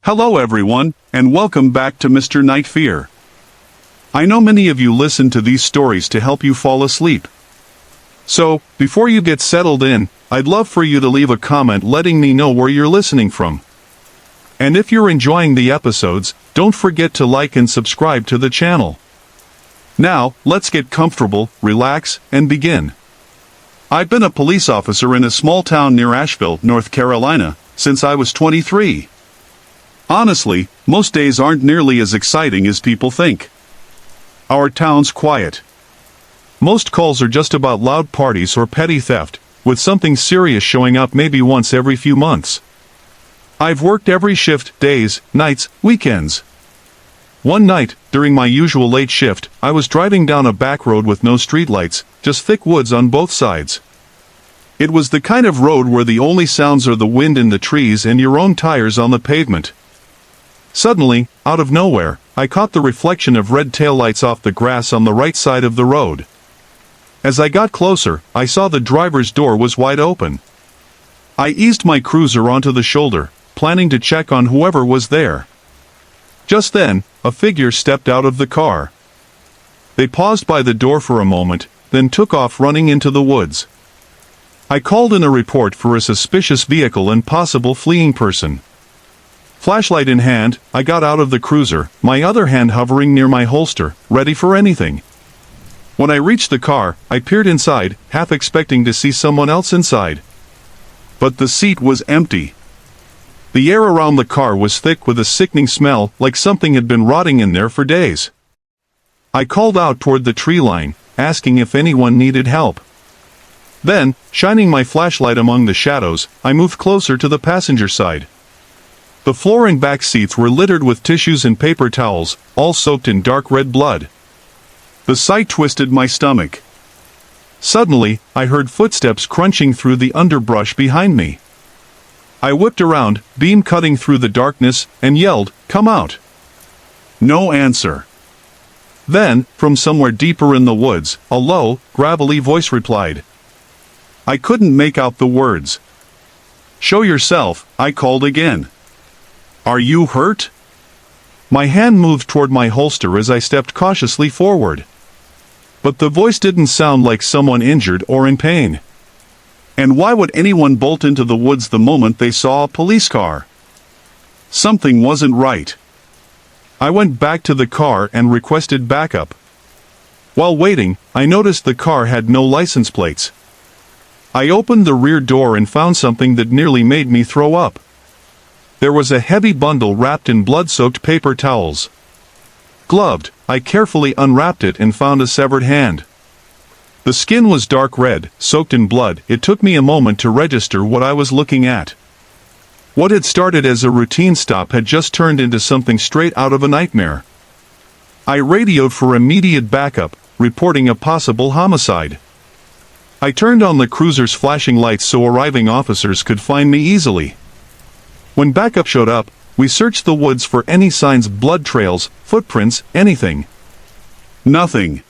Hello everyone, and welcome back to Mr. Night Fear. I know many of you listen to these stories to help you fall asleep. So, before you get settled in, I'd love for you to leave a comment letting me know where you're listening from. And if you're enjoying the episodes, don't forget to like and subscribe to the channel. Now, let's get comfortable, relax, and begin. I've been a police officer in a small town near Asheville, North Carolina, since I was 23. Honestly, most days aren't nearly as exciting as people think. Our town's quiet. Most calls are just about loud parties or petty theft, with something serious showing up maybe once every few months. I've worked every shift, days, nights, weekends. One night, during my usual late shift, I was driving down a back road with no streetlights, just thick woods on both sides. It was the kind of road where the only sounds are the wind in the trees and your own tires on the pavement. Suddenly, out of nowhere, I caught the reflection of red taillights off the grass on the right side of the road. As I got closer, I saw the driver's door was wide open. I eased my cruiser onto the shoulder, planning to check on whoever was there. Just then, a figure stepped out of the car. They paused by the door for a moment, then took off running into the woods. I called in a report for a suspicious vehicle and possible fleeing person. Flashlight in hand, I got out of the cruiser, my other hand hovering near my holster, ready for anything. When I reached the car, I peered inside, half expecting to see someone else inside. But the seat was empty. The air around the car was thick with a sickening smell, like something had been rotting in there for days. I called out toward the tree line, asking if anyone needed help. Then, shining my flashlight among the shadows, I moved closer to the passenger side. The floor and back seats were littered with tissues and paper towels, all soaked in dark red blood. The sight twisted my stomach. Suddenly, I heard footsteps crunching through the underbrush behind me. I whipped around, beam cutting through the darkness, and yelled, "Come out!" No answer. Then, from somewhere deeper in the woods, a low, gravelly voice replied. I couldn't make out the words. "Show yourself," I called again. "Are you hurt?" My hand moved toward my holster as I stepped cautiously forward. But the voice didn't sound like someone injured or in pain. And why would anyone bolt into the woods the moment they saw a police car? Something wasn't right. I went back to the car and requested backup. While waiting, I noticed the car had no license plates. I opened the rear door and found something that nearly made me throw up. There was a heavy bundle wrapped in blood-soaked paper towels. Gloved, I carefully unwrapped it and found a severed hand. The skin was dark red, soaked in blood. It took me a moment to register what I was looking at. What had started as a routine stop had just turned into something straight out of a nightmare. I radioed for immediate backup, reporting a possible homicide. I turned on the cruiser's flashing lights so arriving officers could find me easily. When backup showed up, we searched the woods for any signs, blood trails, footprints, anything. Nothing.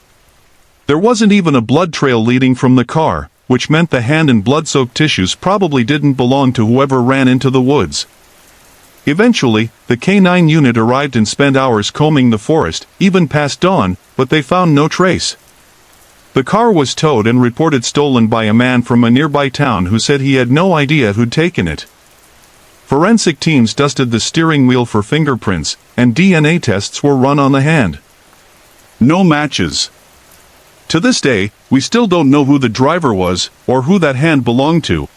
There wasn't even a blood trail leading from the car, which meant the hand and blood-soaked tissues probably didn't belong to whoever ran into the woods. Eventually, the K9 unit arrived and spent hours combing the forest, even past dawn, but they found no trace. The car was towed and reported stolen by a man from a nearby town who said he had no idea who'd taken it. Forensic teams dusted the steering wheel for fingerprints, and DNA tests were run on the hand. No matches. To this day, we still don't know who the driver was, or who that hand belonged to.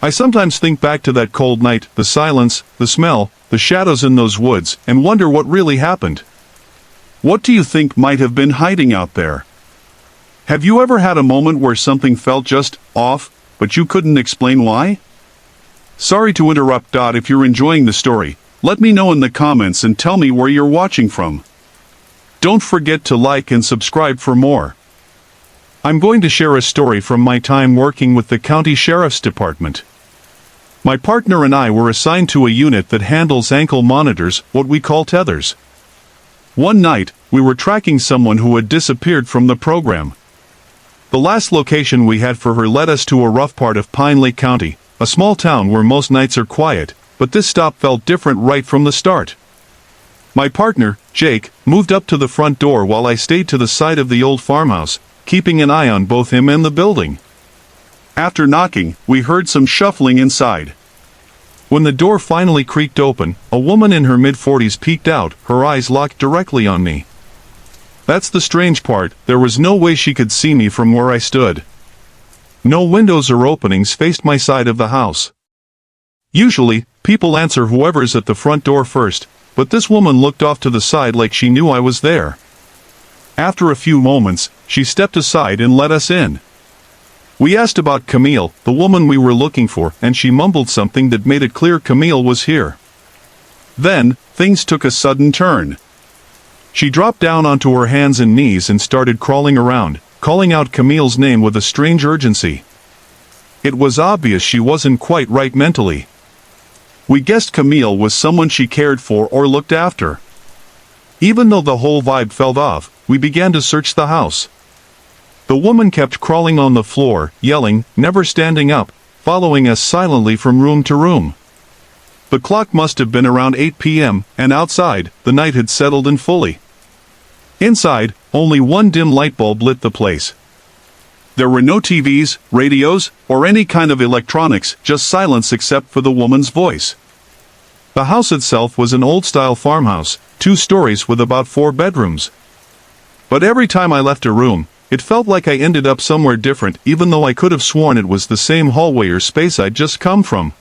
I sometimes think back to that cold night, the silence, the smell, the shadows in those woods, and wonder what really happened. What do you think might have been hiding out there? Have you ever had a moment where something felt just off, but you couldn't explain why? Sorry to interrupt. If you're enjoying the story, let me know in the comments and tell me where you're watching from. Don't forget to like and subscribe for more. I'm going to share a story from my time working with the county sheriff's department. My partner and I were assigned to a unit that handles ankle monitors, what we call tethers. One night, we were tracking someone who had disappeared from the program. The last location we had for her led us to a rough part of Pine Lake County, a small town where most nights are quiet, but this stop felt different right from the start. My partner, Jake, moved up to the front door while I stayed to the side of the old farmhouse, keeping an eye on both him and the building. After knocking, we heard some shuffling inside. When the door finally creaked open, a woman in her mid-40s peeked out, her eyes locked directly on me. That's the strange part, there was no way she could see me from where I stood. No windows or openings faced my side of the house. Usually, people answer whoever's at the front door first, but this woman looked off to the side like she knew I was there. After a few moments, she stepped aside and let us in. We asked about Camille, the woman we were looking for, and she mumbled something that made it clear Camille was here. Then, things took a sudden turn. She dropped down onto her hands and knees and started crawling around, calling out Camille's name with a strange urgency. It was obvious she wasn't quite right mentally. We guessed Camille was someone she cared for or looked after. Even though the whole vibe felt off, we began to search the house. The woman kept crawling on the floor, yelling, never standing up, following us silently from room to room. The clock must have been around 8 p.m., and outside, the night had settled in fully. Inside, only one dim light bulb lit the place. There were no TVs, radios, or any kind of electronics, just silence except for the woman's voice. The house itself was an old-style farmhouse, 2 stories with about 4 bedrooms. But every time I left a room, it felt like I ended up somewhere different, even though I could have sworn it was the same hallway or space I'd just come from.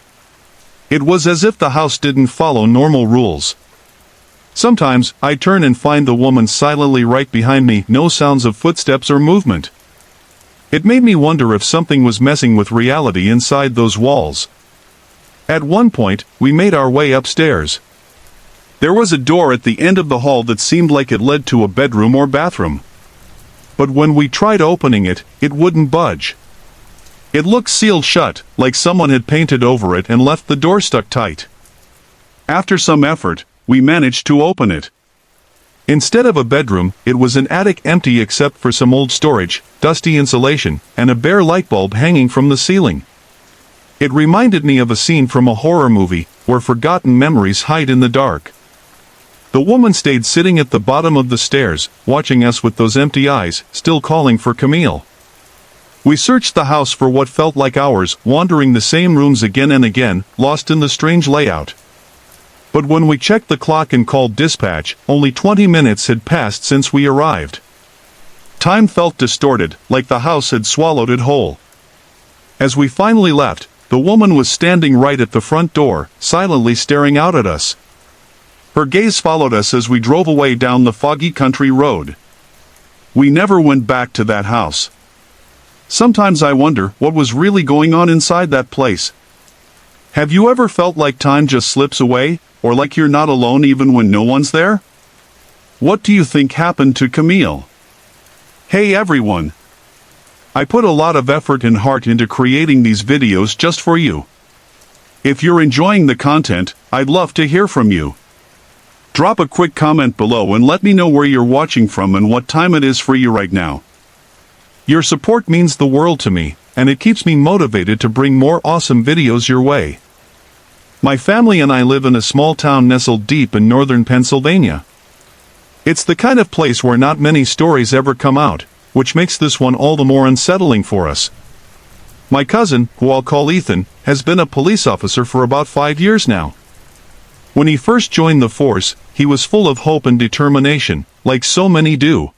It was as if the house didn't follow normal rules. Sometimes, I'd turn and find the woman silently right behind me, no sounds of footsteps or movement. It made me wonder if something was messing with reality inside those walls. At one point, we made our way upstairs. There was a door at the end of the hall that seemed like it led to a bedroom or bathroom. But when we tried opening it, it wouldn't budge. It looked sealed shut, like someone had painted over it and left the door stuck tight. After some effort, we managed to open it. Instead of a bedroom, it was an attic empty except for some old storage, dusty insulation, and a bare light bulb hanging from the ceiling. It reminded me of a scene from a horror movie, where forgotten memories hide in the dark. The woman stayed sitting at the bottom of the stairs, watching us with those empty eyes, still calling for Camille. We searched the house for what felt like hours, wandering the same rooms again and again, lost in the strange layout. But when we checked the clock and called dispatch, only 20 minutes had passed since we arrived. Time felt distorted, like the house had swallowed it whole. As we finally left, the woman was standing right at the front door, silently staring out at us. Her gaze followed us as we drove away down the foggy country road. We never went back to that house. Sometimes I wonder what was really going on inside that place. Have you ever felt like time just slips away, or like you're not alone even when no one's there? What do you think happened to Camille? Hey everyone! I put a lot of effort and heart into creating these videos just for you. If you're enjoying the content, I'd love to hear from you. Drop a quick comment below and let me know where you're watching from and what time it is for you right now. Your support means the world to me, and it keeps me motivated to bring more awesome videos your way. My family and I live in a small town nestled deep in northern Pennsylvania. It's the kind of place where not many stories ever come out, which makes this one all the more unsettling for us. My cousin, who I'll call Ethan, has been a police officer for about 5 years now. When he first joined the force, he was full of hope and determination, like so many do.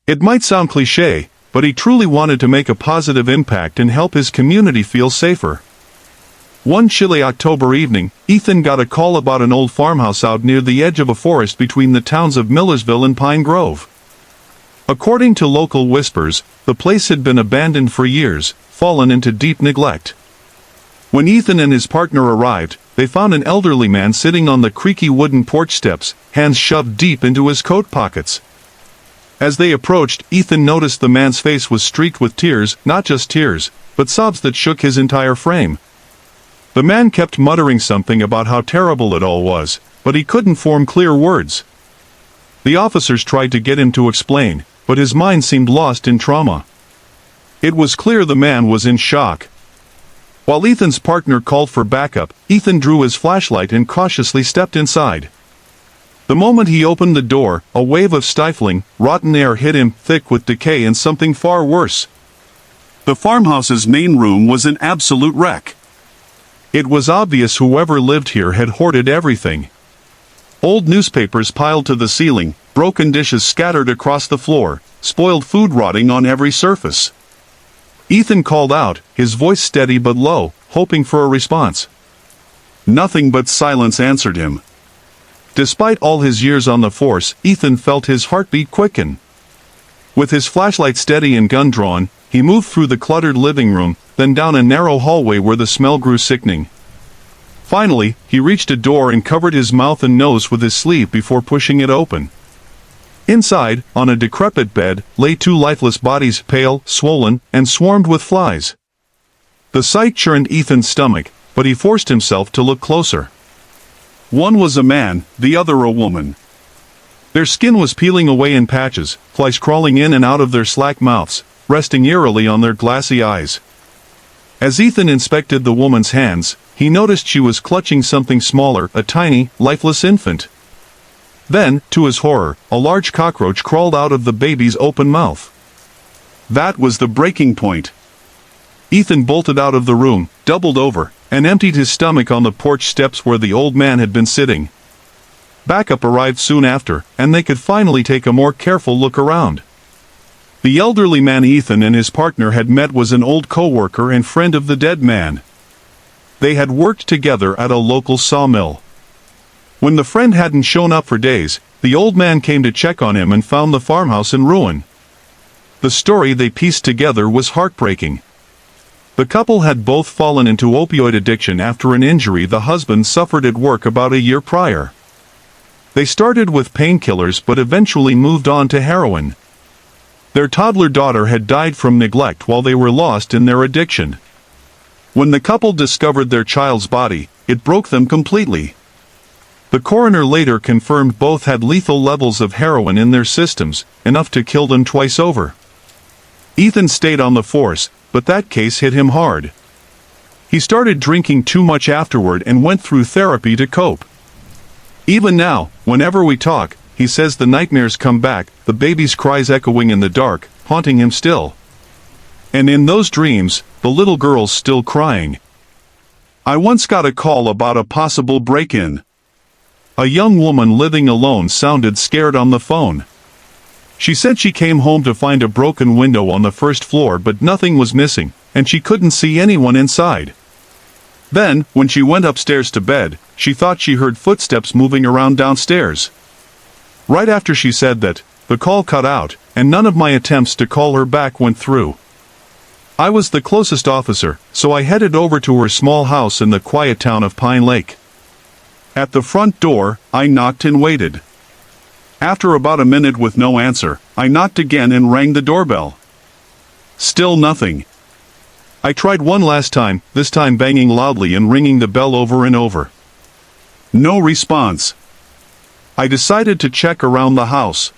It might sound cliché, but he truly wanted to make a positive impact and help his community feel safer. One chilly October evening, Ethan got a call about an old farmhouse out near the edge of a forest between the towns of Millersville and Pine Grove. According to local whispers, the place had been abandoned for years, fallen into deep neglect. When Ethan and his partner arrived, they found an elderly man sitting on the creaky wooden porch steps, hands shoved deep into his coat pockets. As they approached, Ethan noticed the man's face was streaked with tears, not just tears, but sobs that shook his entire frame. The man kept muttering something about how terrible it all was, but he couldn't form clear words. The officers tried to get him to explain, but his mind seemed lost in trauma. It was clear the man was in shock. While Ethan's partner called for backup, Ethan drew his flashlight and cautiously stepped inside. The moment he opened the door, a wave of stifling, rotten air hit him, thick with decay and something far worse. The farmhouse's main room was an absolute wreck. It was obvious whoever lived here had hoarded everything. Old newspapers piled to the ceiling, broken dishes scattered across the floor, spoiled food rotting on every surface. Ethan called out, his voice steady but low, hoping for a response. Nothing but silence answered him. Despite all his years on the force, Ethan felt his heartbeat quicken. With his flashlight steady and gun drawn, he moved through the cluttered living room, then down a narrow hallway where the smell grew sickening. Finally, he reached a door and covered his mouth and nose with his sleeve before pushing it open. Inside, on a decrepit bed, lay two lifeless bodies, pale, swollen, and swarmed with flies. The sight churned Ethan's stomach, but he forced himself to look closer. One was a man, the other a woman. Their skin was peeling away in patches, flies crawling in and out of their slack mouths, resting eerily on their glassy eyes. As Ethan inspected the woman's hands, he noticed she was clutching something smaller, a tiny, lifeless infant. Then, to his horror, a large cockroach crawled out of the baby's open mouth. That was the breaking point. Ethan bolted out of the room, doubled over, and emptied his stomach on the porch steps where the old man had been sitting. Backup arrived soon after, and they could finally take a more careful look around. The elderly man Ethan and his partner had met was an old co-worker and friend of the dead man. They had worked together at a local sawmill. When the friend hadn't shown up for days, the old man came to check on him and found the farmhouse in ruin. The story they pieced together was heartbreaking. The couple had both fallen into opioid addiction after an injury the husband suffered at work about a year prior. They started with painkillers but eventually moved on to heroin. Their toddler daughter had died from neglect while they were lost in their addiction. When the couple discovered their child's body, it broke them completely. The coroner later confirmed both had lethal levels of heroin in their systems, enough to kill them twice over. Ethan stayed on the force, but that case hit him hard. He started drinking too much afterward and went through therapy to cope. Even now, whenever we talk, he says the nightmares come back, the baby's cries echoing in the dark, haunting him still. And in those dreams, the little girl's still crying. I once got a call about a possible break-in. A young woman living alone sounded scared on the phone. She said she came home to find a broken window on the first floor but nothing was missing, and she couldn't see anyone inside. Then, when she went upstairs to bed, she thought she heard footsteps moving around downstairs. Right after she said that, the call cut out, and none of my attempts to call her back went through. I was the closest officer, so I headed over to her small house in the quiet town of Pine Lake. At the front door, I knocked and waited. After about a minute with no answer, I knocked again and rang the doorbell. Still nothing. I tried one last time, this time banging loudly and ringing the bell over and over. No response. I decided to check around the house.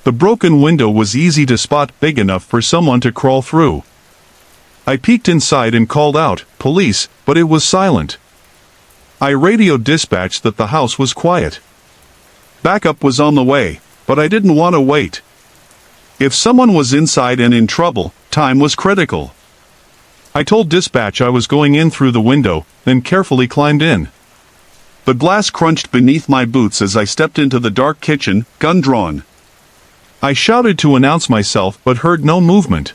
The broken window was easy to spot, big enough for someone to crawl through. I peeked inside and called out, "Police," but it was silent. I radioed dispatch that the house was quiet. Backup was on the way, but I didn't want to wait. If someone was inside and in trouble, time was critical. I told dispatch I was going in through the window, then carefully climbed in. The glass crunched beneath my boots as I stepped into the dark kitchen, gun drawn. I shouted to announce myself but heard no movement.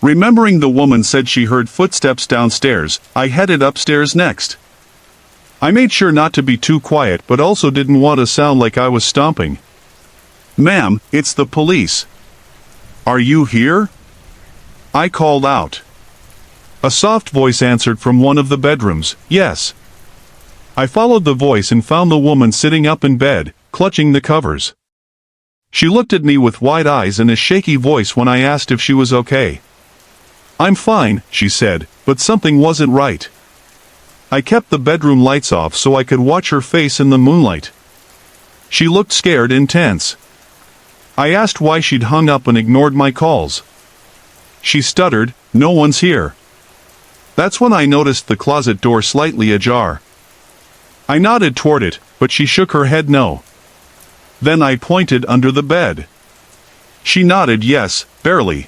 Remembering the woman said she heard footsteps downstairs, I headed upstairs next. I made sure not to be too quiet but also didn't want to sound like I was stomping. "Ma'am, it's the police. Are you here?" I called out. A soft voice answered from one of the bedrooms, "Yes." I followed the voice and found the woman sitting up in bed, clutching the covers. She looked at me with wide eyes and a shaky voice when I asked if she was okay. "I'm fine," she said, but something wasn't right. I kept the bedroom lights off so I could watch her face in the moonlight. She looked scared and tense. I asked why she'd hung up and ignored my calls. She stuttered, "No one's here." That's when I noticed the closet door slightly ajar. I nodded toward it, but she shook her head no. Then I pointed under the bed. She nodded yes, barely.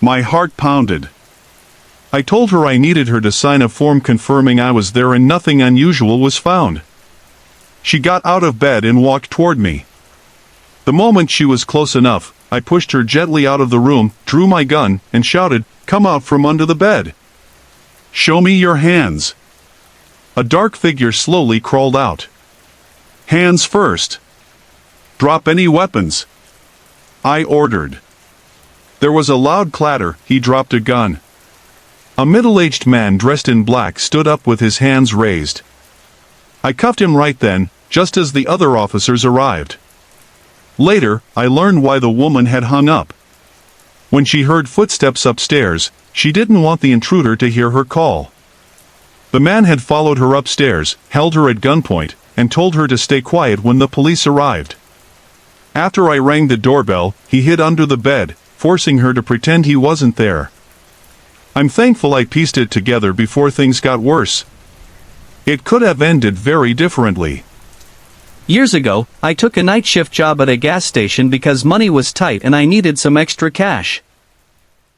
My heart pounded. I told her I needed her to sign a form confirming I was there and nothing unusual was found. She got out of bed and walked toward me. The moment she was close enough, I pushed her gently out of the room, drew my gun, and shouted, "Come out from under the bed. Show me your hands." A dark figure slowly crawled out. "Hands first. Drop any weapons," I ordered. There was a loud clatter. He dropped a gun. A middle-aged man dressed in black stood up with his hands raised. I cuffed him right then, just as the other officers arrived. Later, I learned why the woman had hung up. When she heard footsteps upstairs, she didn't want the intruder to hear her call. The man had followed her upstairs, held her at gunpoint, and told her to stay quiet when the police arrived. After I rang the doorbell, he hid under the bed, forcing her to pretend he wasn't there. I'm thankful I pieced it together before things got worse. It could have ended very differently. Years ago, I took a night shift job at a gas station because money was tight and I needed some extra cash.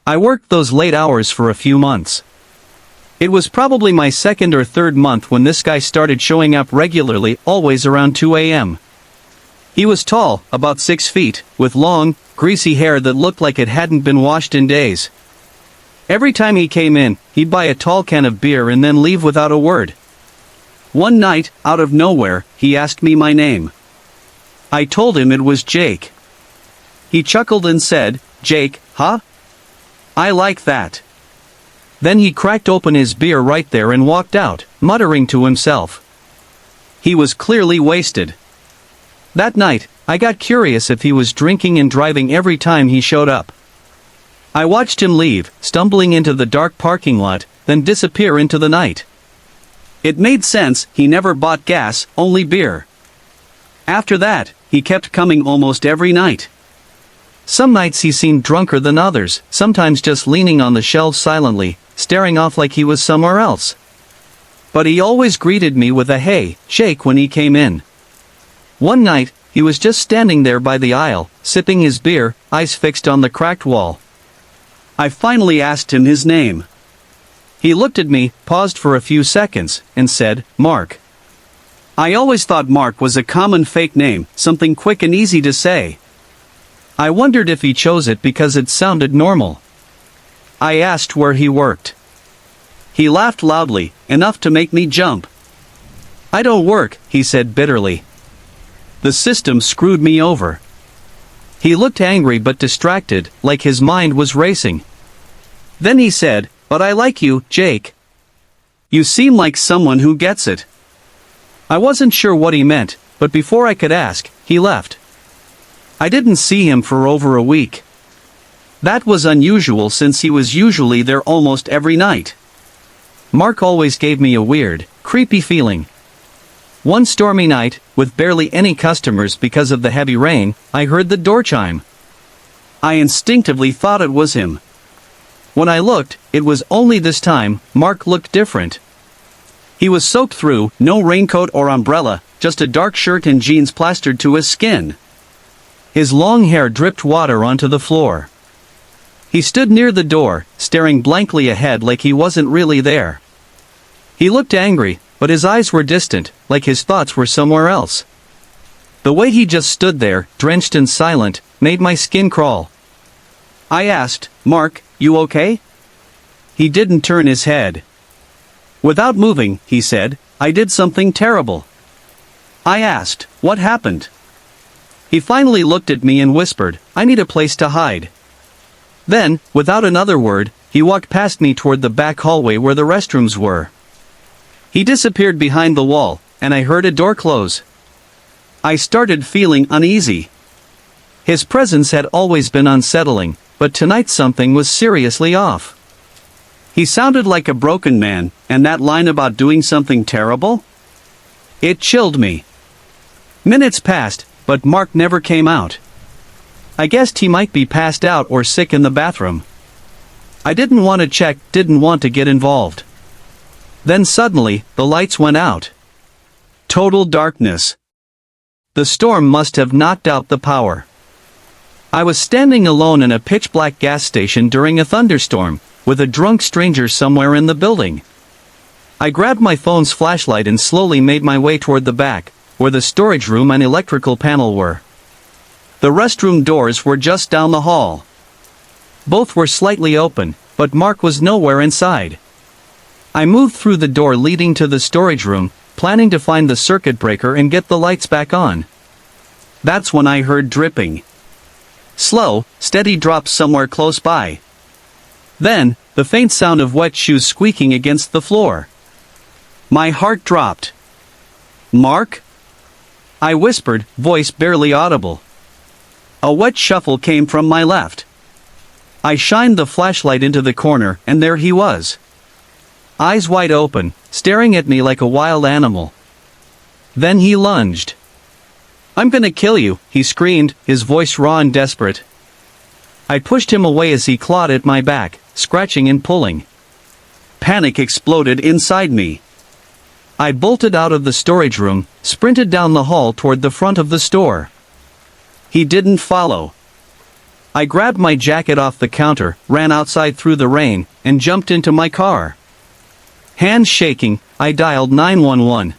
I worked those late hours for a few months. It was probably my second or third month when this guy started showing up regularly, always around 2 a.m. He was tall, about 6 feet, with long, greasy hair that looked like it hadn't been washed in days. Every time he came in, he'd buy a tall can of beer and then leave without a word. One night, out of nowhere, he asked me my name. I told him it was Jake. He chuckled and said, "Jake, huh? I like that." Then he cracked open his beer right there and walked out, muttering to himself. He was clearly wasted. That night, I got curious if he was drinking and driving every time he showed up. I watched him leave, stumbling into the dark parking lot, then disappear into the night. It made sense, he never bought gas, only beer. After that, he kept coming almost every night. Some nights he seemed drunker than others, sometimes just leaning on the shelves silently, staring off like he was somewhere else. But he always greeted me with a "Hey, Jake" when he came in. One night, he was just standing there by the aisle, sipping his beer, eyes fixed on the cracked wall. I finally asked him his name. He looked at me, paused for a few seconds, and said, "Mark." I always thought Mark was a common fake name, something quick and easy to say. I wondered if he chose it because it sounded normal. I asked where he worked. He laughed loudly, enough to make me jump. "I don't work," he said bitterly. "The system screwed me over." He looked angry but distracted, like his mind was racing. Then he said, "But I like you, Jake. You seem like someone who gets it." I wasn't sure what he meant, but before I could ask, he left. I didn't see him for over a week. That was unusual since he was usually there almost every night. Mark always gave me a weird, creepy feeling. One stormy night, with barely any customers because of the heavy rain, I heard the door chime. I instinctively thought it was him. When I looked, it was only this time, Mark looked different. He was soaked through, no raincoat or umbrella, just a dark shirt and jeans plastered to his skin. His long hair dripped water onto the floor. He stood near the door, staring blankly ahead like he wasn't really there. He looked angry, but his eyes were distant, like his thoughts were somewhere else. The way he just stood there, drenched and silent, made my skin crawl. I asked, "Mark, you okay?" He didn't turn his head. Without moving, he said, "I did something terrible." I asked, "What happened?" He finally looked at me and whispered, "I need a place to hide." Then, without another word, he walked past me toward the back hallway where the restrooms were. He disappeared behind the wall, and I heard a door close. I started feeling uneasy. His presence had always been unsettling, but tonight something was seriously off. He sounded like a broken man, and that line about doing something terrible? It chilled me. Minutes passed, but Mark never came out. I guessed he might be passed out or sick in the bathroom. I didn't want to check, didn't want to get involved. Then suddenly, the lights went out. Total darkness. The storm must have knocked out the power. I was standing alone in a pitch-black gas station during a thunderstorm, with a drunk stranger somewhere in the building. I grabbed my phone's flashlight and slowly made my way toward the back, where the storage room and electrical panel were. The restroom doors were just down the hall. Both were slightly open, but Mark was nowhere inside. I moved through the door leading to the storage room, planning to find the circuit breaker and get the lights back on. That's when I heard dripping. Slow, steady drops somewhere close by. Then, the faint sound of wet shoes squeaking against the floor. My heart dropped. "Mark?" I whispered, voice barely audible. A wet shuffle came from my left. I shined the flashlight into the corner, and there he was. Eyes wide open, staring at me like a wild animal. Then he lunged. "I'm gonna kill you," he screamed, his voice raw and desperate. I pushed him away as he clawed at my back, scratching and pulling. Panic exploded inside me. I bolted out of the storage room, sprinted down the hall toward the front of the store. He didn't follow. I grabbed my jacket off the counter, ran outside through the rain, and jumped into my car. Hands shaking, I dialed 911.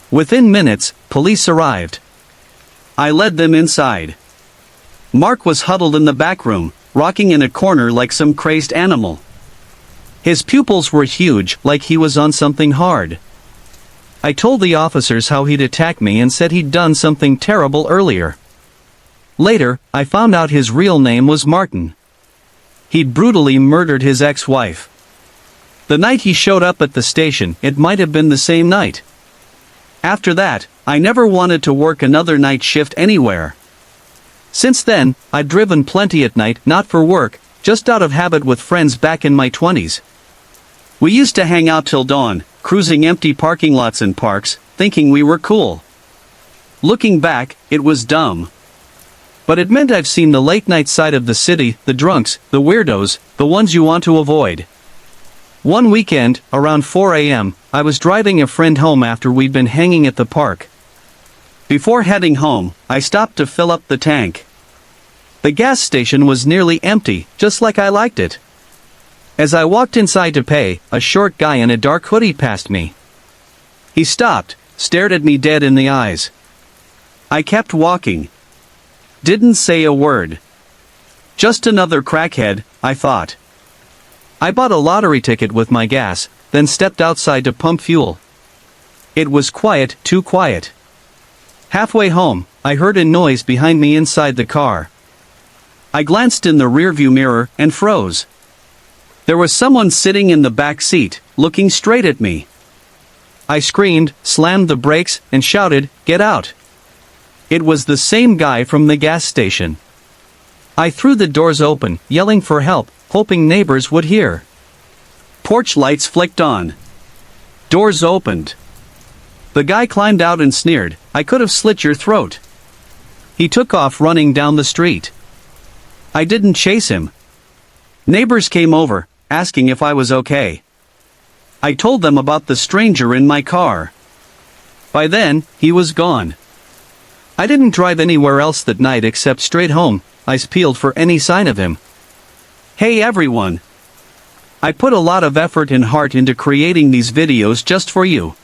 Within minutes, police arrived. I led them inside. Mark was huddled in the back room, rocking in a corner like some crazed animal. His pupils were huge, like he was on something hard. I told the officers how he'd attacked me and said he'd done something terrible earlier. Later, I found out his real name was Martin. He'd brutally murdered his ex-wife. The night he showed up at the station, it might have been the same night. After that, I never wanted to work another night shift anywhere. Since then, I'd driven plenty at night, not for work, just out of habit with friends back in my 20s. We used to hang out till dawn, cruising empty parking lots and parks, thinking we were cool. Looking back, it was dumb. But it meant I've seen the late-night side of the city, the drunks, the weirdos, the ones you want to avoid. One weekend, around 4 a.m., I was driving a friend home after we'd been hanging at the park. Before heading home, I stopped to fill up the tank. The gas station was nearly empty, just like I liked it. As I walked inside to pay, a short guy in a dark hoodie passed me. He stopped, stared at me dead in the eyes. I kept walking. Didn't say a word. Just another crackhead, I thought. I bought a lottery ticket with my gas, then stepped outside to pump fuel. It was quiet, too quiet. Halfway home, I heard a noise behind me inside the car. I glanced in the rearview mirror and froze. There was someone sitting in the back seat, looking straight at me. I screamed, slammed the brakes, and shouted, "Get out!" It was the same guy from the gas station. I threw the doors open, yelling for help, hoping neighbors would hear. Porch lights flicked on. Doors opened. The guy climbed out and sneered, "I could have slit your throat." He took off running down the street. I didn't chase him. Neighbors came over, asking if I was okay. I told them about the stranger in my car. By then, he was gone. I didn't drive anywhere else that night except straight home, eyes peeled for any sign of him. Hey everyone! I put a lot of effort and heart into creating these videos just for you.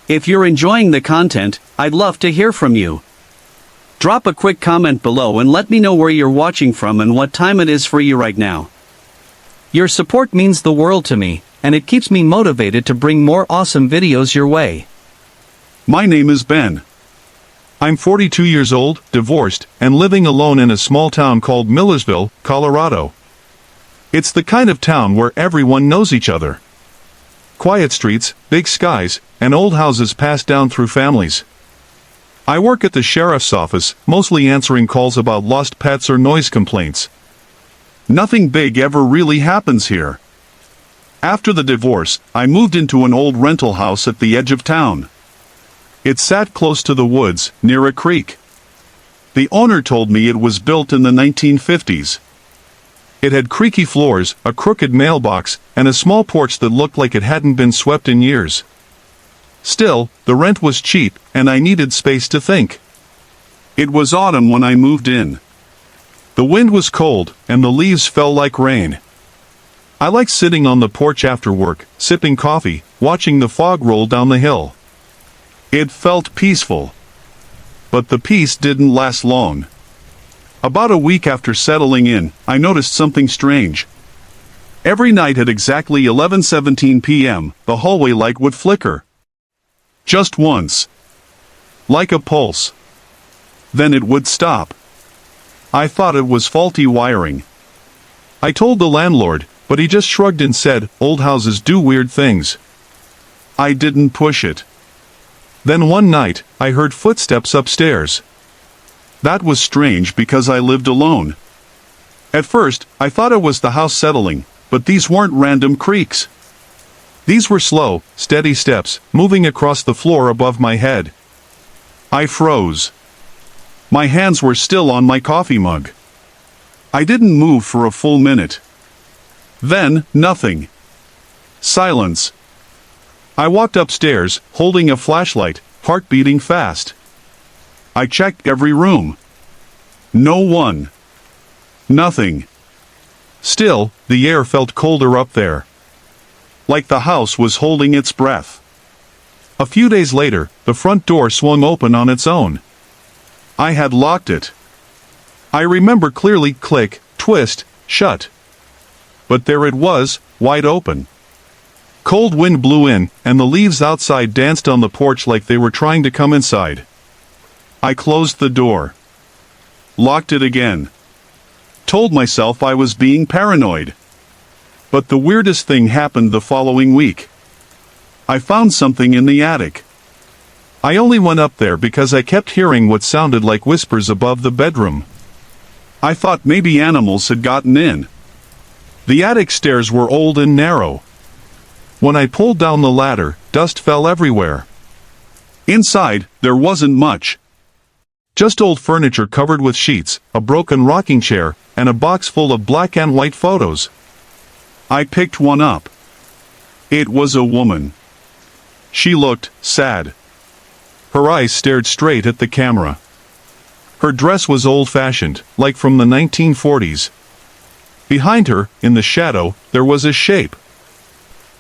If you're enjoying the content, I'd love to hear from you. Drop a quick comment below and let me know where you're watching from and what time it is for you right now. Your support means the world to me, and it keeps me motivated to bring more awesome videos your way. My name is Ben. I'm 42 years old, divorced, and living alone in a small town called Millersville, Colorado. It's the kind of town where everyone knows each other. Quiet streets, big skies, and old houses passed down through families. I work at the sheriff's office, mostly answering calls about lost pets or noise complaints. Nothing big ever really happens here. After the divorce, I moved into an old rental house at the edge of town. It sat close to the woods, near a creek. The owner told me it was built in the 1950s. It had creaky floors, a crooked mailbox, and a small porch that looked like it hadn't been swept in years. Still, the rent was cheap, and I needed space to think. It was autumn when I moved in. The wind was cold, and the leaves fell like rain. I liked sitting on the porch after work, sipping coffee, watching the fog roll down the hill. It felt peaceful. But the peace didn't last long. About a week after settling in, I noticed something strange. Every night at exactly 11:17 p.m., the hallway light would flicker. Just once. Like a pulse. Then it would stop. I thought it was faulty wiring. I told the landlord, but he just shrugged and said, "Old houses do weird things." I didn't push it. Then one night, I heard footsteps upstairs. That was strange because I lived alone. At first, I thought it was the house settling, but these weren't random creaks. These were slow, steady steps, moving across the floor above my head. I froze. My hands were still on my coffee mug. I didn't move for a full minute. Then, nothing. Silence. I walked upstairs, holding a flashlight, heart beating fast. I checked every room. No one. Nothing. Still, the air felt colder up there. Like the house was holding its breath. A few days later, the front door swung open on its own. I had locked it. I remember clearly click, twist, shut. But there it was, wide open. Cold wind blew in, and the leaves outside danced on the porch like they were trying to come inside. I closed the door. Locked it again. Told myself I was being paranoid. But the weirdest thing happened the following week. I found something in the attic. I only went up there because I kept hearing what sounded like whispers above the bedroom. I thought maybe animals had gotten in. The attic stairs were old and narrow. When I pulled down the ladder, dust fell everywhere. Inside, there wasn't much. Just old furniture covered with sheets, a broken rocking chair, and a box full of black and white photos. I picked one up. It was a woman. She looked sad. Her eyes stared straight at the camera. Her dress was old-fashioned, like from the 1940s. Behind her, in the shadow, there was a shape.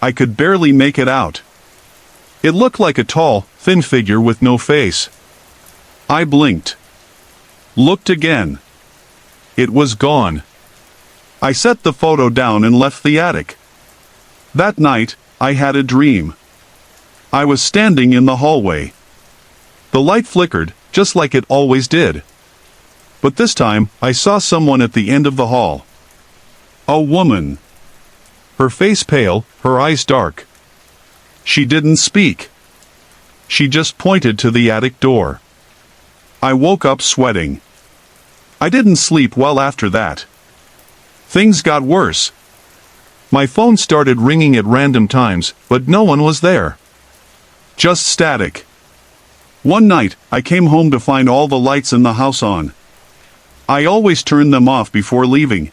I could barely make it out. It looked like a tall, thin figure with no face. I blinked. Looked again. It was gone. I set the photo down and left the attic. That night, I had a dream. I was standing in the hallway. The light flickered, just like it always did. But this time, I saw someone at the end of the hall. A woman. Her face pale, her eyes dark. She didn't speak. She just pointed to the attic door. I woke up sweating. I didn't sleep well after that. Things got worse. My phone started ringing at random times, but no one was there. Just static. One night, I came home to find all the lights in the house on. I always turned them off before leaving.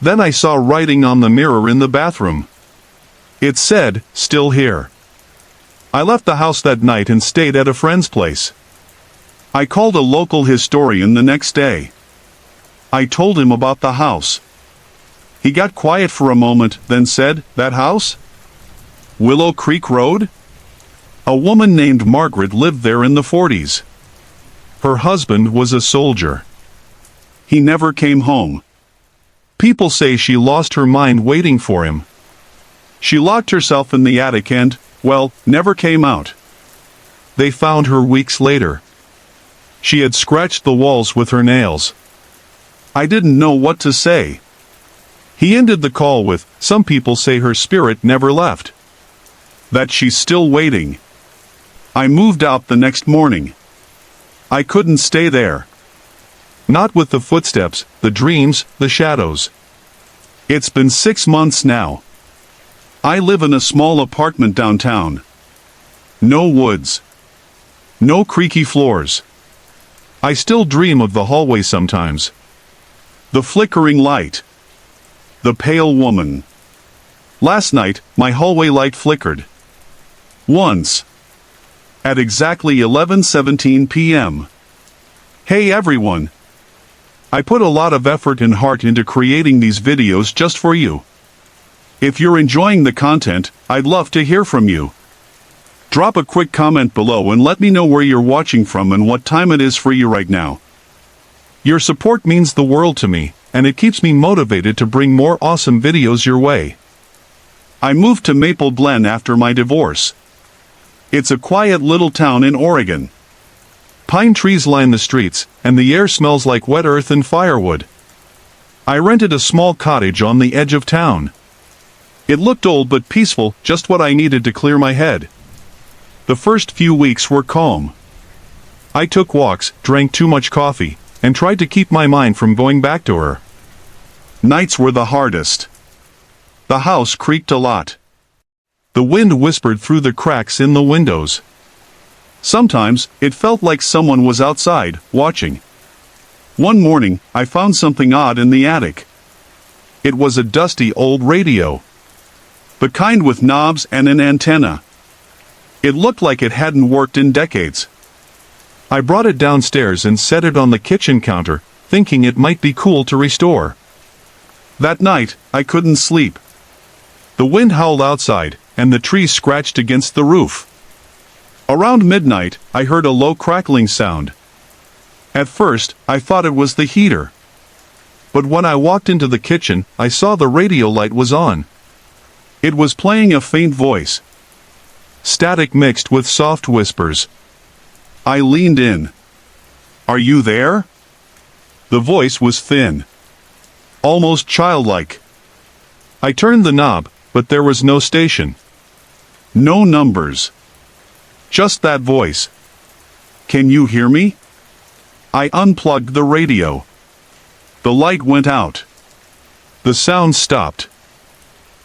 Then I saw writing on the mirror in the bathroom. It said, "Still here." I left the house that night and stayed at a friend's place. I called a local historian the next day. I told him about the house. He got quiet for a moment, then said, "That house? Willow Creek Road? A woman named Margaret lived there in the 40s. Her husband was a soldier. He never came home. People say she lost her mind waiting for him. She locked herself in the attic and, well, never came out. They found her weeks later. She had scratched the walls with her nails. I didn't know what to say. He ended the call with, "Some people say her spirit never left. That she's still waiting." I moved out the next morning. I couldn't stay there. Not with the footsteps, the dreams, the shadows. It's been 6 months now. I live in a small apartment downtown. No woods. No creaky floors. I still dream of the hallway sometimes. The flickering light. The pale woman. Last night, my hallway light flickered. Once. At exactly 11:17 p.m. Hey everyone! I put a lot of effort and heart into creating these videos just for you. If you're enjoying the content, I'd love to hear from you. Drop a quick comment below and let me know where you're watching from and what time it is for you right now. Your support means the world to me, and it keeps me motivated to bring more awesome videos your way. I moved to Maple Glen after my divorce. It's a quiet little town in Oregon. Pine trees line the streets, and the air smells like wet earth and firewood. I rented a small cottage on the edge of town. It looked old but peaceful, just what I needed to clear my head. The first few weeks were calm. I took walks, drank too much coffee, and tried to keep my mind from going back to her. Nights were the hardest. The house creaked a lot. The wind whispered through the cracks in the windows. Sometimes, it felt like someone was outside, watching. One morning, I found something odd in the attic. It was a dusty old radio. The kind with knobs and an antenna. It looked like it hadn't worked in decades. I brought it downstairs and set it on the kitchen counter, thinking it might be cool to restore. That night, I couldn't sleep. The wind howled outside, and the trees scratched against the roof. Around midnight, I heard a low crackling sound. At first, I thought it was the heater. But when I walked into the kitchen, I saw the radio light was on. It was playing a faint voice. Static mixed with soft whispers. I leaned in. "Are you there?" The voice was thin. Almost childlike. I turned the knob, but there was no station. No numbers. Just that voice. "Can you hear me?" I unplugged the radio. The light went out. The sound stopped.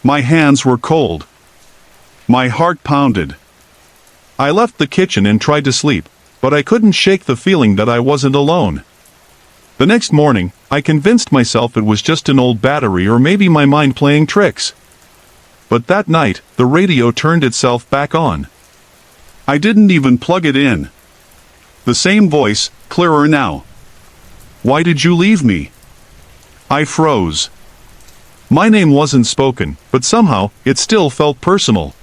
My hands were cold. My heart pounded. I left the kitchen and tried to sleep, but I couldn't shake the feeling that I wasn't alone. The next morning, I convinced myself it was just an old battery or maybe my mind playing tricks. But that night, the radio turned itself back on. I didn't even plug it in. The same voice, clearer now. "Why did you leave me?" I froze. My name wasn't spoken, but somehow, it still felt personal.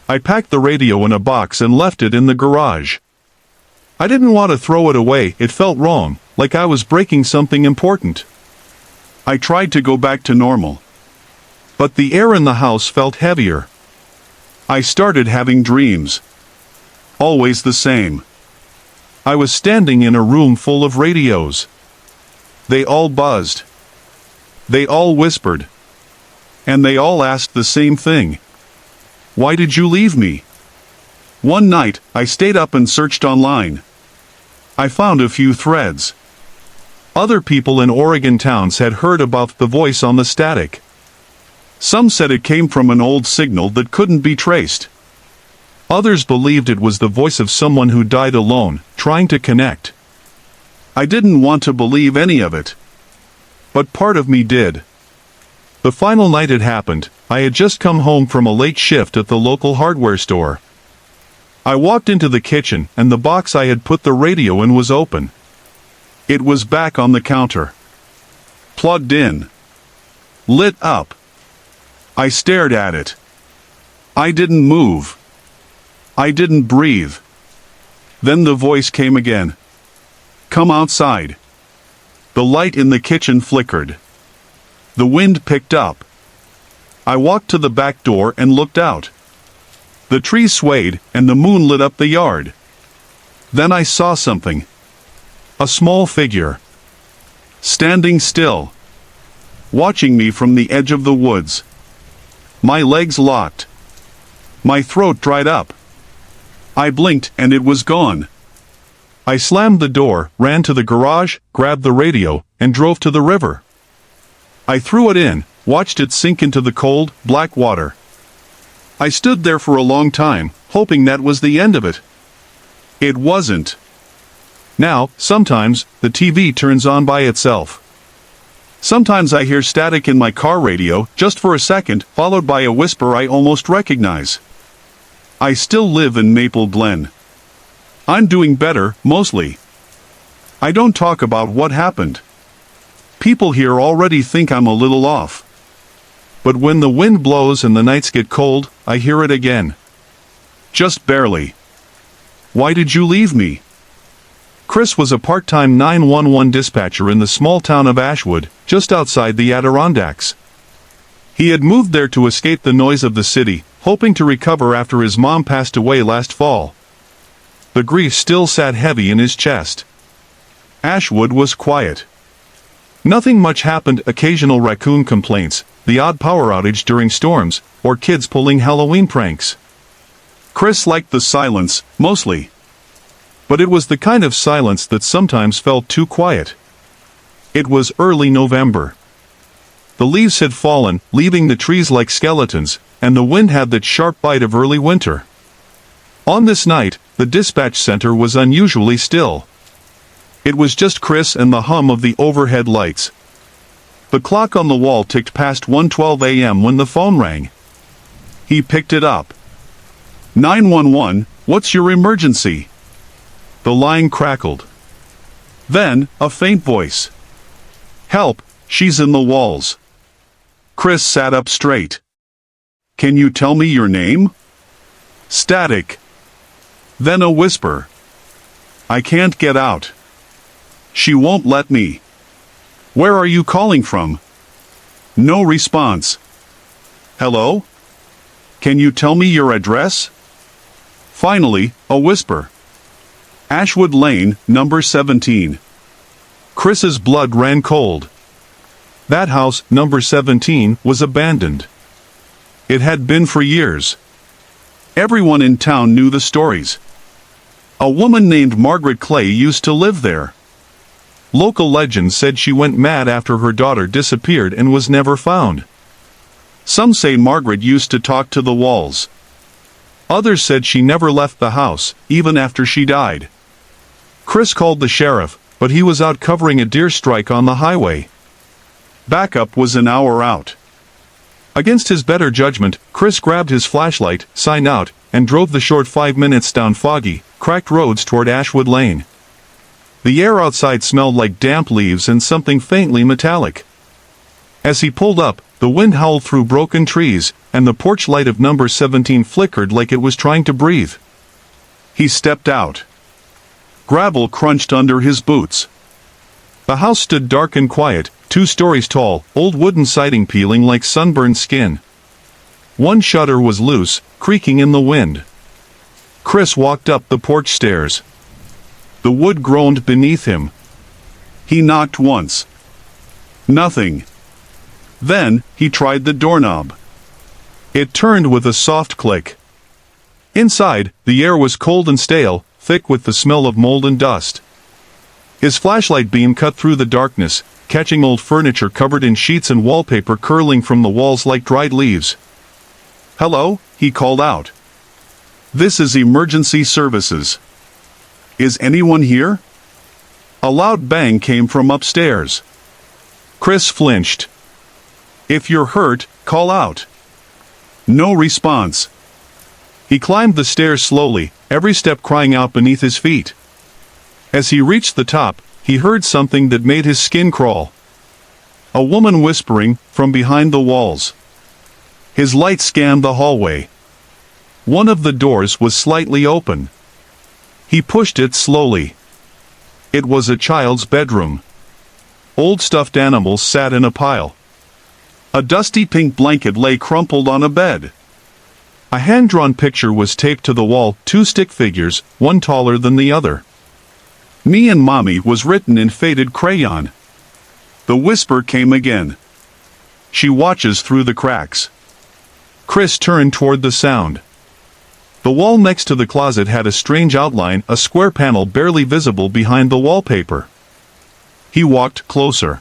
I packed the radio in a box and left it in the garage. I didn't want to throw it away, it felt wrong, like I was breaking something important. I tried to go back to normal. But the air in the house felt heavier. I started having dreams. Always the same. I was standing in a room full of radios. They all buzzed. They all whispered. And they all asked the same thing. "Why did you leave me?" One night, I stayed up and searched online. I found a few threads. Other people in Oregon towns had heard about the voice on the static. Some said it came from an old signal that couldn't be traced. Others believed it was the voice of someone who died alone, trying to connect. I didn't want to believe any of it. But part of me did. The final night it happened, I had just come home from a late shift at the local hardware store. I walked into the kitchen, and the box I had put the radio in was open. It was back on the counter. Plugged in. Lit up. I stared at it. I didn't move. I didn't breathe. Then the voice came again. "Come outside." The light in the kitchen flickered. The wind picked up. I walked to the back door and looked out. The trees swayed, and the moon lit up the yard. Then I saw something. A small figure. Standing still. Watching me from the edge of the woods. My legs locked. My throat dried up. I blinked and it was gone. I slammed the door, ran to the garage, grabbed the radio, and drove to the river. I threw it in, watched it sink into the cold, black water. I stood there for a long time, hoping that was the end of it. It wasn't. Now, sometimes, the TV turns on by itself. Sometimes I hear static in my car radio, just for a second, followed by a whisper I almost recognize. I still live in Maple Glen. I'm doing better, mostly. I don't talk about what happened. People here already think I'm a little off. But when the wind blows and the nights get cold, I hear it again. Just barely. Why did you leave me? Chris was a part-time 911 dispatcher in the small town of Ashwood, just outside the Adirondacks. He had moved there to escape the noise of the city, hoping to recover after his mom passed away last fall. The grief still sat heavy in his chest. Ashwood was quiet. Nothing much happened, occasional raccoon complaints, the odd power outage during storms, or kids pulling Halloween pranks. Chris liked the silence, mostly. But it was the kind of silence that sometimes felt too quiet. It was early November. The leaves had fallen, leaving the trees like skeletons, and the wind had that sharp bite of early winter. On this night, the dispatch center was unusually still. It was just Chris and the hum of the overhead lights. The clock on the wall ticked past 1:12 a.m. when the phone rang. He picked it up. 911, what's your emergency? The line crackled. Then, a faint voice. Help, she's in the walls. Chris sat up straight. Can you tell me your name? Static. Then a whisper. I can't get out. She won't let me. Where are you calling from? No response. Hello? Can you tell me your address? Finally, a whisper. Ashwood Lane, number 17. Chris's blood ran cold. That house, number 17, was abandoned. It had been for years. Everyone in town knew the stories. A woman named Margaret Clay used to live there. Local legends said she went mad after her daughter disappeared and was never found. Some say Margaret used to talk to the walls. Others said she never left the house, even after she died. Chris called the sheriff, but he was out covering a deer strike on the highway. Backup was an hour out. Against his better judgment, Chris grabbed his flashlight, signed out, and drove the short 5 minutes down foggy, cracked roads toward Ashwood Lane. The air outside smelled like damp leaves and something faintly metallic. As he pulled up, the wind howled through broken trees, and the porch light of number 17 flickered like it was trying to breathe. He stepped out. Gravel crunched under his boots. The house stood dark and quiet, 2 stories tall, old wooden siding peeling like sunburned skin. One shutter was loose, creaking in the wind. Chris walked up the porch stairs. The wood groaned beneath him. He knocked once. Nothing. Then, he tried the doorknob. It turned with a soft click. Inside, the air was cold and stale, thick with the smell of mold and dust. His flashlight beam cut through the darkness, catching old furniture covered in sheets and wallpaper curling from the walls like dried leaves. Hello, he called out. This is emergency services. Is anyone here? A loud bang came from upstairs. Chris flinched. If you're hurt, call out. No response. He climbed the stairs slowly, every step crying out beneath his feet. As he reached the top, he heard something that made his skin crawl. A woman whispering, from behind the walls. His light scanned the hallway. One of the doors was slightly open. He pushed it slowly. It was a child's bedroom. Old stuffed animals sat in a pile. A dusty pink blanket lay crumpled on a bed. A hand-drawn picture was taped to the wall, 2 stick figures, one taller than the other. Me and Mommy was written in faded crayon. The whisper came again. She watches through the cracks. Chris turned toward the sound. The wall next to the closet had a strange outline, a square panel barely visible behind the wallpaper. He walked closer.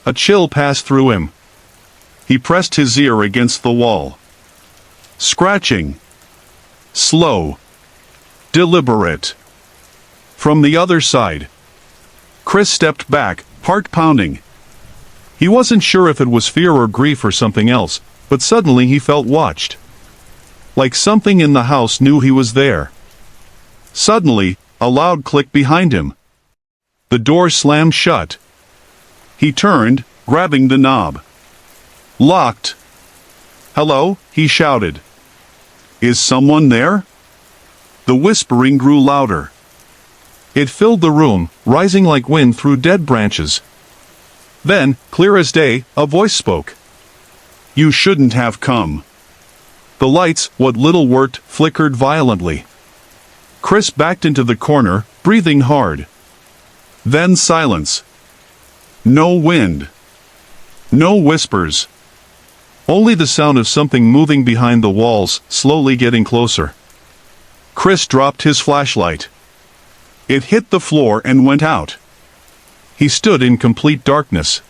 A chill passed through him. He pressed his ear against the wall. Scratching. Slow. Deliberate. From the other side. Chris stepped back, heart pounding. He wasn't sure if it was fear or grief or something else, but suddenly he felt watched. Like something in the house knew he was there. Suddenly, a loud click behind him. The door slammed shut. He turned, grabbing the knob. Locked. "Hello?" he shouted. "Is someone there?" The whispering grew louder. It filled the room, rising like wind through dead branches. Then, clear as day, a voice spoke. "You shouldn't have come." The lights, what little worked, flickered violently. Chris backed into the corner, breathing hard. Then silence. No wind. No whispers. Only the sound of something moving behind the walls, slowly getting closer. Chris dropped his flashlight. It hit the floor and went out. He stood in complete darkness.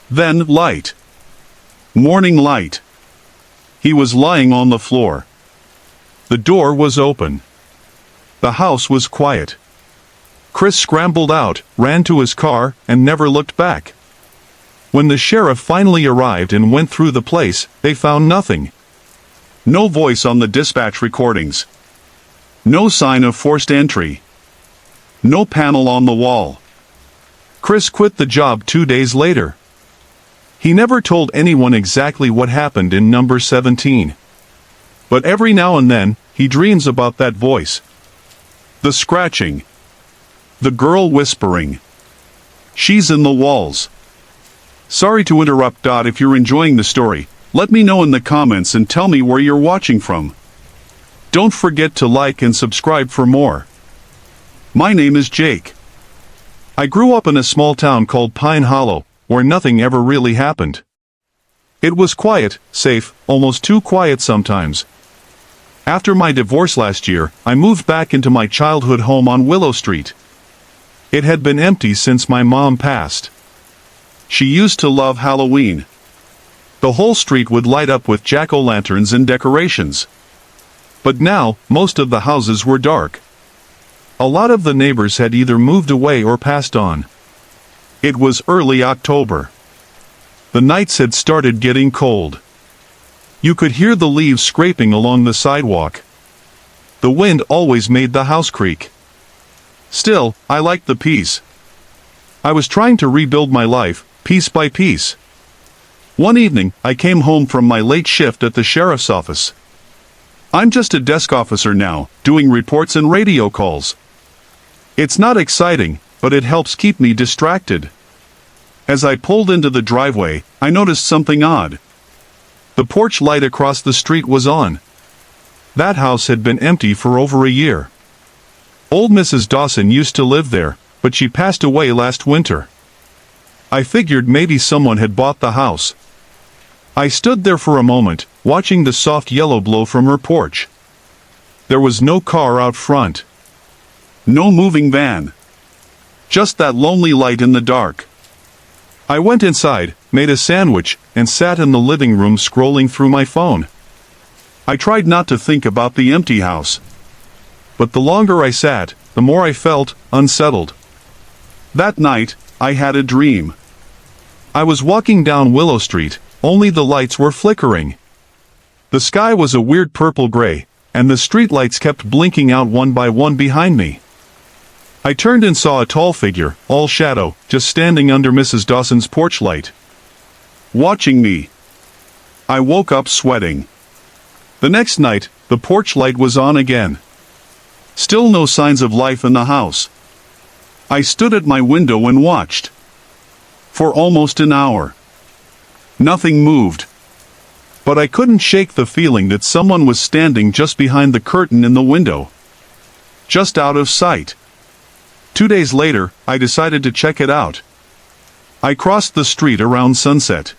Then light. Morning light. He was lying on the floor. The door was open. The house was quiet. Chris scrambled out, ran to his car, and never looked back. When the sheriff finally arrived and went through the place, they found nothing. No voice on the dispatch recordings. No sign of forced entry. No panel on the wall. Chris quit the job 2 days later. He never told anyone exactly what happened in number 17. But every now and then, he dreams about that voice. The scratching. The girl whispering. She's in the walls. Sorry to interrupt. If you're enjoying the story, let me know in the comments and tell me where you're watching from. Don't forget to like and subscribe for more. My name is Jake. I grew up in a small town called Pine Hollow, where nothing ever really happened. It was quiet, safe, almost too quiet sometimes. After my divorce last year, I moved back into my childhood home on Willow Street. It had been empty since my mom passed. She used to love Halloween. The whole street would light up with jack-o'-lanterns and decorations. But now, most of the houses were dark. A lot of the neighbors had either moved away or passed on. It was early October. The nights had started getting cold. You could hear the leaves scraping along the sidewalk. The wind always made the house creak. Still, I liked the peace. I was trying to rebuild my life, piece by piece. One evening, I came home from my late shift at the sheriff's office. I'm just a desk officer now, doing reports and radio calls. It's not exciting, but it helps keep me distracted. As I pulled into the driveway, I noticed something odd. The porch light across the street was on. That house had been empty for over a year. Old Mrs. Dawson used to live there, but she passed away last winter. I figured maybe someone had bought the house. I stood there for a moment, watching the soft yellow glow from her porch. There was no car out front. No moving van. Just that lonely light in the dark. I went inside, made a sandwich, and sat in the living room scrolling through my phone. I tried not to think about the empty house. But the longer I sat, the more I felt unsettled. That night, I had a dream. I was walking down Willow Street, only the lights were flickering. The sky was a weird purple-gray, and the streetlights kept blinking out one by one behind me. I turned and saw a tall figure, all shadow, just standing under Mrs. Dawson's porch light. Watching me. I woke up sweating. The next night, the porch light was on again. Still no signs of life in the house. I stood at my window and watched. For almost an hour. Nothing moved. But I couldn't shake the feeling that someone was standing just behind the curtain in the window. Just out of sight. 2 days later, I decided to check it out. I crossed the street around sunset.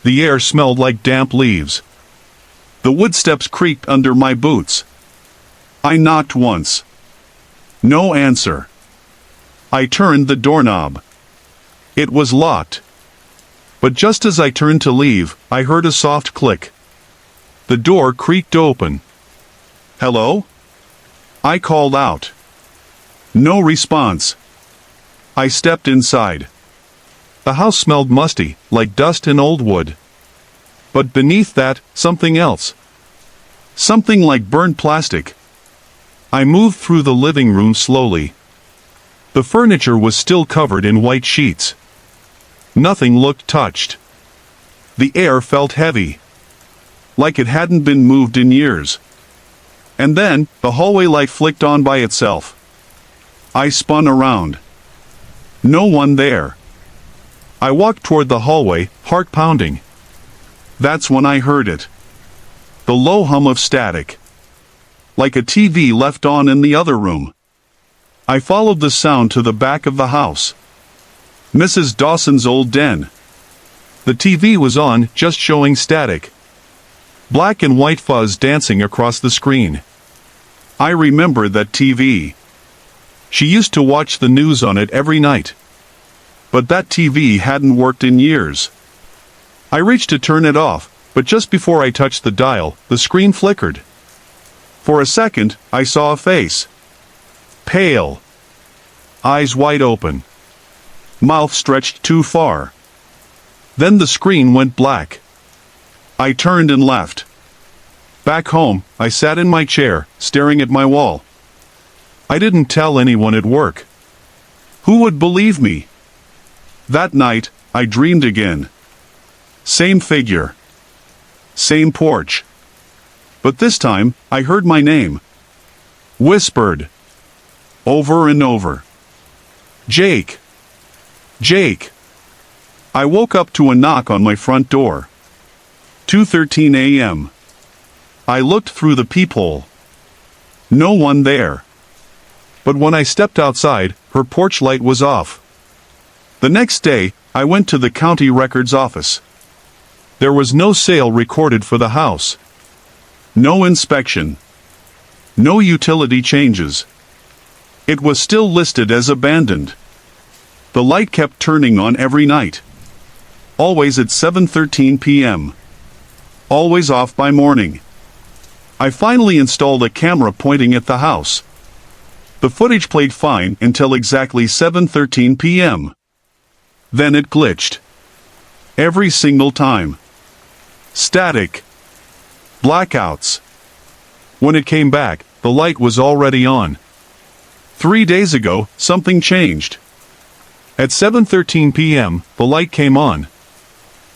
The air smelled like damp leaves. The wood steps creaked under my boots. I knocked once. No answer. I turned the doorknob. It was locked. But just as I turned to leave, I heard a soft click. The door creaked open. Hello? I called out. No response. I stepped inside. the house smelled musty, like dust and old wood. But beneath that, something else. Something like burnt plastic. I moved through the living room slowly. The furniture was still covered in white sheets. Nothing looked touched. The air felt heavy, like it hadn't been moved in years. And then, the hallway light flicked on by itself. I spun around. No one there. I walked toward the hallway, heart pounding. That's when I heard it. The low hum of static. Like a TV left on in the other room. I followed the sound to the back of the house. Mrs. Dawson's old den. The TV was on, just showing static. Black and white fuzz dancing across the screen. I remember that TV. She used to watch the news on it every night. But that TV hadn't worked in years. I reached to turn it off, but just before I touched the dial, the screen flickered. For a second, I saw a face. Pale. Eyes wide open. Mouth stretched too far. Then the screen went black. I turned and left. Back home, I sat in my chair, staring at my wall. I didn't tell anyone at work. Who would believe me? That night, I dreamed again. Same figure. Same porch. But this time, I heard my name. Whispered. Over and over. Jake. Jake. I woke up to a knock on my front door. 2:13 a.m. I looked through the peephole. No one there. But when I stepped outside, her porch light was off. The next day, I went to the county records office. There was no sale recorded for the house. No inspection. No utility changes. It was still listed as abandoned. The light kept turning on every night. Always at 7:13 p.m. Always off by morning. I finally installed a camera pointing at the house. The footage played fine until exactly 7:13 p.m. Then it glitched. Every single time. Static. Blackouts. When it came back, the light was already on. 3 days ago, something changed. At 7:13 p.m., the light came on.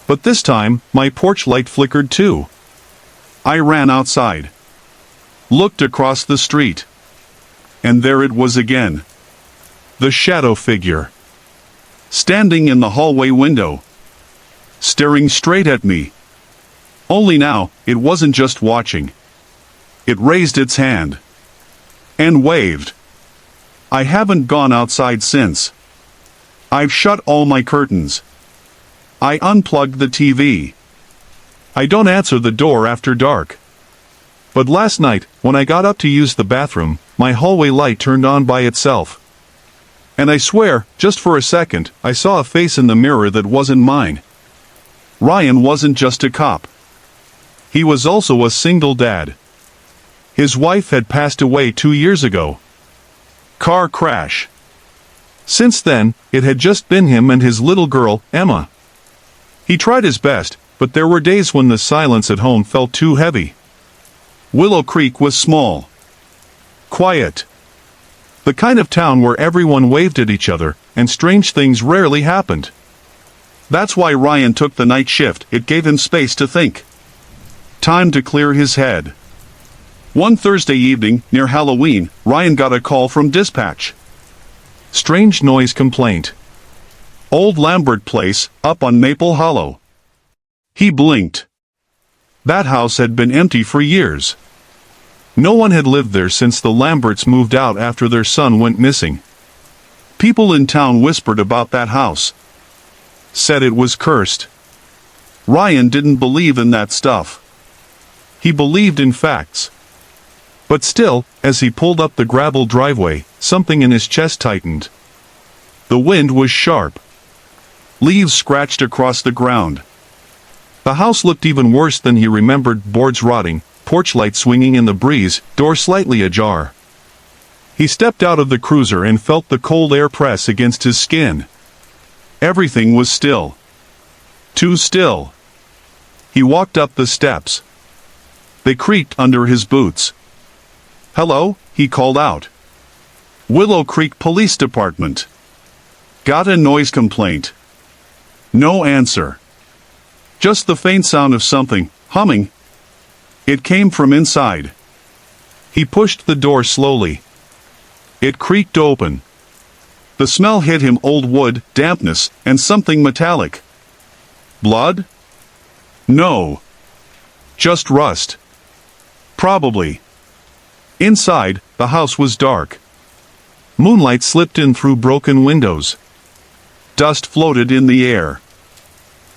But this time, my porch light flickered too. I ran outside. Looked across the street. And there it was again. The shadow figure. Standing in the hallway window. Staring straight at me. Only now, it wasn't just watching. It raised its hand. And waved. I haven't gone outside since. I've shut all my curtains. I unplugged the TV. I don't answer the door after dark. But last night, when I got up to use the bathroom, my hallway light turned on by itself. And I swear, just for a second, I saw a face in the mirror that wasn't mine. Ryan wasn't just a cop. He was also a single dad. His wife had passed away 2 years ago. Car crash. Since then, it had just been him and his little girl, Emma. He tried his best, but there were days when the silence at home felt too heavy. Willow Creek was small. Quiet. The kind of town where everyone waved at each other, and strange things rarely happened. That's why Ryan took the night shift. It gave him space to think. Time to clear his head. One Thursday evening, near Halloween, Ryan got a call from dispatch. Strange noise complaint. Old Lambert Place, up on Maple Hollow. He blinked. That house had been empty for years. No one had lived there since the Lamberts moved out after their son went missing. People in town whispered about that house. Said it was cursed. Ryan didn't believe in that stuff. He believed in facts. But still, as he pulled up the gravel driveway, something in his chest tightened. The wind was sharp. Leaves scratched across the ground. The house looked even worse than he remembered, boards rotting, porch light swinging in the breeze, door slightly ajar. He stepped out of the cruiser and felt the cold air press against his skin. Everything was still. Too still. He walked up the steps. They creaked under his boots. "Hello," he called out. "Willow Creek Police Department. Got a noise complaint." No answer. Just the faint sound of something humming. It came from inside. He pushed the door slowly. It creaked open. The smell hit him: old wood, dampness, and something metallic. Blood? No. Just rust. Probably. Inside, the house was dark. Moonlight slipped in through broken windows. Dust floated in the air.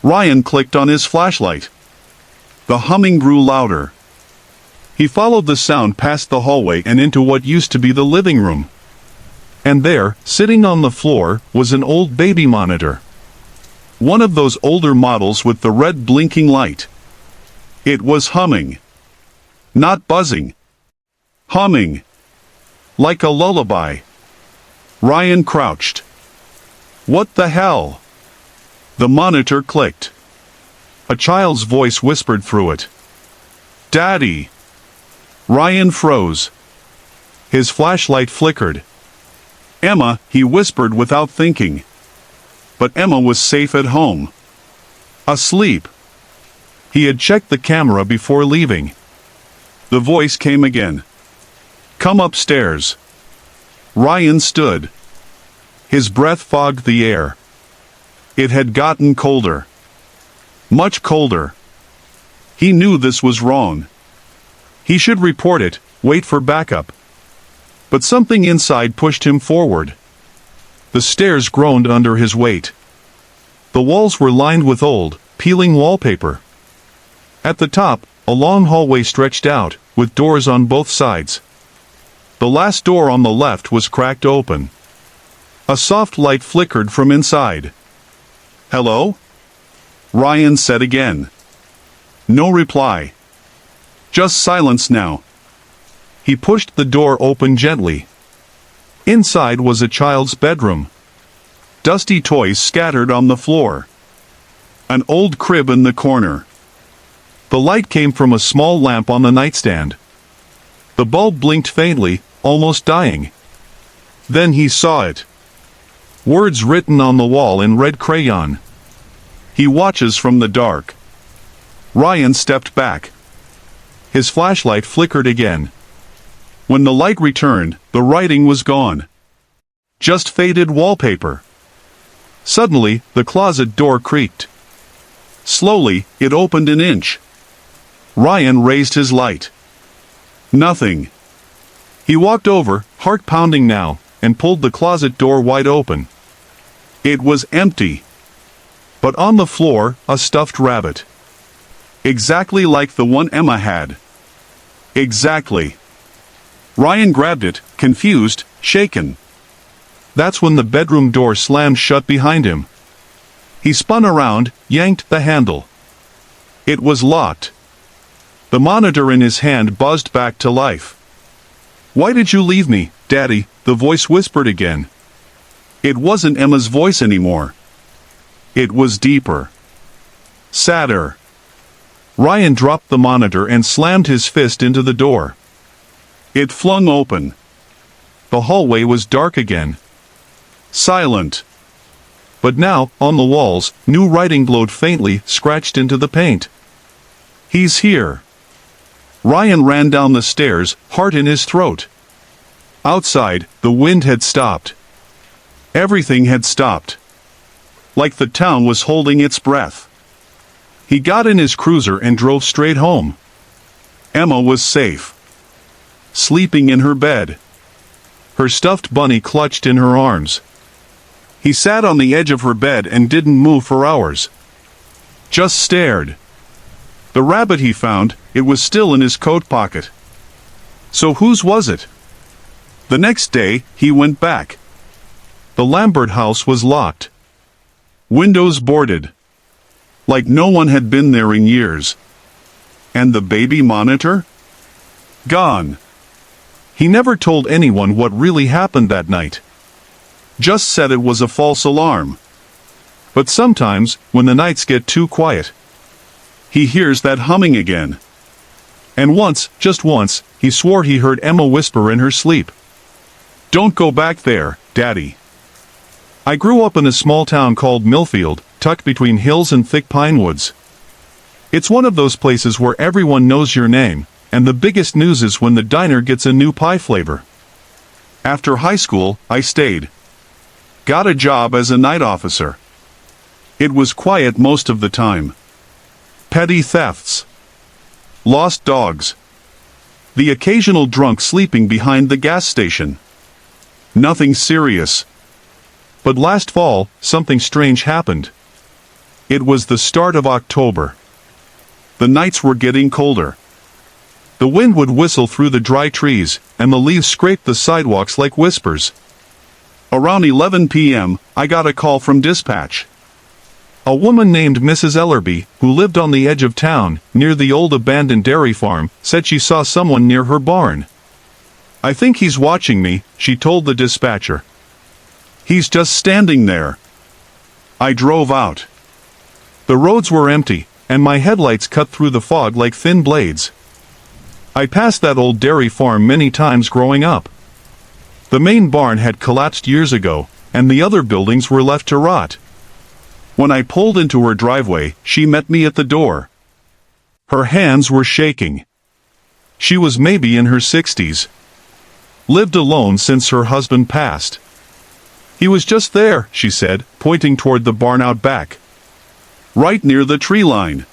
Ryan clicked on his flashlight. The humming grew louder. He followed the sound past the hallway and into what used to be the living room. And there, sitting on the floor, was an old baby monitor. One of those older models with the red blinking light. It was humming. Not buzzing. Humming. Like a lullaby. Ryan crouched. What the hell? The monitor clicked. A child's voice whispered through it. "Daddy!" Ryan froze. His flashlight flickered. "Emma," he whispered without thinking. But Emma was safe at home. Asleep. He had checked the camera before leaving. The voice came again. "Come upstairs." Ryan stood. His breath fogged the air. It had gotten colder. Much colder. He knew this was wrong. He should report it, wait for backup. But something inside pushed him forward. The stairs groaned under his weight. The walls were lined with old, peeling wallpaper. At the top, a long hallway stretched out, with doors on both sides. The last door on the left was cracked open. A soft light flickered from inside. "Hello?" Ryan said again. No reply. Just silence now. He pushed the door open gently. Inside was a child's bedroom. Dusty toys scattered on the floor. An old crib in the corner. The light came from a small lamp on the nightstand. The bulb blinked faintly, almost dying. Then he saw it. Words written on the wall in red crayon. "He watches from the dark." Ryan stepped back. His flashlight flickered again. When the light returned, the writing was gone. Just faded wallpaper. Suddenly, the closet door creaked. Slowly, it opened an inch. Ryan raised his light. Nothing. He walked over, heart pounding now, and pulled the closet door wide open. It was empty. But on the floor, a stuffed rabbit. Exactly like the one Emma had. Exactly. Ryan grabbed it, confused, shaken. That's when the bedroom door slammed shut behind him. He spun around, yanked the handle. It was locked. The monitor in his hand buzzed back to life. "Why did you leave me, Daddy?" the voice whispered again. It wasn't Emma's voice anymore. It was deeper. Sadder. Ryan dropped the monitor and slammed his fist into the door. It flung open. The hallway was dark again. Silent. But now, on the walls, new writing glowed faintly, scratched into the paint. "He's here." Ryan ran down the stairs, heart in his throat. Outside, the wind had stopped. Everything had stopped. Like the town was holding its breath. He got in his cruiser and drove straight home. Emma was safe. Sleeping in her bed. Her stuffed bunny clutched in her arms. He sat on the edge of her bed and didn't move for hours. Just stared. The rabbit he found, it was still in his coat pocket. So whose was it? The next day, he went back. The Lambert house was locked. Windows boarded. Like no one had been there in years. And the baby monitor? Gone. He never told anyone what really happened that night. Just said it was a false alarm. But sometimes, when the nights get too quiet, he hears that humming again. And once, just once, he swore he heard Emma whisper in her sleep, "Don't go back there, Daddy." I grew up in a small town called Millfield, tucked between hills and thick pine woods. It's one of those places where everyone knows your name, and the biggest news is when the diner gets a new pie flavor. After high school, I stayed. Got a job as a night officer. It was quiet most of the time. Petty thefts. Lost dogs. The occasional drunk sleeping behind the gas station. Nothing serious. But last fall, something strange happened. It was the start of October. The nights were getting colder. The wind would whistle through the dry trees, and the leaves scraped the sidewalks like whispers. Around 11 p.m., I got a call from dispatch. A woman named Mrs. Ellerby, who lived on the edge of town, near the old abandoned dairy farm, said she saw someone near her barn. "I think he's watching me," she told the dispatcher. "He's just standing there." I drove out. The roads were empty, and my headlights cut through the fog like thin blades. I passed that old dairy farm many times growing up. The main barn had collapsed years ago, and the other buildings were left to rot. When I pulled into her driveway, she met me at the door. Her hands were shaking. She was maybe in her 60s. Lived alone since her husband passed. "He was just there," she said, pointing toward the barn out back. "Right near the tree line."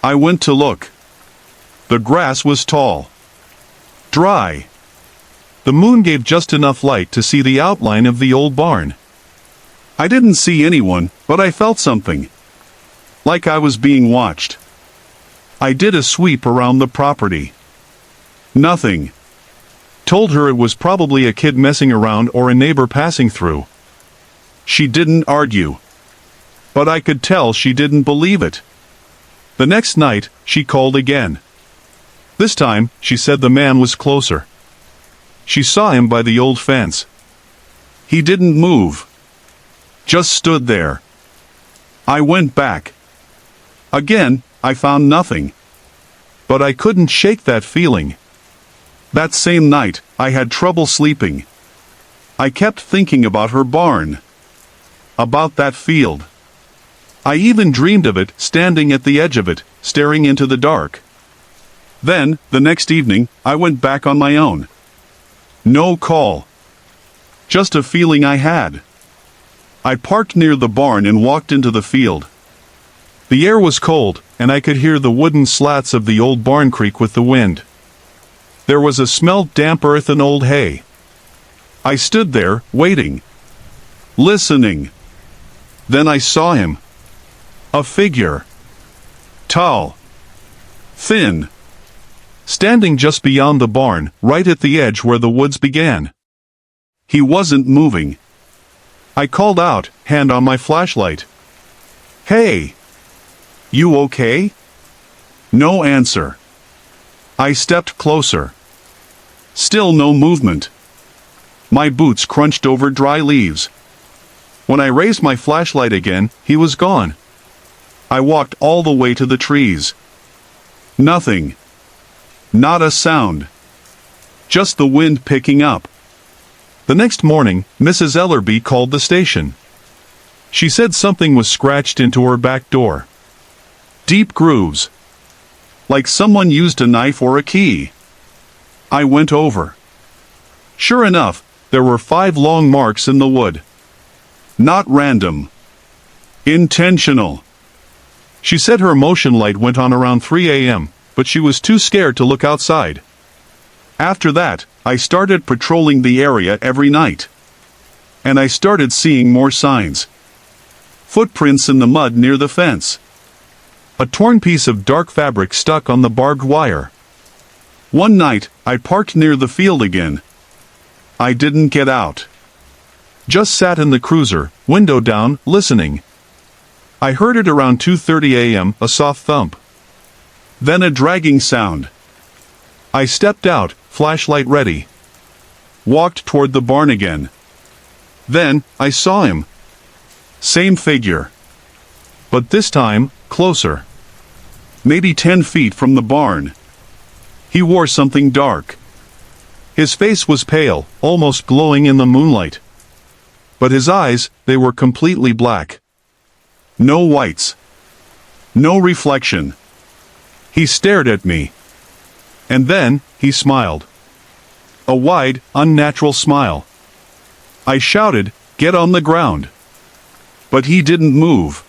I went to look. The grass was tall. Dry. The moon gave just enough light to see the outline of the old barn. I didn't see anyone, but I felt something. Like I was being watched. I did a sweep around the property. Nothing. Told her it was probably a kid messing around or a neighbor passing through. She didn't argue. But I could tell she didn't believe it. The next night, she called again. This time, she said the man was closer. She saw him by the old fence. He didn't move. Just stood there. I went back. Again, I found nothing. But I couldn't shake that feeling. That same night, I had trouble sleeping. I kept thinking about her barn. About that field. I even dreamed of it, standing at the edge of it, staring into the dark. Then, the next evening, I went back on my own. No call. Just a feeling I had. I parked near the barn and walked into the field. The air was cold, and I could hear the wooden slats of the old barn creak with the wind. There was a smell of damp earth and old hay. I stood there, waiting. Listening. Then I saw him. A figure. Tall. Thin. Standing just beyond the barn, right at the edge where the woods began. He wasn't moving. I called out, hand on my flashlight. "Hey! You okay?" No answer. I stepped closer. Still no movement. My boots crunched over dry leaves. When I raised my flashlight again, he was gone. I walked all the way to the trees. Nothing. Not a sound. Just the wind picking up. The next morning, Mrs. Ellerby called the station. She said something was scratched into her back door. Deep grooves. Like someone used a knife or a key. I went over. Sure enough, there were 5 long marks in the wood. Not random. Intentional. She said her motion light went on around 3 a.m., but she was too scared to look outside. After that, I started patrolling the area every night. And I started seeing more signs. Footprints in the mud near the fence. A torn piece of dark fabric stuck on the barbed wire. One night, I parked near the field again. I didn't get out. Just sat in the cruiser, window down, listening. I heard it around 2:30 a.m., a soft thump. Then a dragging sound. I stepped out, flashlight ready. Walked toward the barn again. Then, I saw him. Same figure. But this time, closer. Maybe 10 feet from the barn. He wore something dark. His face was pale, almost glowing in the moonlight. But his eyes, they were completely black. No whites. No reflection. He stared at me. And then, he smiled. A wide, unnatural smile. I shouted, "Get on the ground." But he didn't move.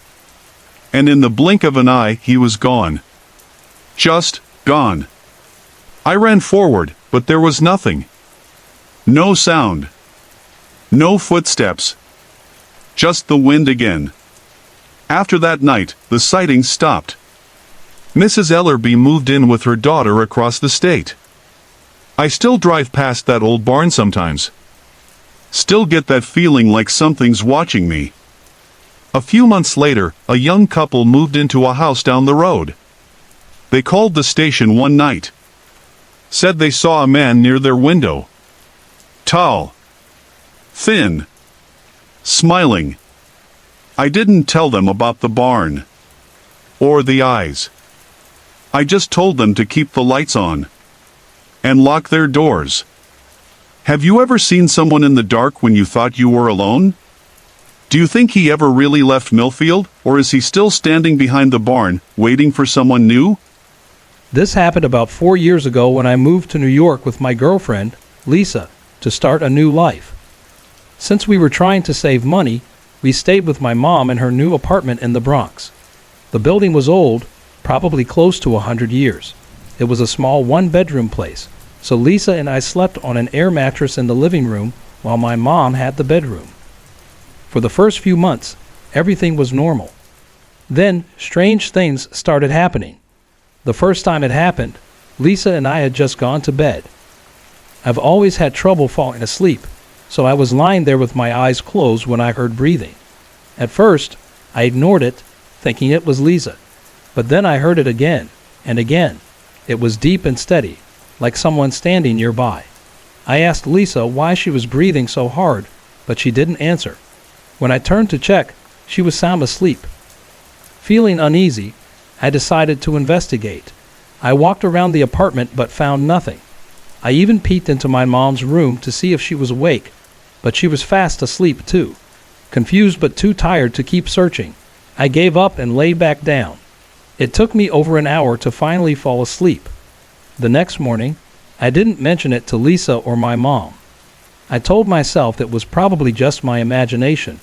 And in the blink of an eye, he was gone. Just gone. I ran forward, but there was nothing. No sound. No footsteps. Just the wind again. After that night, the sightings stopped. Mrs. Ellerby moved in with her daughter across the state. I still drive past that old barn sometimes. Still get that feeling like something's watching me. A few months later, a young couple moved into a house down the road. They called the station one night. Said they saw a man near their window. Tall. Thin. Smiling. I didn't tell them about the barn. Or the eyes. I just told them to keep the lights on. And lock their doors. Have you ever seen someone in the dark when you thought you were alone? Do you think he ever really left Millfield, or is he still standing behind the barn, waiting for someone new? This happened about 4 years ago when I moved to New York with my girlfriend, Lisa, to start a new life. Since we were trying to save money, we stayed with my mom in her new apartment in the Bronx. The building was old, probably close to 100 years. It was a small one-bedroom place, so Lisa and I slept on an air mattress in the living room while my mom had the bedroom. For the first few months, everything was normal. Then, strange things started happening. The first time it happened, Lisa and I had just gone to bed. I've always had trouble falling asleep, so I was lying there with my eyes closed when I heard breathing. At first, I ignored it, thinking it was Lisa. But then I heard it again, and again. It was deep and steady, like someone standing nearby. I asked Lisa why she was breathing so hard, but she didn't answer. When I turned to check, she was sound asleep. Feeling uneasy, I decided to investigate. I walked around the apartment but found nothing. I even peeked into my mom's room to see if she was awake, but she was fast asleep too. Confused but too tired to keep searching, I gave up and lay back down. It took me over an hour to finally fall asleep. The next morning, I didn't mention it to Lisa or my mom. I told myself it was probably just my imagination.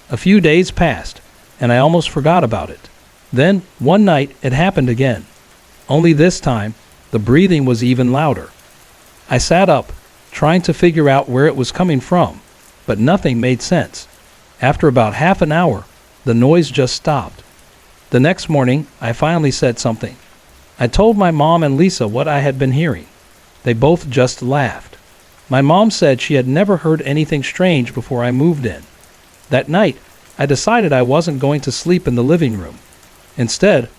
A few days passed, and I almost forgot about it. Then, one night, it happened again. Only this time, the breathing was even louder. I sat up, trying to figure out where it was coming from, but nothing made sense. After about half an hour, the noise just stopped. The next morning, I finally said something. I told my mom and Lisa what I had been hearing. They both just laughed. My mom said she had never heard anything strange before I moved in. That night, I decided I wasn't going to sleep in the living room. Instead,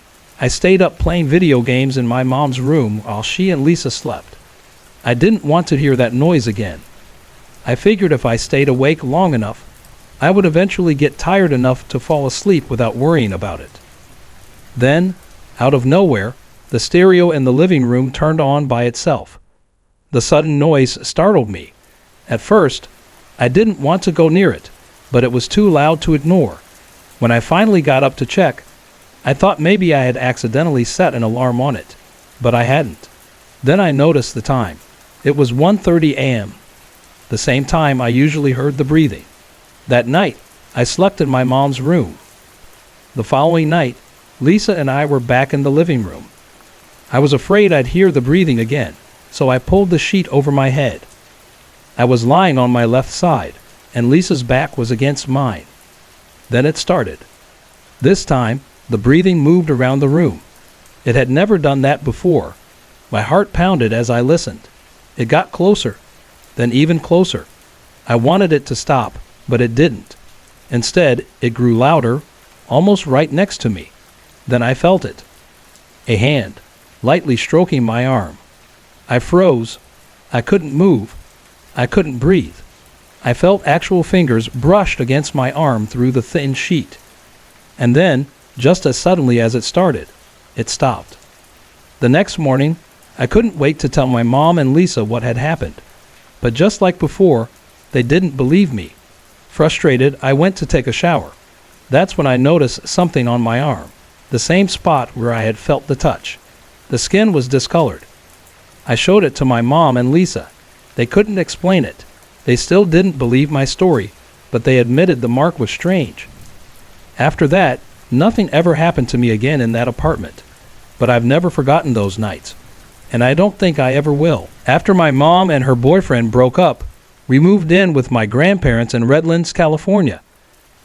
I stayed up playing video games in my mom's room while she and Lisa slept. I didn't want to hear that noise again. I figured if I stayed awake long enough, I would eventually get tired enough to fall asleep without worrying about it. Then, out of nowhere, the stereo in the living room turned on by itself. The sudden noise startled me. At first, I didn't want to go near it, but it was too loud to ignore. When I finally got up to check, I thought maybe I had accidentally set an alarm on it, but I hadn't. Then I noticed the time. It was 1:30 a.m., the same time I usually heard the breathing. That night, I slept in my mom's room. The following night, Lisa and I were back in the living room. I was afraid I'd hear the breathing again, so I pulled the sheet over my head. I was lying on my left side, and Lisa's back was against mine. Then it started. This time, the breathing moved around the room. It had never done that before. My heart pounded as I listened. It got closer, then even closer. I wanted it to stop, but it didn't. Instead, it grew louder, almost right next to me. Then I felt it. A hand, lightly stroking my arm. I froze. I couldn't move. I couldn't breathe. I felt actual fingers brushed against my arm through the thin sheet. And then, just as suddenly as it started, it stopped. The next morning, I couldn't wait to tell my mom and Lisa what had happened. But just like before, they didn't believe me. Frustrated, I went to take a shower. That's when I noticed something on my arm, the same spot where I had felt the touch. The skin was discolored. I showed it to my mom and Lisa. They couldn't explain it. They still didn't believe my story, but they admitted the mark was strange. After that, nothing ever happened to me again in that apartment. But I've never forgotten those nights. And I don't think I ever will. After my mom and her boyfriend broke up, we moved in with my grandparents in Redlands, California.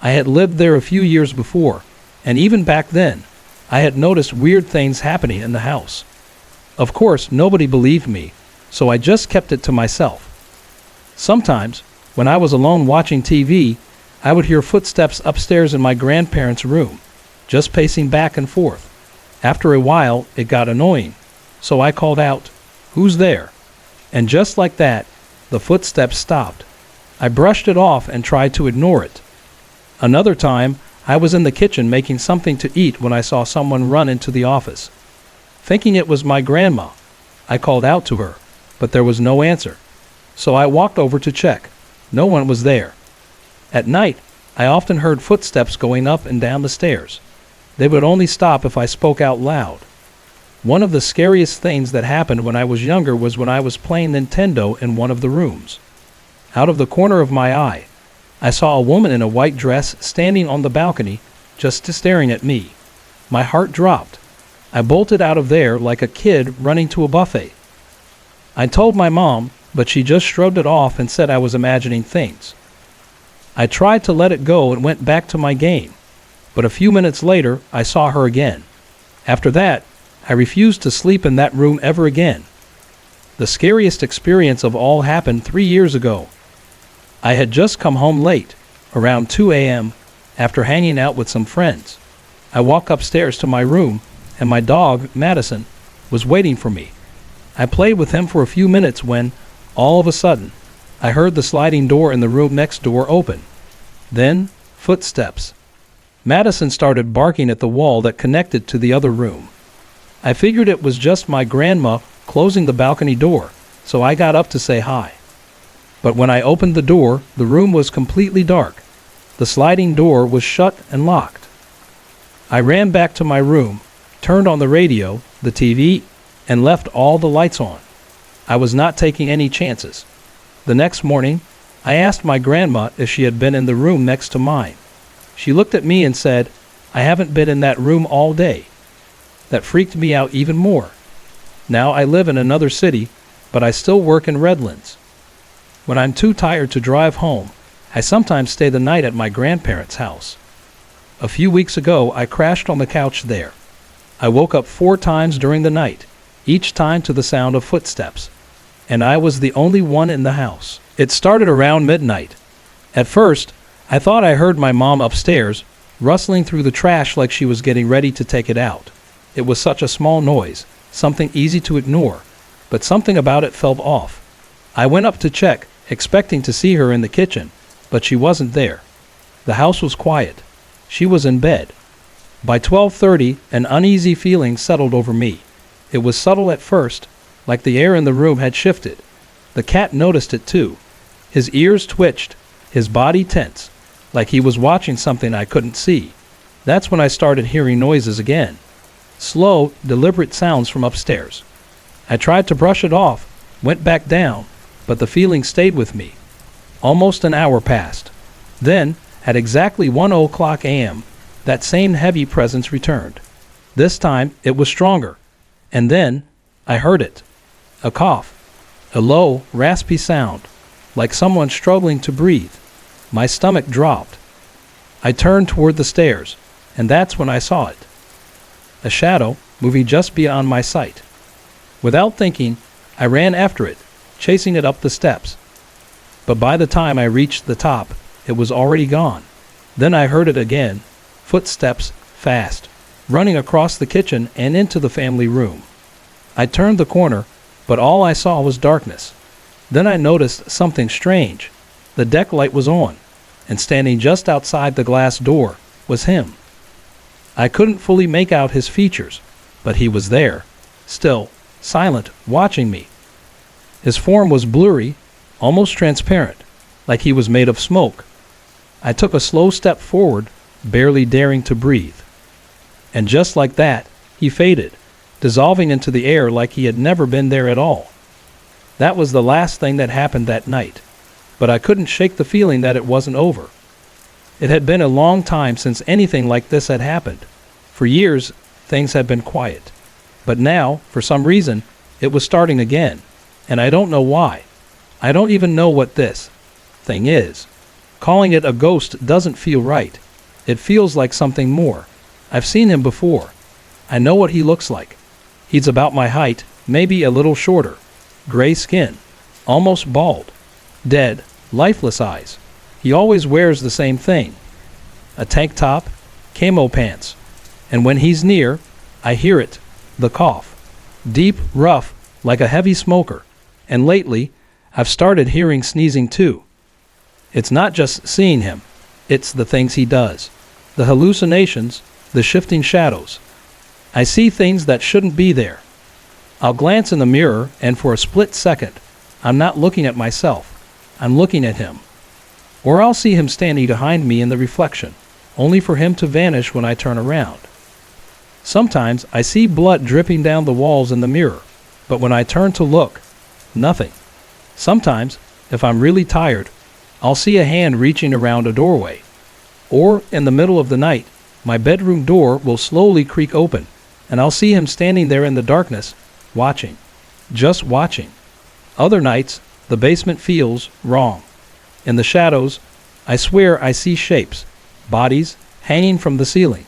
I had lived there a few years before, and even back then, I had noticed weird things happening in the house. Of course, nobody believed me, so I just kept it to myself. Sometimes, when I was alone watching TV, I would hear footsteps upstairs in my grandparents' room, just pacing back and forth. After a while, it got annoying, so I called out, "Who's there?" And just like that, the footsteps stopped. I brushed it off and tried to ignore it. Another time, I was in the kitchen making something to eat when I saw someone run into the office. Thinking it was my grandma, I called out to her, but there was no answer. So I walked over to check. No one was there. At night, I often heard footsteps going up and down the stairs. They would only stop if I spoke out loud. One of the scariest things that happened when I was younger was when I was playing Nintendo in one of the rooms. Out of the corner of my eye, I saw a woman in a white dress standing on the balcony, just staring at me. My heart dropped. I bolted out of there like a kid running to a buffet. I told my mom, but she just shrugged it off and said I was imagining things. I tried to let it go and went back to my game, but a few minutes later, I saw her again. After that, I refused to sleep in that room ever again. The scariest experience of all happened 3 years ago. I had just come home late, around 2 a.m., after hanging out with some friends. I walked upstairs to my room, and my dog, Madison, was waiting for me. I played with him for a few minutes when, all of a sudden, I heard the sliding door in the room next door open. Then, footsteps. Madison started barking at the wall that connected to the other room. I figured it was just my grandma closing the balcony door, so I got up to say hi. But when I opened the door, the room was completely dark. The sliding door was shut and locked. I ran back to my room, turned on the radio, the TV, and left all the lights on. I was not taking any chances. The next morning, I asked my grandma if she had been in the room next to mine. She looked at me and said, "I haven't been in that room all day." That freaked me out even more. Now I live in another city, but I still work in Redlands. When I'm too tired to drive home, I sometimes stay the night at my grandparents' house. A few weeks ago, I crashed on the couch there. I woke up 4 times during the night, each time to the sound of footsteps. And I was the only one in the house. It started around midnight. At first, I thought I heard my mom upstairs, rustling through the trash like she was getting ready to take it out. It was such a small noise, something easy to ignore, but something about it felt off. I went up to check, expecting to see her in the kitchen, but she wasn't there. The house was quiet. She was in bed. By 12:30, an uneasy feeling settled over me. It was subtle at first, like the air in the room had shifted. The cat noticed it too. His ears twitched, his body tense, like he was watching something I couldn't see. That's when I started hearing noises again. Slow, deliberate sounds from upstairs. I tried to brush it off, went back down, but the feeling stayed with me. Almost an hour passed. Then, at exactly 1:00 a.m., that same heavy presence returned. This time, it was stronger. And then, I heard it. A cough. A low, raspy sound, like someone struggling to breathe. My stomach dropped. I turned toward the stairs, and that's when I saw it. A shadow moving just beyond my sight. Without thinking, I ran after it, chasing it up the steps. But by the time I reached the top, it was already gone. Then I heard it again, footsteps, fast, running across the kitchen and into the family room. I turned the corner, but all I saw was darkness. Then I noticed something strange. The deck light was on, and standing just outside the glass door was him. I couldn't fully make out his features, but he was there, still, silent, watching me. His form was blurry, almost transparent, like he was made of smoke. I took a slow step forward, barely daring to breathe. And just like that, he faded, dissolving into the air like he had never been there at all. That was the last thing that happened that night, but I couldn't shake the feeling that it wasn't over. It had been a long time since anything like this had happened. For years, things had been quiet. But now, for some reason, it was starting again, and I don't know why. I don't even know what this thing is. Calling it a ghost doesn't feel right. It feels like something more. I've seen him before. I know what he looks like. He's about my height, maybe a little shorter. Gray skin, almost bald. Dead, lifeless eyes. He always wears the same thing. A tank top, camo pants. And when he's near, I hear it, the cough. Deep, rough, like a heavy smoker. And lately, I've started hearing sneezing too. It's not just seeing him. It's the things he does. The hallucinations, the shifting shadows. I see things that shouldn't be there. I'll glance in the mirror, and for a split second, I'm not looking at myself. I'm looking at him. Or I'll see him standing behind me in the reflection, only for him to vanish when I turn around. Sometimes I see blood dripping down the walls in the mirror, but when I turn to look, nothing. Sometimes, if I'm really tired, I'll see a hand reaching around a doorway. Or, in the middle of the night, my bedroom door will slowly creak open, and I'll see him standing there in the darkness, watching. Just watching. Other nights, the basement feels wrong. In the shadows, I swear I see shapes, bodies, hanging from the ceiling.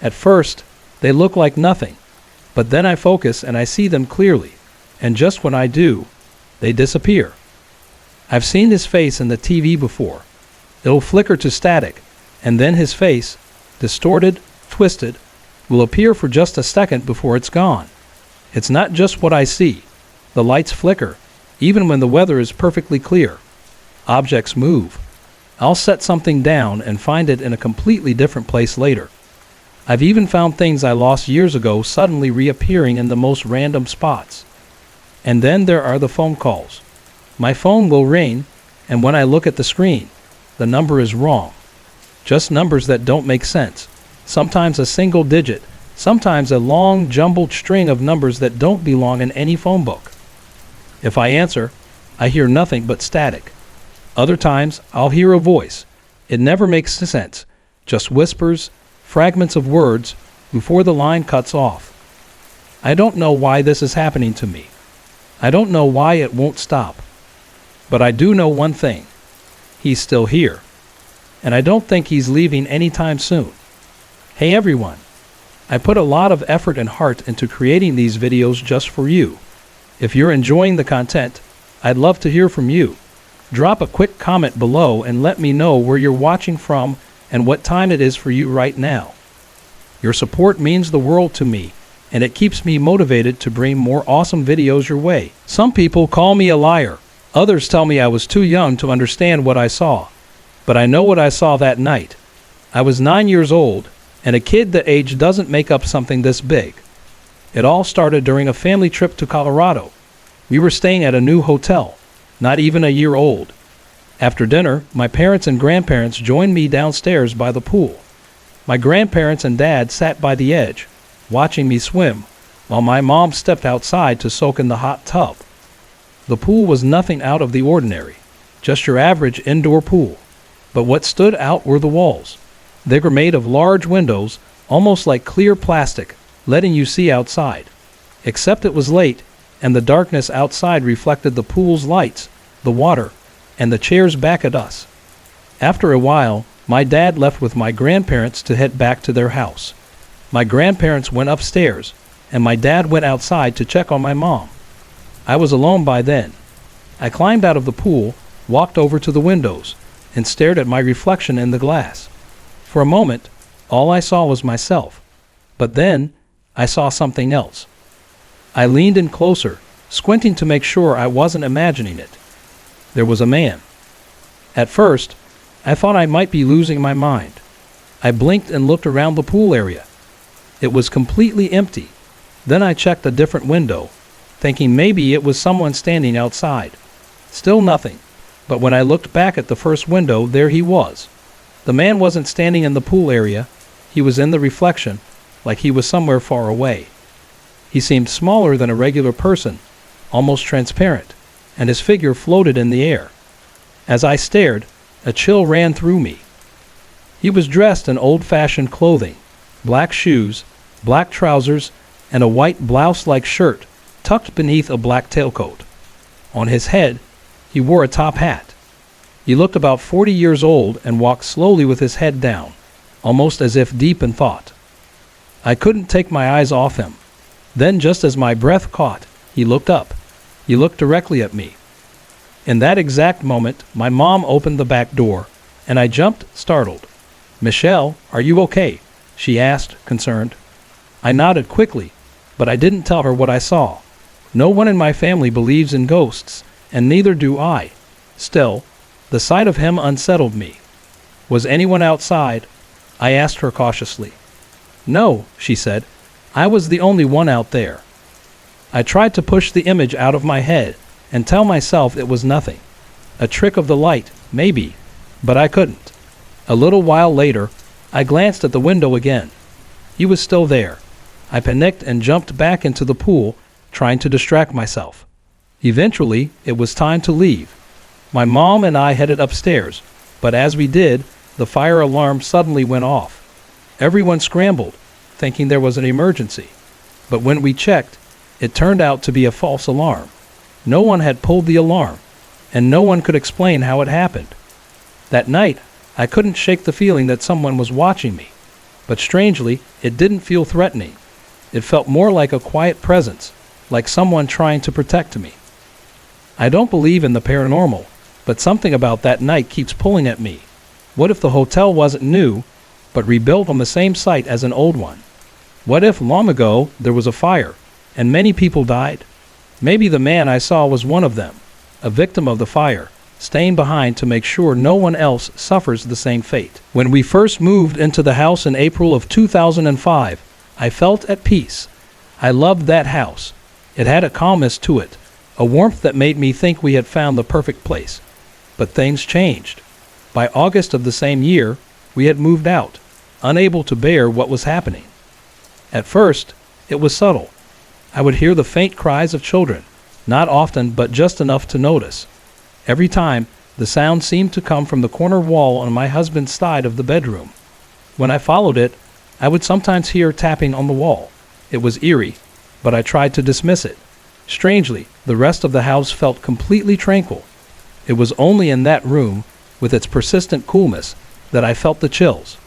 At first, they look like nothing, but then I focus and I see them clearly, and just when I do, they disappear. I've seen his face in the TV before. It'll flicker to static, and then his face, distorted, twisted, will appear for just a second before it's gone. It's not just what I see. The lights flicker, even when the weather is perfectly clear. Objects move. I'll set something down and find it in a completely different place later. I've even found things I lost years ago suddenly reappearing in the most random spots. And then there are the phone calls. My phone will ring, and when I look at the screen, the number is wrong. Just numbers that don't make sense. Sometimes a single digit, sometimes a long jumbled string of numbers that don't belong in any phone book. If I answer, I hear nothing but static. Other times, I'll hear a voice. It never makes sense, just whispers, fragments of words, before the line cuts off. I don't know why this is happening to me. I don't know why it won't stop. But I do know one thing. He's still here. And I don't think he's leaving anytime soon. Hey everyone. I put a lot of effort and heart into creating these videos just for you. If you're enjoying the content, I'd love to hear from you. Drop a quick comment below and let me know where you're watching from and what time it is for you right now. Your support means the world to me, and it keeps me motivated to bring more awesome videos your way. Some people call me a liar. Others tell me I was too young to understand what I saw. But I know what I saw that night. I was 9 years old, and a kid that age doesn't make up something this big. It all started during a family trip to Colorado. We were staying at a new hotel, not even a year old. After dinner, my parents and grandparents joined me downstairs by the pool. My grandparents and dad sat by the edge, watching me swim, while my mom stepped outside to soak in the hot tub. The pool was nothing out of the ordinary, just your average indoor pool. But what stood out were the walls. They were made of large windows, almost like clear plastic, letting you see outside. Except it was late, and the darkness outside reflected the pool's lights, the water, and the chairs back at us. After a while, my dad left with my grandparents to head back to their house. My grandparents went upstairs, and my dad went outside to check on my mom. I was alone by then. I climbed out of the pool, walked over to the windows, and stared at my reflection in the glass. For a moment, all I saw was myself. But then, I saw something else. I leaned in closer, squinting to make sure I wasn't imagining it. There was a man. At first, I thought I might be losing my mind. I blinked and looked around the pool area. It was completely empty. Then I checked a different window, thinking maybe it was someone standing outside. Still nothing. But when I looked back at the first window, there he was. The man wasn't standing in the pool area. He was in the reflection, like he was somewhere far away. He seemed smaller than a regular person, almost transparent, and his figure floated in the air. As I stared, a chill ran through me. He was dressed in old-fashioned clothing, black shoes, black trousers, and a white blouse-like shirt tucked beneath a black tailcoat. On his head, he wore a top hat. He looked about 40 years old and walked slowly with his head down, almost as if deep in thought. I couldn't take my eyes off him. Then, just as my breath caught, he looked up. He looked directly at me. In that exact moment, my mom opened the back door, and I jumped, startled. "Michelle, are you okay?" she asked, concerned. I nodded quickly, but I didn't tell her what I saw. No one in my family believes in ghosts, and neither do I. Still, the sight of him unsettled me. "Was anyone outside?" I asked her cautiously. "No," she said. "I was the only one out there." I tried to push the image out of my head and tell myself it was nothing. A trick of the light, maybe, but I couldn't. A little while later, I glanced at the window again. He was still there. I panicked and jumped back into the pool, trying to distract myself. Eventually, it was time to leave. My mom and I headed upstairs, but as we did, the fire alarm suddenly went off. Everyone scrambled, thinking there was an emergency. But when we checked, it turned out to be a false alarm. No one had pulled the alarm, and no one could explain how it happened. That night, I couldn't shake the feeling that someone was watching me. But strangely, it didn't feel threatening. It felt more like a quiet presence, like someone trying to protect me. I don't believe in the paranormal, but something about that night keeps pulling at me. What if the hotel wasn't new, but rebuilt on the same site as an old one? What if long ago there was a fire, and many people died? Maybe the man I saw was one of them, a victim of the fire, staying behind to make sure no one else suffers the same fate. When we first moved into the house in April of 2005, I felt at peace. I loved that house. It had a calmness to it, a warmth that made me think we had found the perfect place. But things changed. By August of the same year, we had moved out, unable to bear what was happening. At first, it was subtle. I would hear the faint cries of children, not often but just enough to notice. Every time, the sound seemed to come from the corner wall on my husband's side of the bedroom. When I followed it, I would sometimes hear tapping on the wall. It was eerie, but I tried to dismiss it. Strangely, the rest of the house felt completely tranquil. It was only in that room, with its persistent coolness, that I felt the chills.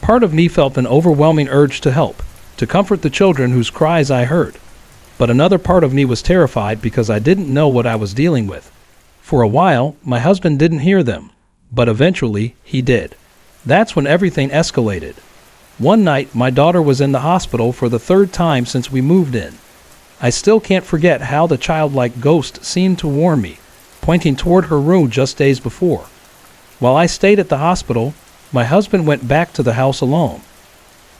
Part of me felt an overwhelming urge to help, to comfort the children whose cries I heard. But another part of me was terrified because I didn't know what I was dealing with. For a while, my husband didn't hear them, but eventually he did. That's when everything escalated. One night, my daughter was in the hospital for the third time since we moved in. I still can't forget how the childlike ghost seemed to warn me, pointing toward her room just days before. While I stayed at the hospital, my husband went back to the house alone.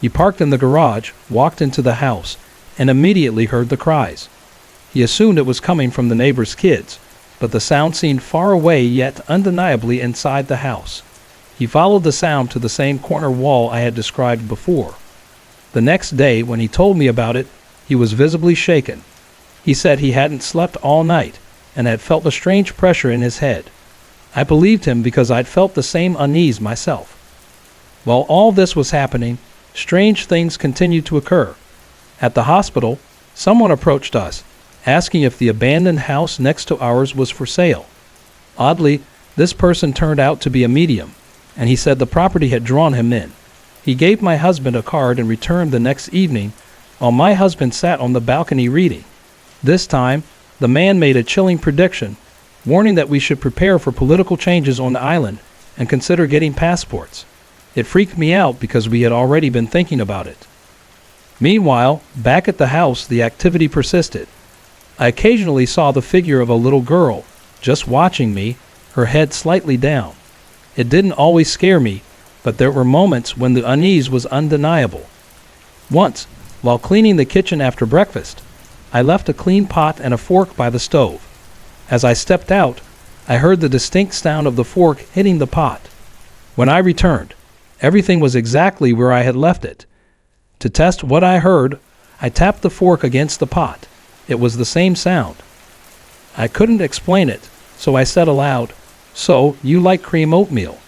He parked in the garage, walked into the house, and immediately heard the cries. He assumed it was coming from the neighbor's kids, but the sound seemed far away yet undeniably inside the house. He followed the sound to the same corner wall I had described before. The next day, when he told me about it, he was visibly shaken. He said he hadn't slept all night and had felt a strange pressure in his head. I believed him because I'd felt the same unease myself. While all this was happening, strange things continued to occur. At the hospital, someone approached us, asking if the abandoned house next to ours was for sale. Oddly, this person turned out to be a medium, and he said the property had drawn him in. He gave my husband a card and returned the next evening, while my husband sat on the balcony reading. This time, the man made a chilling prediction, warning that we should prepare for political changes on the island and consider getting passports. It freaked me out because we had already been thinking about it. Meanwhile, back at the house, the activity persisted. I occasionally saw the figure of a little girl, just watching me, her head slightly down. It didn't always scare me, but there were moments when the unease was undeniable. Once, while cleaning the kitchen after breakfast, I left a clean pot and a fork by the stove. As I stepped out, I heard the distinct sound of the fork hitting the pot. When I returned, everything was exactly where I had left it. To test what I heard, I tapped the fork against the pot. It was the same sound. I couldn't explain it, so I said aloud, "So, you like cream oatmeal?"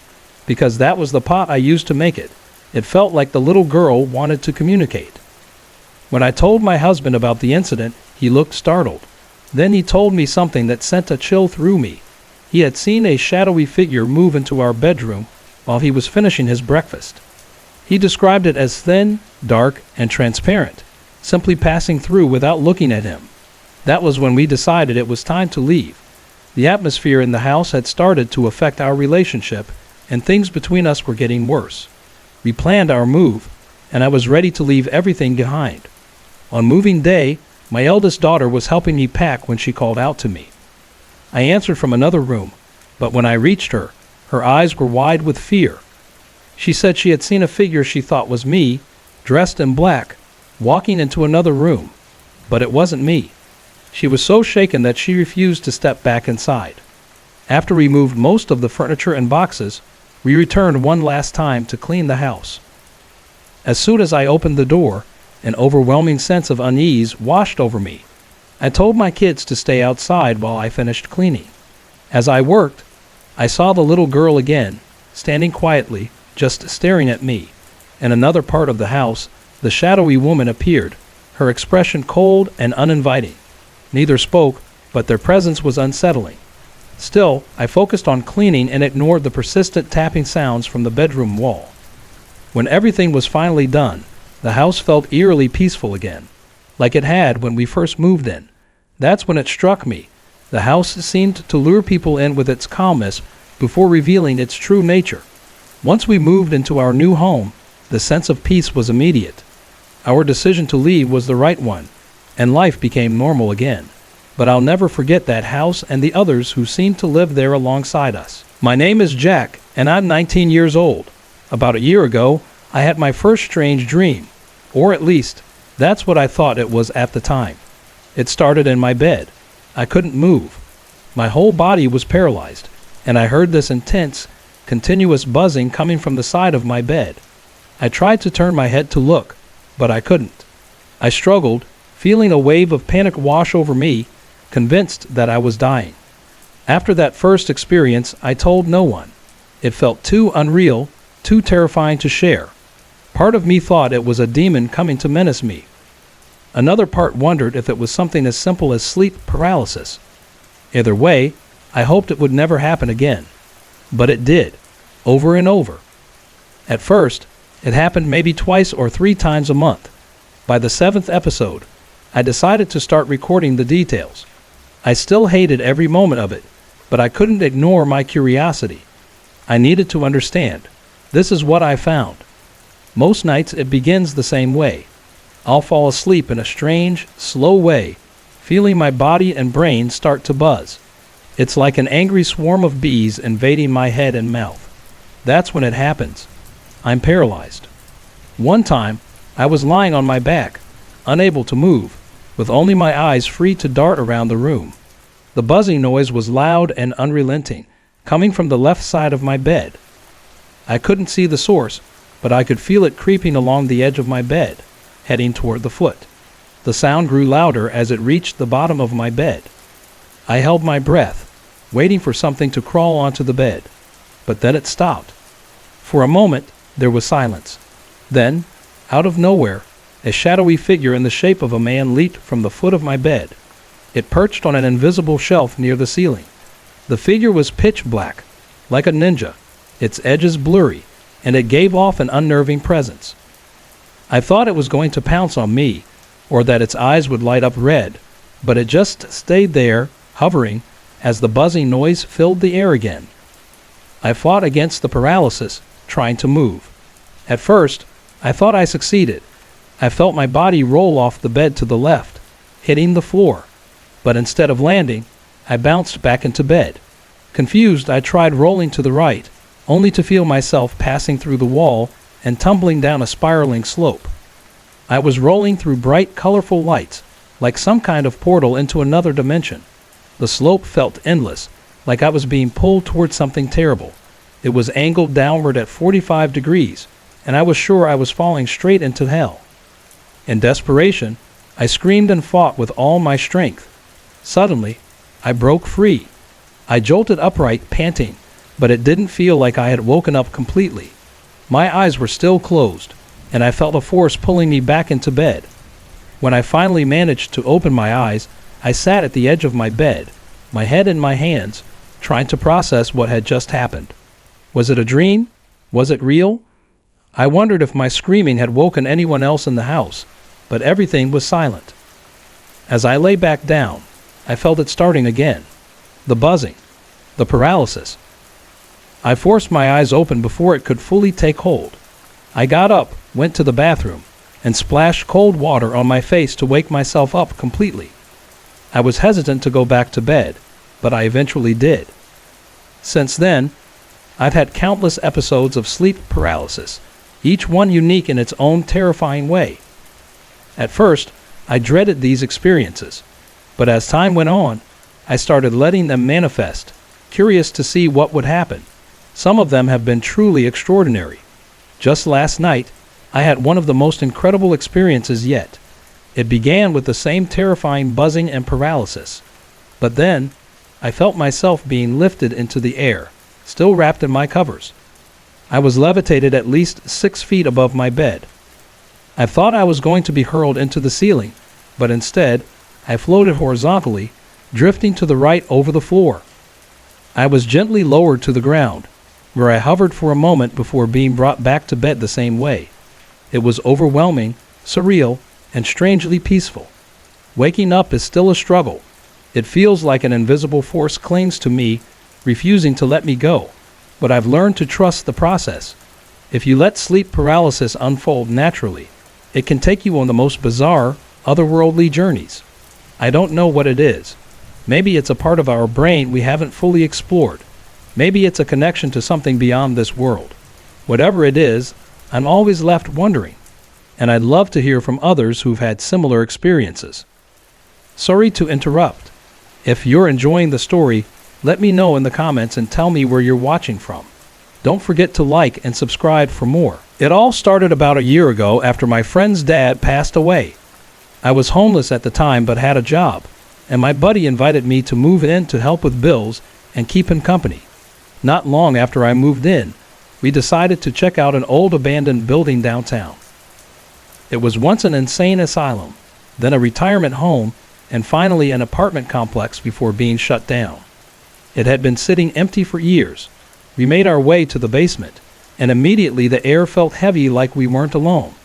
Because that was the pot I used to make it. It felt like the little girl wanted to communicate. When I told my husband about the incident, he looked startled. Then he told me something that sent a chill through me. He had seen a shadowy figure move into our bedroom while he was finishing his breakfast. He described it as thin, dark, and transparent, simply passing through without looking at him. That was when we decided it was time to leave. The atmosphere in the house had started to affect our relationship, and things between us were getting worse. We planned our move, and I was ready to leave everything behind. On moving day, my eldest daughter was helping me pack when she called out to me. I answered from another room, but when I reached her, her eyes were wide with fear. She said she had seen a figure she thought was me, dressed in black, walking into another room, but it wasn't me. She was so shaken that she refused to step back inside. After we moved most of the furniture and boxes, we returned one last time to clean the house. As soon as I opened the door, an overwhelming sense of unease washed over me. I told my kids to stay outside while I finished cleaning. As I worked, I saw the little girl again, standing quietly, just staring at me. In another part of the house, the shadowy woman appeared, her expression cold and uninviting. Neither spoke, but their presence was unsettling. Still, I focused on cleaning and ignored the persistent tapping sounds from the bedroom wall. When everything was finally done, the house felt eerily peaceful again, like it had when we first moved in. That's when it struck me. The house seemed to lure people in with its calmness before revealing its true nature. Once we moved into our new home, the sense of peace was immediate. Our decision to leave was the right one, and life became normal again. But I'll never forget that house and the others who seemed to live there alongside us. My name is Jack, and I'm 19 years old. About a year ago, I had my first strange dream, or at least, that's what I thought it was at the time. It started in my bed. I couldn't move. My whole body was paralyzed, and I heard this intense, continuous buzzing coming from the side of my bed. I tried to turn my head to look, but I couldn't. I struggled, feeling a wave of panic wash over me, convinced that I was dying. After that first experience, I told no one. It felt too unreal, too terrifying to share. Part of me thought it was a demon coming to menace me. Another part wondered if it was something as simple as sleep paralysis. Either way, I hoped it would never happen again. But it did, over and over. At first, it happened maybe twice or 3 times a month. By the 7th episode, I decided to start recording the details. I still hated every moment of it, but I couldn't ignore my curiosity. I needed to understand. This is what I found. Most nights it begins the same way. I'll fall asleep in a strange, slow way, feeling my body and brain start to buzz. It's like an angry swarm of bees invading my head and mouth. That's when it happens. I'm paralyzed. One time, I was lying on my back, unable to move, with only my eyes free to dart around the room. The buzzing noise was loud and unrelenting, coming from the left side of my bed. I couldn't see the source, but I could feel it creeping along the edge of my bed, heading toward the foot. The sound grew louder as it reached the bottom of my bed. I held my breath, waiting for something to crawl onto the bed, but then it stopped. For a moment, there was silence. Then, out of nowhere, a shadowy figure in the shape of a man leaped from the foot of my bed. It perched on an invisible shelf near the ceiling. The figure was pitch black, like a ninja, its edges blurry, and it gave off an unnerving presence. I thought it was going to pounce on me, or that its eyes would light up red, but it just stayed there, hovering, as the buzzing noise filled the air again. I fought against the paralysis, trying to move. At first, I thought I succeeded. I felt my body roll off the bed to the left, hitting the floor. But instead of landing, I bounced back into bed. Confused, I tried rolling to the right, only to feel myself passing through the wall and tumbling down a spiraling slope. I was rolling through bright, colorful lights, like some kind of portal into another dimension. The slope felt endless, like I was being pulled towards something terrible. It was angled downward at 45 degrees, and I was sure I was falling straight into hell. In desperation, I screamed and fought with all my strength. Suddenly, I broke free. I jolted upright, panting, but it didn't feel like I had woken up completely. My eyes were still closed, and I felt a force pulling me back into bed. When I finally managed to open my eyes, I sat at the edge of my bed, my head in my hands, trying to process what had just happened. Was it a dream? Was it real? I wondered if my screaming had woken anyone else in the house, but everything was silent. As I lay back down, I felt it starting again. The buzzing. The paralysis. I forced my eyes open before it could fully take hold. I got up, went to the bathroom, and splashed cold water on my face to wake myself up completely. I was hesitant to go back to bed, but I eventually did. Since then, I've had countless episodes of sleep paralysis, each one unique in its own terrifying way. At first, I dreaded these experiences, but as time went on, I started letting them manifest, curious to see what would happen. Some of them have been truly extraordinary. Just last night, I had one of the most incredible experiences yet. It began with the same terrifying buzzing and paralysis. But then, I felt myself being lifted into the air, still wrapped in my covers. I was levitated at least 6 feet above my bed. I thought I was going to be hurled into the ceiling, but instead, I floated horizontally, drifting to the right over the floor. I was gently lowered to the ground, where I hovered for a moment before being brought back to bed the same way. It was overwhelming, surreal, and strangely peaceful. Waking up is still a struggle. It feels like an invisible force clings to me, refusing to let me go. But I've learned to trust the process. If you let sleep paralysis unfold naturally, it can take you on the most bizarre, otherworldly journeys. I don't know what it is. Maybe it's a part of our brain we haven't fully explored. Maybe it's a connection to something beyond this world. Whatever it is, I'm always left wondering, and I'd love to hear from others who've had similar experiences. Sorry to interrupt. If you're enjoying the story, let me know in the comments and tell me where you're watching from. Don't forget to like and subscribe for more. It all started about a year ago after my friend's dad passed away. I was homeless at the time but had a job, and my buddy invited me to move in to help with bills and keep him company. Not long after I moved in, we decided to check out an old abandoned building downtown. It was once an insane asylum, then a retirement home, and finally an apartment complex before being shut down. It had been sitting empty for years. We made our way to the basement, and immediately the air felt heavy like we weren't alone.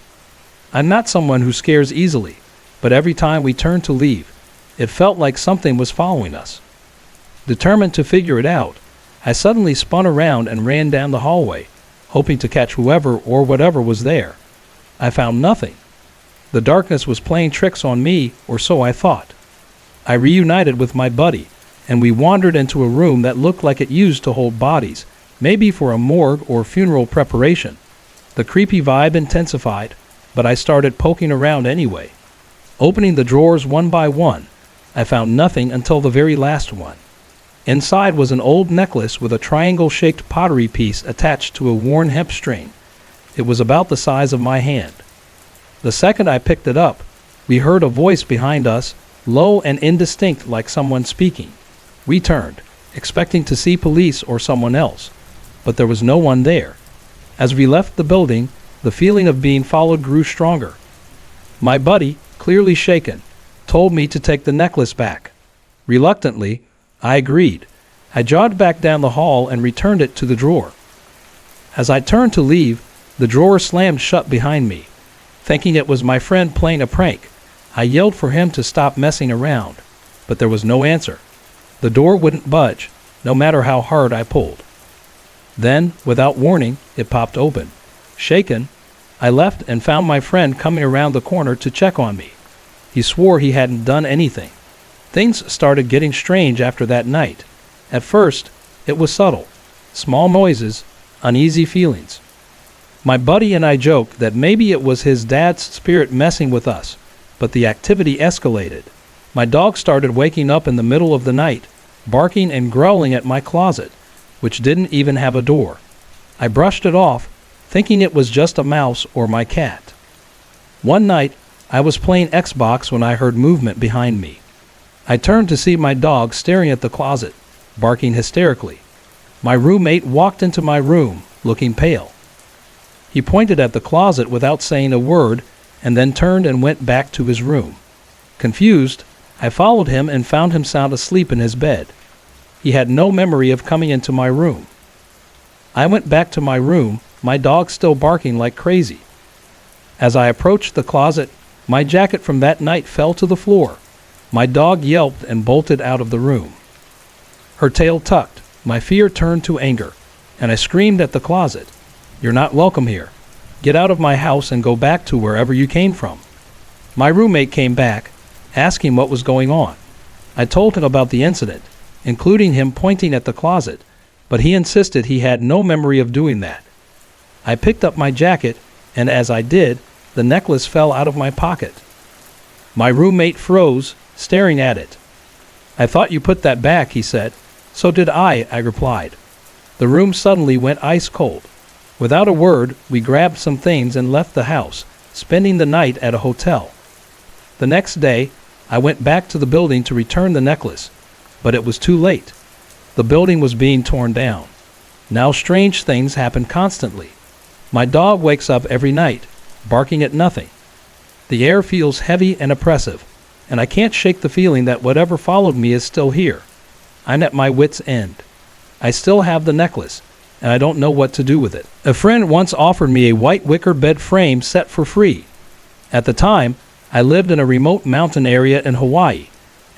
I'm not someone who scares easily, but every time we turned to leave, it felt like something was following us. Determined to figure it out, I suddenly spun around and ran down the hallway, hoping to catch whoever or whatever was there. I found nothing. The darkness was playing tricks on me, or so I thought. I reunited with my buddy, and we wandered into a room that looked like it used to hold bodies, maybe for a morgue or funeral preparation. The creepy vibe intensified, but I started poking around anyway. Opening the drawers one by one, I found nothing until the very last one. Inside was an old necklace with a triangle-shaped pottery piece attached to a worn hemp string. It was about the size of my hand. The second I picked it up, we heard a voice behind us, low and indistinct like someone speaking. We turned, expecting to see police or someone else, but there was no one there. As we left the building, the feeling of being followed grew stronger. My buddy, clearly shaken, told me to take the necklace back. Reluctantly, I agreed. I jogged back down the hall and returned it to the drawer. As I turned to leave, the drawer slammed shut behind me. Thinking it was my friend playing a prank, I yelled for him to stop messing around, but there was no answer. The door wouldn't budge, no matter how hard I pulled. Then, without warning, it popped open. Shaken, I left and found my friend coming around the corner to check on me. He swore he hadn't done anything. Things started getting strange after that night. At first, it was subtle. Small noises, uneasy feelings. My buddy and I joked that maybe it was his dad's spirit messing with us, but the activity escalated. My dog started waking up in the middle of the night, barking and growling at my closet, which didn't even have a door. I brushed it off, thinking it was just a mouse or my cat. One night, I was playing Xbox when I heard movement behind me. I turned to see my dog staring at the closet, barking hysterically. My roommate walked into my room, looking pale. He pointed at the closet without saying a word, and then turned and went back to his room. Confused, I followed him and found him sound asleep in his bed. He had no memory of coming into my room. I went back to my room, my dog still barking like crazy. As I approached the closet, my jacket from that night fell to the floor. My dog yelped and bolted out of the room. Her tail tucked, my fear turned to anger, and I screamed at the closet, "You're not welcome here. Get out of my house and go back to wherever you came from." My roommate came back, asking what was going on. I told him about the incident, including him pointing at the closet, but he insisted he had no memory of doing that. I picked up my jacket, and as I did, the necklace fell out of my pocket. My roommate froze, staring at it. "I thought you put that back," he said. "So did I replied. The room suddenly went ice cold. Without a word, we grabbed some things and left the house, spending the night at a hotel. The next day, I went back to the building to return the necklace, but it was too late. The building was being torn down. Now strange things happen constantly. My dog wakes up every night, barking at nothing. The air feels heavy and oppressive, and I can't shake the feeling that whatever followed me is still here. I'm at my wit's end. I still have the necklace, and I don't know what to do with it." A friend once offered me a white wicker bed frame set for free. At the time, I lived in a remote mountain area in Hawaii,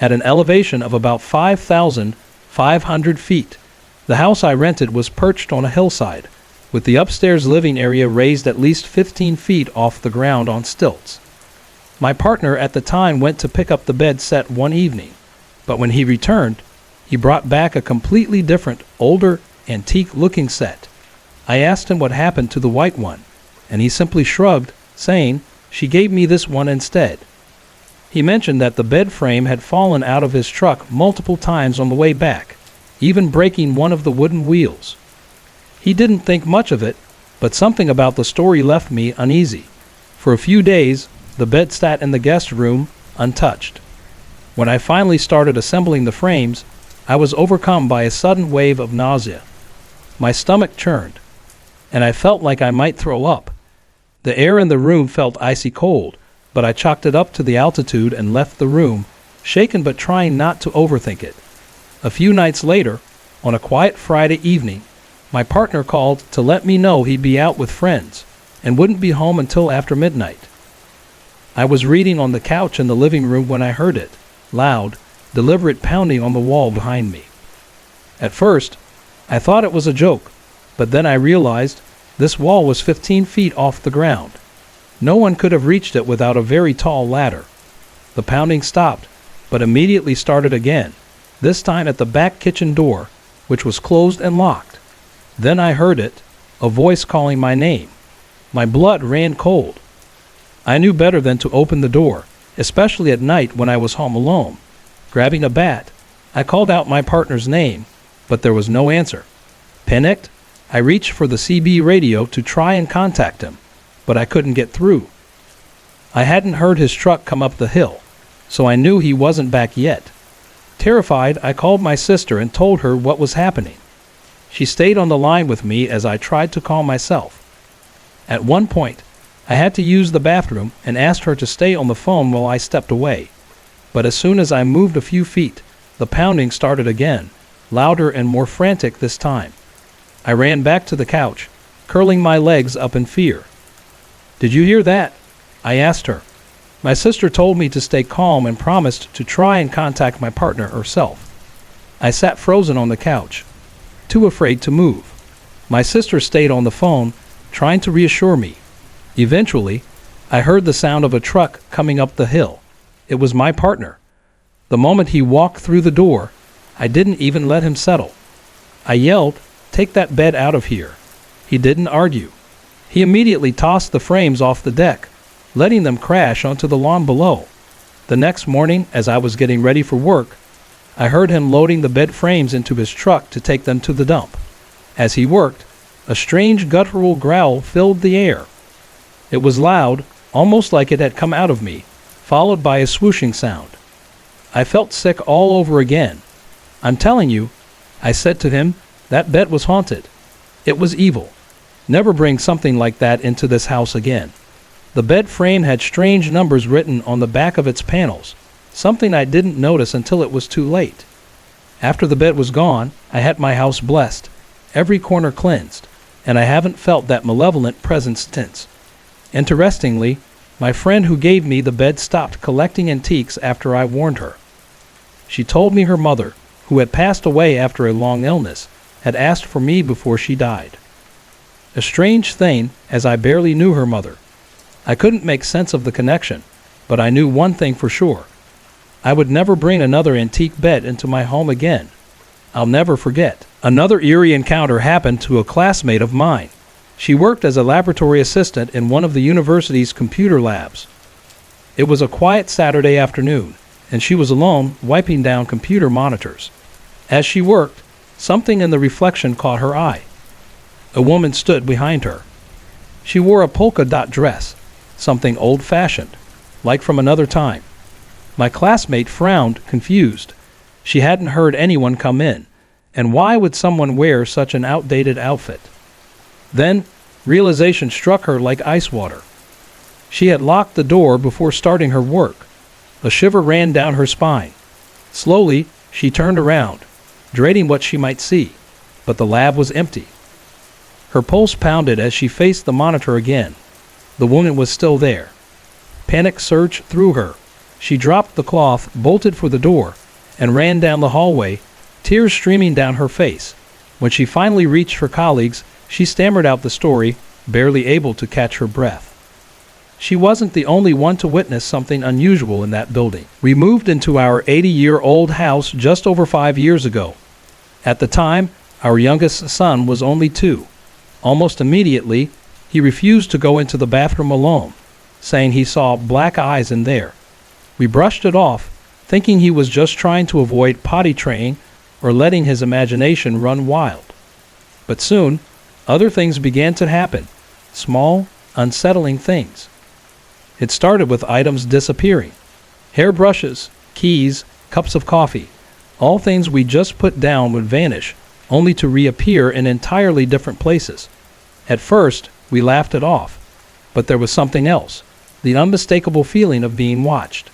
at an elevation of about 5,500 feet. The house I rented was perched on a hillside, with the upstairs living area raised at least 15 feet off the ground on stilts. My partner at the time went to pick up the bed set one evening, but when he returned, he brought back a completely different, older, antique-looking set. I asked him what happened to the white one, and he simply shrugged, saying, "She gave me this one instead." He mentioned that the bed frame had fallen out of his truck multiple times on the way back, even breaking one of the wooden wheels. He didn't think much of it, but something about the story left me uneasy. For a few days, the bed sat in the guest room, untouched. When I finally started assembling the frames, I was overcome by a sudden wave of nausea. My stomach churned, and I felt like I might throw up. The air in the room felt icy cold, but I chalked it up to the altitude and left the room, shaken but trying not to overthink it. A few nights later, on a quiet Friday evening, my partner called to let me know he'd be out with friends and wouldn't be home until after midnight. I was reading on the couch in the living room when I heard it, loud, deliberate pounding on the wall behind me. At first, I thought it was a joke, but then I realized this wall was 15 feet off the ground. No one could have reached it without a very tall ladder. The pounding stopped, but immediately started again, this time at the back kitchen door, which was closed and locked. Then I heard it, a voice calling my name. My blood ran cold. I knew better than to open the door, especially at night when I was home alone. Grabbing a bat, I called out my partner's name, but there was no answer. Panicked, I reached for the CB radio to try and contact him, but I couldn't get through. I hadn't heard his truck come up the hill, so I knew he wasn't back yet. Terrified, I called my sister and told her what was happening. She stayed on the line with me as I tried to calm myself. At one point, I had to use the bathroom and asked her to stay on the phone while I stepped away. But as soon as I moved a few feet, the pounding started again, louder and more frantic this time. I ran back to the couch, curling my legs up in fear. "Did you hear that?" I asked her. My sister told me to stay calm and promised to try and contact my partner herself. I sat frozen on the couch, too afraid to move. My sister stayed on the phone, trying to reassure me. Eventually, I heard the sound of a truck coming up the hill. It was my partner. The moment he walked through the door, I didn't even let him settle. I yelled, "Take that bed out of here." He didn't argue. He immediately tossed the frames off the deck, letting them crash onto the lawn below. The next morning, as I was getting ready for work, I heard him loading the bed frames into his truck to take them to the dump. As he worked, a strange guttural growl filled the air. It was loud, almost like it had come out of me, followed by a swooshing sound. I felt sick all over again. "I'm telling you," I said to him, "that bed was haunted. It was evil. Never bring something like that into this house again." The bed frame had strange numbers written on the back of its panels, something I didn't notice until it was too late. After the bed was gone, I had my house blessed, every corner cleansed, and I haven't felt that malevolent presence since. Interestingly, my friend who gave me the bed stopped collecting antiques after I warned her. She told me her mother, who had passed away after a long illness, had asked for me before she died. A strange thing, as I barely knew her mother. I couldn't make sense of the connection, but I knew one thing for sure. I would never bring another antique bed into my home again. I'll never forget. Another eerie encounter happened to a classmate of mine. She worked as a laboratory assistant in one of the university's computer labs. It was a quiet Saturday afternoon, and she was alone wiping down computer monitors. As she worked, something in the reflection caught her eye. A woman stood behind her. She wore a polka dot dress, something old-fashioned, like from another time. My classmate frowned, confused. She hadn't heard anyone come in, and why would someone wear such an outdated outfit? Then, realization struck her like ice water. She had locked the door before starting her work. A shiver ran down her spine. Slowly, she turned around, dreading what she might see, but the lab was empty. Her pulse pounded as she faced the monitor again. The woman was still there. Panic surged through her. She dropped the cloth, bolted for the door, and ran down the hallway, tears streaming down her face. When she finally reached her colleagues, she stammered out the story, barely able to catch her breath. She wasn't the only one to witness something unusual in that building. We moved into our 80-year-old house just over 5 years ago. At the time, our youngest son was only 2. Almost immediately, he refused to go into the bathroom alone, saying he saw black eyes in there. We brushed it off, thinking he was just trying to avoid potty training or letting his imagination run wild. But soon, other things began to happen, small, unsettling things. It started with items disappearing. Hairbrushes, keys, cups of coffee. All things we just put down would vanish, only to reappear in entirely different places. At first, we laughed it off, but there was something else, the unmistakable feeling of being watched.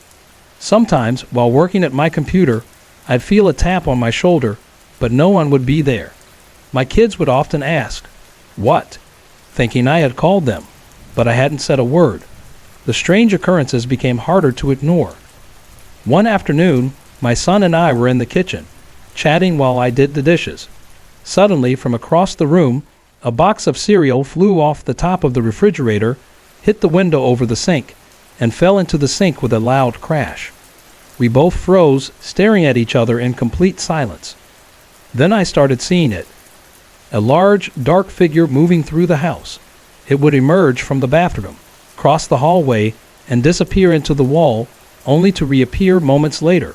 Sometimes, while working at my computer, I'd feel a tap on my shoulder, but no one would be there. My kids would often ask, "What?" thinking I had called them, but I hadn't said a word. The strange occurrences became harder to ignore. One afternoon, my son and I were in the kitchen, chatting while I did the dishes. Suddenly, from across the room, a box of cereal flew off the top of the refrigerator, hit the window over the sink, and fell into the sink with a loud crash. We both froze, staring at each other in complete silence. Then I started seeing it. A large, dark figure moving through the house. It would emerge from the bathroom, cross the hallway, and disappear into the wall, only to reappear moments later.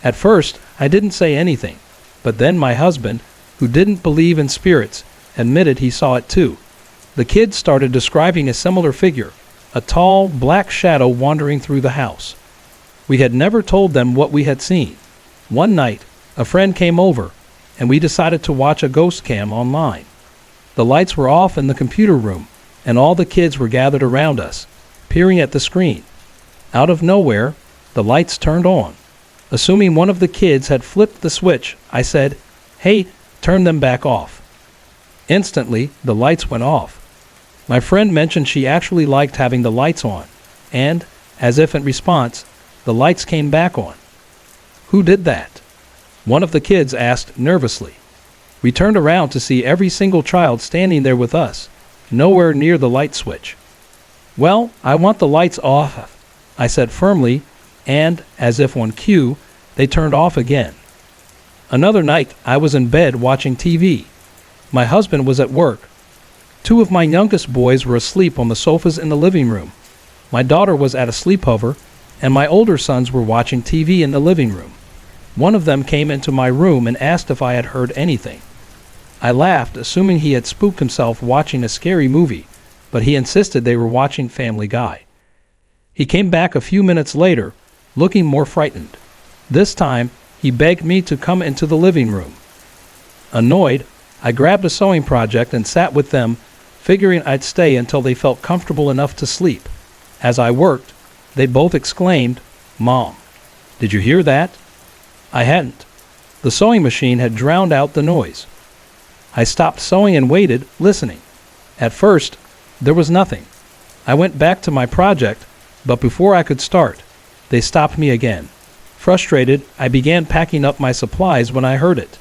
At first, I didn't say anything, but then my husband, who didn't believe in spirits, admitted he saw it too. The kids started describing a similar figure, a tall, black shadow wandering through the house. We had never told them what we had seen. One night, a friend came over, and we decided to watch a ghost cam online. The lights were off in the computer room, and all the kids were gathered around us, peering at the screen. Out of nowhere, the lights turned on. Assuming one of the kids had flipped the switch, I said, "Hey, turn them back off." Instantly, the lights went off. My friend mentioned she actually liked having the lights on, and, as if in response, the lights came back on. "Who did that?" one of the kids asked nervously. We turned around to see every single child standing there with us, nowhere near the light switch. "Well, I want the lights off," I said firmly, and, as if on cue, they turned off again. Another night, I was in bed watching TV. My husband was at work. Two of my youngest boys were asleep on the sofas in the living room. My daughter was at a sleepover, and my older sons were watching TV in the living room. One of them came into my room and asked if I had heard anything. I laughed, assuming he had spooked himself watching a scary movie, but he insisted they were watching Family Guy. He came back a few minutes later, looking more frightened. This time, he begged me to come into the living room. Annoyed, I grabbed a sewing project and sat with them, figuring I'd stay until they felt comfortable enough to sleep. As I worked, they both exclaimed, "Mom, did you hear that?" I hadn't. The sewing machine had drowned out the noise. I stopped sewing and waited, listening. At first, there was nothing. I went back to my project, but before I could start, they stopped me again. Frustrated, I began packing up my supplies when I heard it,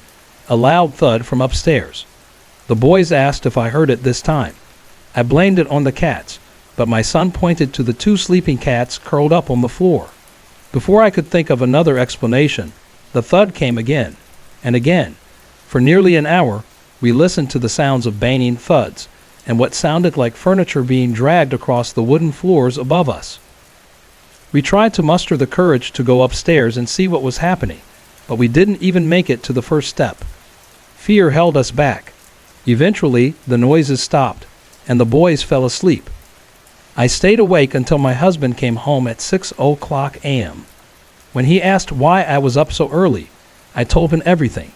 a loud thud from upstairs. The boys asked if I heard it this time. I blamed it on the cats, but my son pointed to the two sleeping cats curled up on the floor. Before I could think of another explanation, the thud came again, and again. For nearly an hour, we listened to the sounds of banging thuds, and what sounded like furniture being dragged across the wooden floors above us. We tried to muster the courage to go upstairs and see what was happening, but we didn't even make it to the first step. Fear held us back. Eventually, the noises stopped, and the boys fell asleep. I stayed awake until my husband came home at 6:00 a.m. When he asked why I was up so early, I told him everything.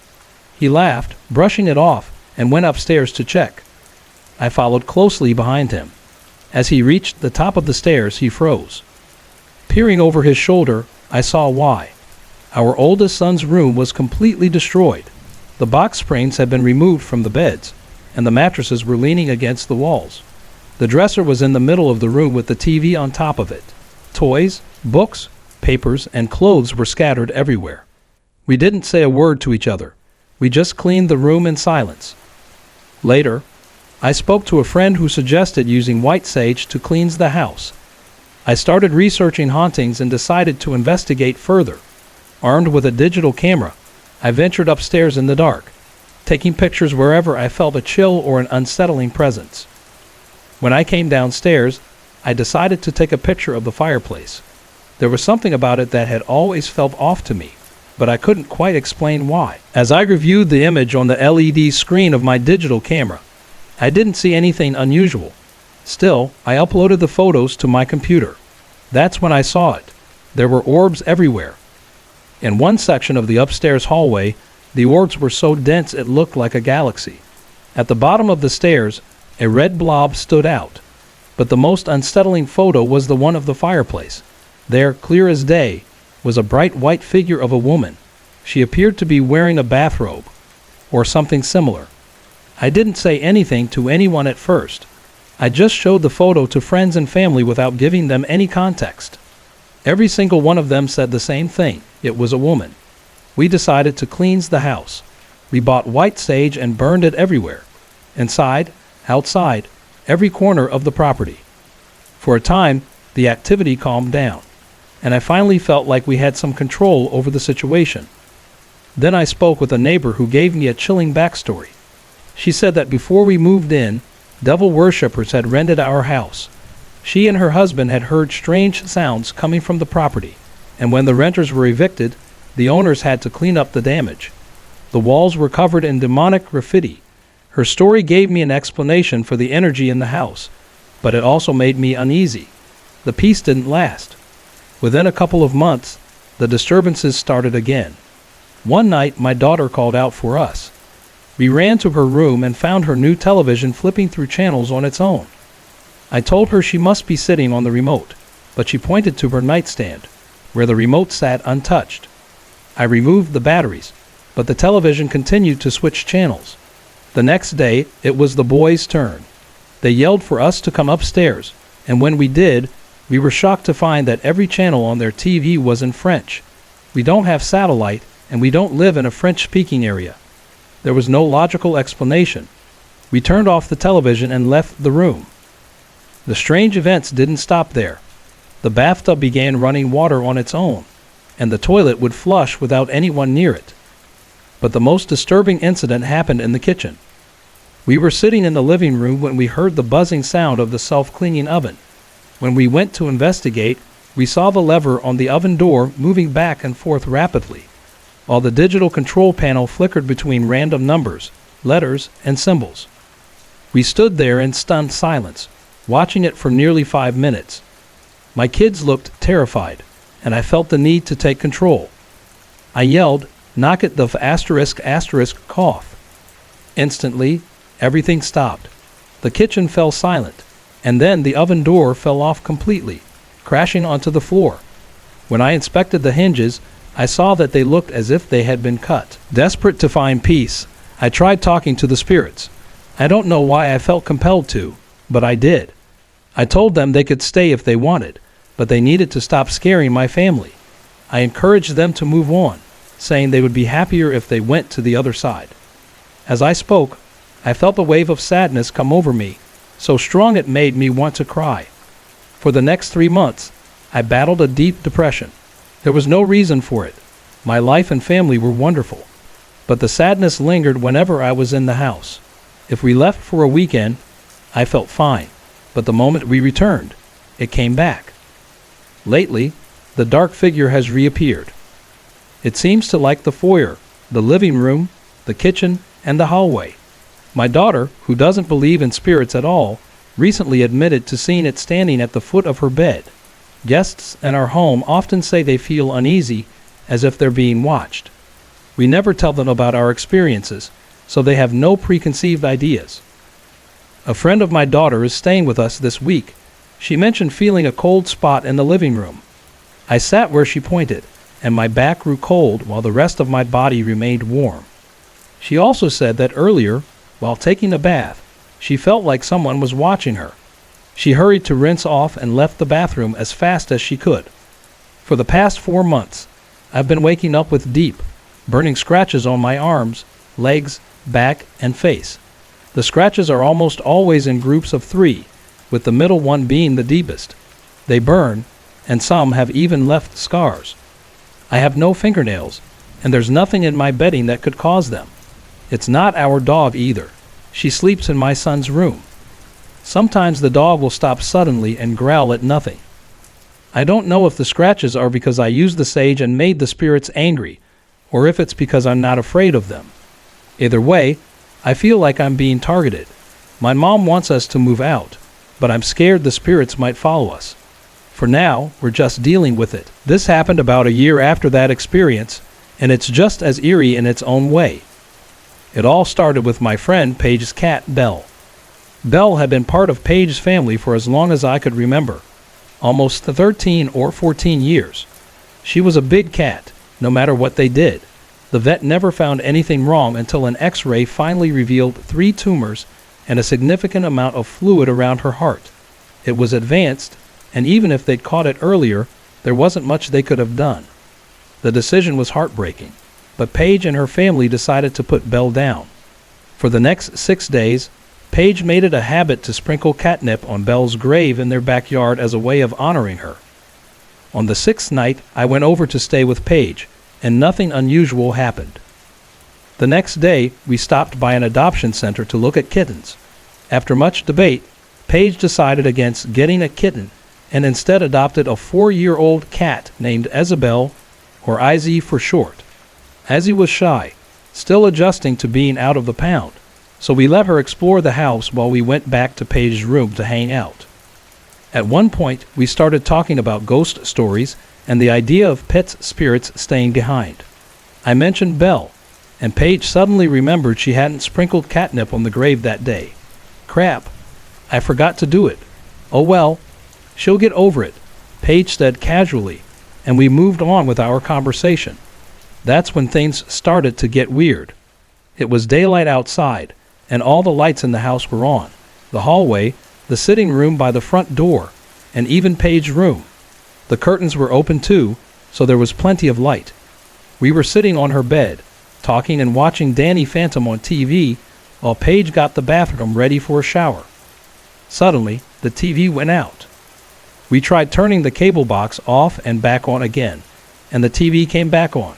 He laughed, brushing it off, and went upstairs to check. I followed closely behind him. As he reached the top of the stairs, he froze. Peering over his shoulder, I saw why. Our oldest son's room was completely destroyed. The box springs had been removed from the beds, and the mattresses were leaning against the walls. The dresser was in the middle of the room with the TV on top of it. Toys, books, papers, and clothes were scattered everywhere. We didn't say a word to each other. We just cleaned the room in silence. Later, I spoke to a friend who suggested using white sage to cleanse the house. I started researching hauntings and decided to investigate further. Armed with a digital camera, I ventured upstairs in the dark, taking pictures wherever I felt a chill or an unsettling presence. When I came downstairs, I decided to take a picture of the fireplace. There was something about it that had always felt off to me, but I couldn't quite explain why. As I reviewed the image on the LED screen of my digital camera, I didn't see anything unusual. Still, I uploaded the photos to my computer. That's when I saw it. There were orbs everywhere. In one section of the upstairs hallway, the orbs were so dense it looked like a galaxy. At the bottom of the stairs, a red blob stood out. But the most unsettling photo was the one of the fireplace. There, clear as day, was a bright white figure of a woman. She appeared to be wearing a bathrobe, or something similar. I didn't say anything to anyone at first. I just showed the photo to friends and family without giving them any context. Every single one of them said the same thing. It was a woman. We decided to cleanse the house. We bought white sage and burned it everywhere. Inside, outside, every corner of the property. For a time, the activity calmed down, and I finally felt like we had some control over the situation. Then I spoke with a neighbor who gave me a chilling backstory. She said that before we moved in, devil worshippers had rented our house. She and her husband had heard strange sounds coming from the property, and when the renters were evicted, the owners had to clean up the damage. The walls were covered in demonic graffiti. Her story gave me an explanation for the energy in the house, but it also made me uneasy. The peace didn't last. Within a couple of months, the disturbances started again. One night, my daughter called out for us. We ran to her room and found her new television flipping through channels on its own. I told her she must be sitting on the remote, but she pointed to her nightstand, where the remote sat untouched. I removed the batteries, but the television continued to switch channels. The next day, it was the boys' turn. They yelled for us to come upstairs, and when we did, we were shocked to find that every channel on their TV was in French. We don't have satellite, and we don't live in a French-speaking area. There was no logical explanation. We turned off the television and left the room. The strange events didn't stop there. The bathtub began running water on its own, and the toilet would flush without anyone near it. But the most disturbing incident happened in the kitchen. We were sitting in the living room when we heard the buzzing sound of the self-cleaning oven. When we went to investigate, we saw the lever on the oven door moving back and forth rapidly, while the digital control panel flickered between random numbers, letters, and symbols. We stood there in stunned silence, watching it for nearly 5 minutes. My kids looked terrified, and I felt the need to take control. I yelled, "Knock it the **** cough." Instantly, everything stopped. The kitchen fell silent, and then the oven door fell off completely, crashing onto the floor. When I inspected the hinges, I saw that they looked as if they had been cut. Desperate to find peace, I tried talking to the spirits. I don't know why I felt compelled to, but I did. I told them they could stay if they wanted, but they needed to stop scaring my family. I encouraged them to move on, saying they would be happier if they went to the other side. As I spoke, I felt a wave of sadness come over me, so strong it made me want to cry. For the next 3 months, I battled a deep depression. There was no reason for it. My life and family were wonderful, but the sadness lingered whenever I was in the house. If we left for a weekend, I felt fine, but the moment we returned, it came back. Lately, the dark figure has reappeared. It seems to like the foyer, the living room, the kitchen, and the hallway. My daughter, who doesn't believe in spirits at all, recently admitted to seeing it standing at the foot of her bed. Guests in our home often say they feel uneasy, as if they're being watched. We never tell them about our experiences, so they have no preconceived ideas. A friend of my daughter is staying with us this week. She mentioned feeling a cold spot in the living room. I sat where she pointed, and my back grew cold while the rest of my body remained warm. She also said that earlier, while taking a bath, she felt like someone was watching her. She hurried to rinse off and left the bathroom as fast as she could. For the past 4 months, I've been waking up with deep, burning scratches on my arms, legs, back, and face. The scratches are almost always in groups of 3, with the middle one being the deepest. They burn, and some have even left scars. I have no fingernails, and there's nothing in my bedding that could cause them. It's not our dog either. She sleeps in my son's room. Sometimes the dog will stop suddenly and growl at nothing. I don't know if the scratches are because I used the sage and made the spirits angry, or if it's because I'm not afraid of them. Either way, I feel like I'm being targeted. My mom wants us to move out, but I'm scared the spirits might follow us. For now, we're just dealing with it. This happened about a year after that experience, and it's just as eerie in its own way. It all started with my friend Paige's cat, Belle. Belle had been part of Paige's family for as long as I could remember, almost 13 or 14 years. She was a big cat, no matter what they did. The vet never found anything wrong until an X-ray finally revealed 3 tumors and a significant amount of fluid around her heart. It was advanced, and even if they'd caught it earlier, there wasn't much they could have done. The decision was heartbreaking, but Paige and her family decided to put Belle down. For the next 6 days, Paige made it a habit to sprinkle catnip on Belle's grave in their backyard as a way of honoring her. On the 6th night, I went over to stay with Paige, and nothing unusual happened. The next day, we stopped by an adoption center to look at kittens. After much debate, Paige decided against getting a kitten and instead adopted a 4-year-old cat named Isabel, or Izzy for short. Izzy was shy, still adjusting to being out of the pound, so we let her explore the house while we went back to Paige's room to hang out. At one point, we started talking about ghost stories and the idea of pets' spirits staying behind. I mentioned Belle, and Paige suddenly remembered she hadn't sprinkled catnip on the grave that day. Crap, I forgot to do it. Oh well, she'll get over it, Paige said casually, and we moved on with our conversation. That's when things started to get weird. It was daylight outside, and all the lights in the house were on. The hallway, the sitting room by the front door, and even Paige's room. The curtains were open too, so there was plenty of light. We were sitting on her bed, talking and watching Danny Phantom on TV, while Paige got the bathroom ready for a shower. Suddenly, the TV went out. We tried turning the cable box off and back on again, and the TV came back on.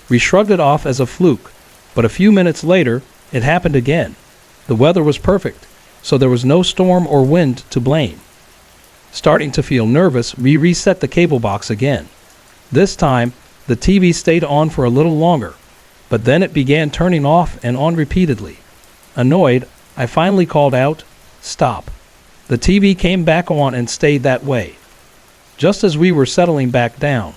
We shrugged it off as a fluke, but a few minutes later, it happened again. The weather was perfect, so there was no storm or wind to blame. Starting to feel nervous, we reset the cable box again. This time, the TV stayed on for a little longer, but then it began turning off and on repeatedly. Annoyed, I finally called out, "Stop." The TV came back on and stayed that way. Just as we were settling back down,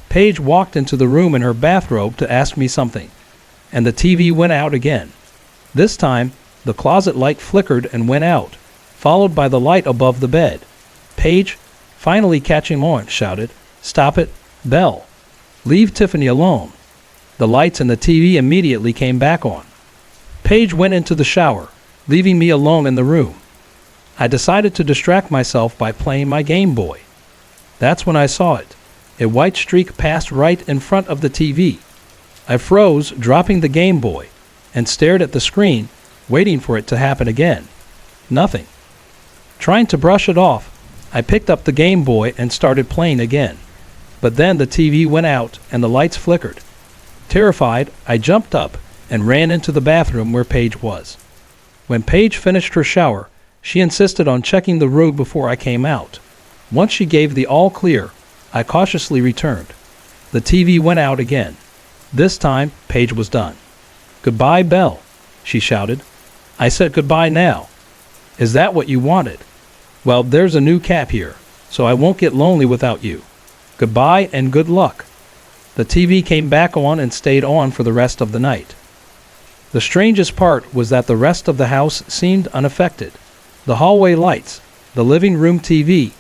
Paige walked into the room in her bathrobe to ask me something, and the TV went out again. This time, the closet light flickered and went out, followed by the light above the bed. Paige, finally catching on, shouted, "Stop it, Belle. Leave Tiffany alone." The lights and the TV immediately came back on. Paige went into the shower, leaving me alone in the room. I decided to distract myself by playing my Game Boy. That's when I saw it. A white streak passed right in front of the TV. I froze, dropping the Game Boy, and stared at the screen, waiting for it to happen again. Nothing. Trying to brush it off, I picked up the Game Boy and started playing again. But then the TV went out and the lights flickered. Terrified, I jumped up and ran into the bathroom where Paige was. When Paige finished her shower, she insisted on checking the room before I came out. Once she gave the all clear, I cautiously returned. The TV went out again. This time, Paige was done. "Goodbye, Belle," she shouted. I said, "Goodbye now." "Is that what you wanted?" "Well, there's a new cat here, so I won't get lonely without you. Goodbye and good luck." The TV came back on and stayed on for the rest of the night. The strangest part was that the rest of the house seemed unaffected. The hallway lights, the living room TV,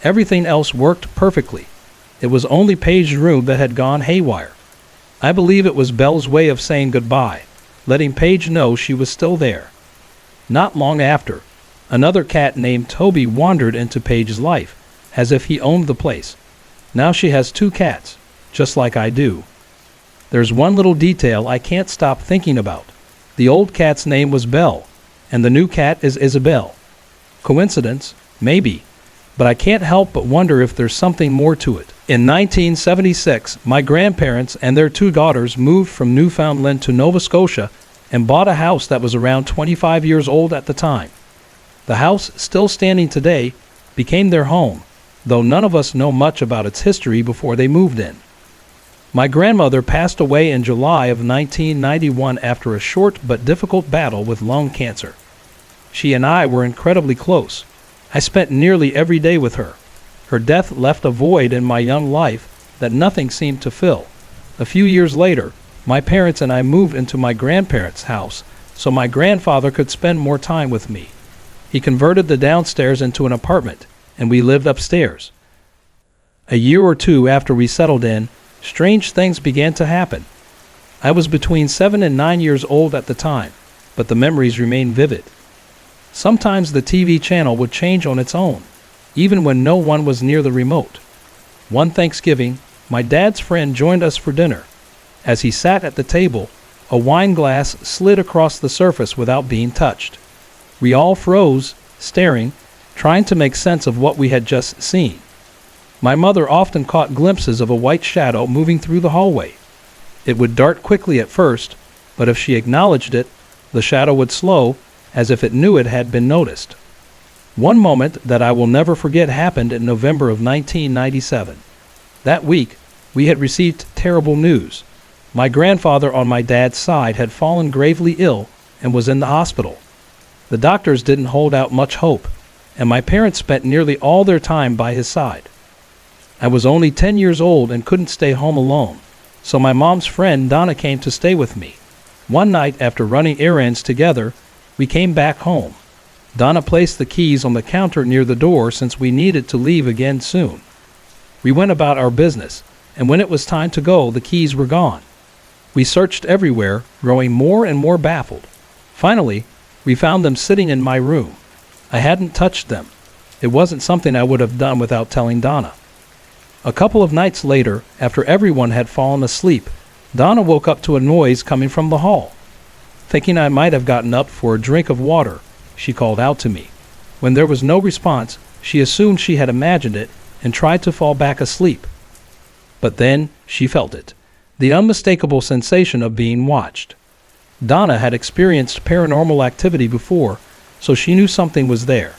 everything else worked perfectly. It was only Paige's room that had gone haywire. I believe it was Belle's way of saying goodbye, letting Paige know she was still there. Not long after, another cat named Toby wandered into Paige's life, as if he owned the place. Now she has 2 cats, just like I do. There's one little detail I can't stop thinking about. The old cat's name was Belle, and the new cat is Isabel. Coincidence? Maybe. But I can't help but wonder if there's something more to it. In 1976, my grandparents and their 2 daughters moved from Newfoundland to Nova Scotia and bought a house that was around 25 years old at the time. The house, still standing today, became their home, though none of us know much about its history before they moved in. My grandmother passed away in July of 1991 after a short but difficult battle with lung cancer. She and I were incredibly close. I spent nearly every day with her. Her death left a void in my young life that nothing seemed to fill. A few years later, my parents and I moved into my grandparents' house so my grandfather could spend more time with me. He converted the downstairs into an apartment, and we lived upstairs. A year or 2 after we settled in, strange things began to happen. I was between 7 and 9 years old at the time, but the memories remain vivid. Sometimes the TV channel would change on its own, even when no one was near the remote. One Thanksgiving, my dad's friend joined us for dinner. As he sat at the table, a wine glass slid across the surface without being touched. We all froze, staring, trying to make sense of what we had just seen. My mother often caught glimpses of a white shadow moving through the hallway. It would dart quickly at first, but if she acknowledged it, the shadow would slow, as if it knew it had been noticed. One moment that I will never forget happened in November of 1997. That week, we had received terrible news. My grandfather on my dad's side had fallen gravely ill and was in the hospital. The doctors didn't hold out much hope, and my parents spent nearly all their time by his side. I was only 10 years old and couldn't stay home alone, so my mom's friend Donna came to stay with me. One night after running errands together, we came back home. Donna placed the keys on the counter near the door since we needed to leave again soon. We went about our business, and when it was time to go, the keys were gone. We searched everywhere, growing more and more baffled. Finally, we found them sitting in my room. I hadn't touched them. It wasn't something I would have done without telling Donna. A couple of nights later, after everyone had fallen asleep, Donna woke up to a noise coming from the hall. Thinking I might have gotten up for a drink of water, she called out to me. When there was no response, she assumed she had imagined it and tried to fall back asleep. But then she felt it, the unmistakable sensation of being watched. Donna had experienced paranormal activity before, so she knew something was there.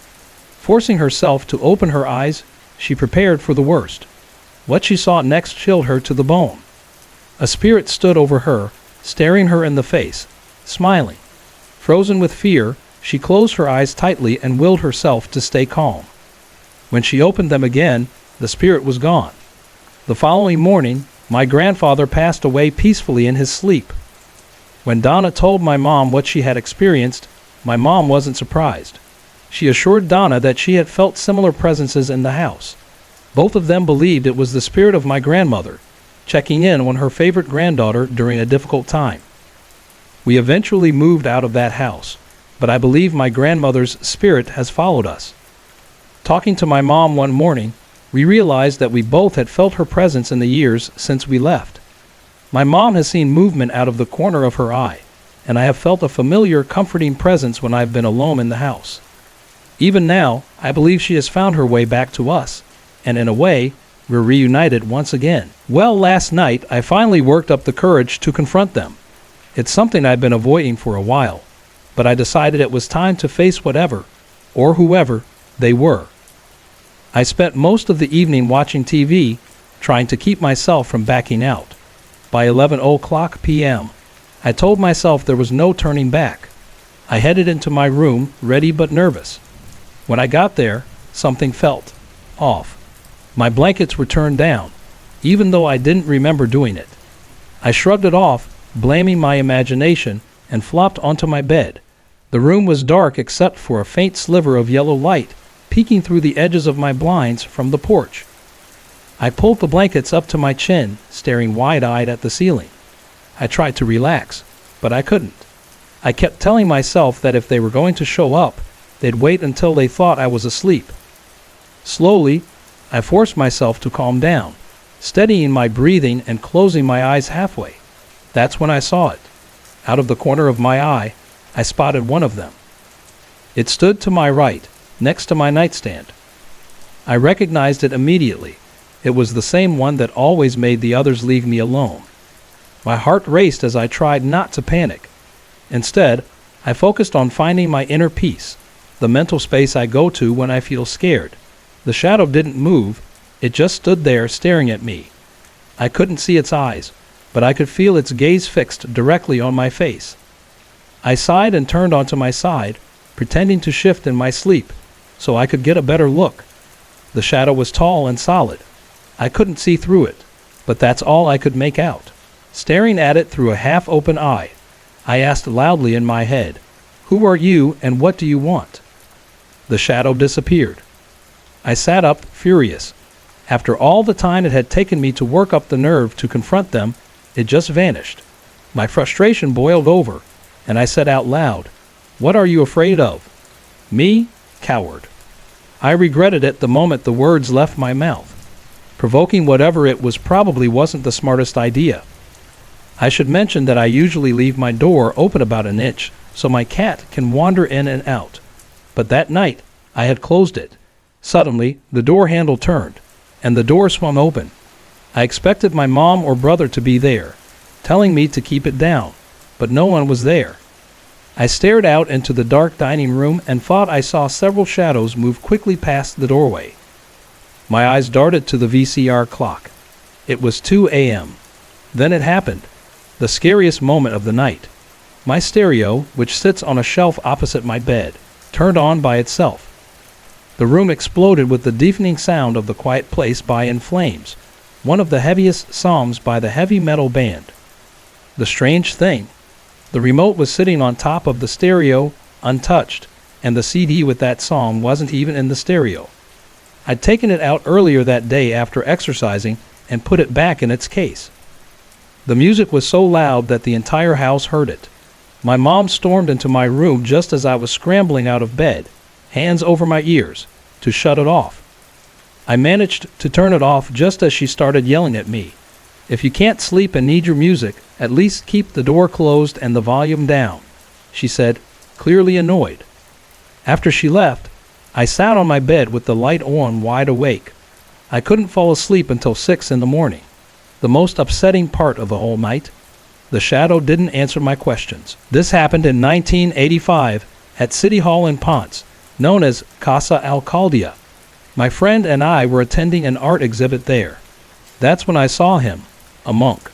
Forcing herself to open her eyes, she prepared for the worst. What she saw next chilled her to the bone. A spirit stood over her, staring her in the face, smiling. Frozen with fear, she closed her eyes tightly and willed herself to stay calm. When she opened them again, the spirit was gone. The following morning, my grandfather passed away peacefully in his sleep. When Donna told my mom what she had experienced, my mom wasn't surprised. She assured Donna that she had felt similar presences in the house. Both of them believed it was the spirit of my grandmother, checking in on her favorite granddaughter during a difficult time. We eventually moved out of that house, but I believe my grandmother's spirit has followed us. Talking to my mom one morning, we realized that we both had felt her presence in the years since we left. My mom has seen movement out of the corner of her eye, and I have felt a familiar, comforting presence when I've been alone in the house. Even now, I believe she has found her way back to us, and in a way, we're reunited once again. Well, last night, I finally worked up the courage to confront them. It's something I've been avoiding for a while, but I decided it was time to face whatever, or whoever, they were. I spent most of the evening watching TV, trying to keep myself from backing out. By 11:00 p.m., I told myself there was no turning back. I headed into my room, ready but nervous. When I got there, something felt off. My blankets were turned down, even though I didn't remember doing it. I shrugged it off, blaming my imagination, and flopped onto my bed. The room was dark except for a faint sliver of yellow light peeking through the edges of my blinds from the porch. I pulled the blankets up to my chin, staring wide-eyed at the ceiling. I tried to relax, but I couldn't. I kept telling myself that if they were going to show up, they'd wait until they thought I was asleep. Slowly, I forced myself to calm down, steadying my breathing and closing my eyes halfway. That's when I saw it. Out of the corner of my eye, I spotted one of them. It stood to my right, next to my nightstand. I recognized it immediately. It was the same one that always made the others leave me alone. My heart raced as I tried not to panic. Instead, I focused on finding my inner peace, the mental space I go to when I feel scared. The shadow didn't move, it just stood there staring at me. I couldn't see its eyes, but I could feel its gaze fixed directly on my face. I sighed and turned onto my side, pretending to shift in my sleep, so I could get a better look. The shadow was tall and solid. I couldn't see through it, but that's all I could make out. Staring at it through a half-open eye, I asked loudly in my head, "Who are you and what do you want?" The shadow disappeared. I sat up, furious. After all the time it had taken me to work up the nerve to confront them, it just vanished. My frustration boiled over, and I said out loud, "What are you afraid of?" "Me? Coward." I regretted it the moment the words left my mouth. Provoking whatever it was probably wasn't the smartest idea. I should mention that I usually leave my door open about an inch so my cat can wander in and out. But that night, I had closed it. Suddenly, the door handle turned, and the door swung open. I expected my mom or brother to be there, telling me to keep it down, but no one was there. I stared out into the dark dining room and thought I saw several shadows move quickly past the doorway. My eyes darted to the VCR clock. It was 2 a.m. Then it happened. The scariest moment of the night. My stereo, which sits on a shelf opposite my bed, turned on by itself. The room exploded with the deafening sound of The Quiet Place by In Flames, one of the heaviest songs by the heavy metal band. The strange thing, the remote was sitting on top of the stereo, untouched, and the CD with that song wasn't even in the stereo. I'd taken it out earlier that day after exercising and put it back in its case. The music was so loud that the entire house heard it. My mom stormed into my room just as I was scrambling out of bed, hands over my ears, to shut it off. I managed to turn it off just as she started yelling at me. "If you can't sleep and need your music, at least keep the door closed and the volume down," she said, clearly annoyed. After she left, I sat on my bed with the light on, wide awake. I couldn't fall asleep until 6 in the morning. The most upsetting part of the whole night, The shadow didn't answer my questions. This happened in 1985 at City Hall in Ponce, known as Casa Alcaldia. My friend and I were attending an art exhibit there. That's when I saw him, a monk.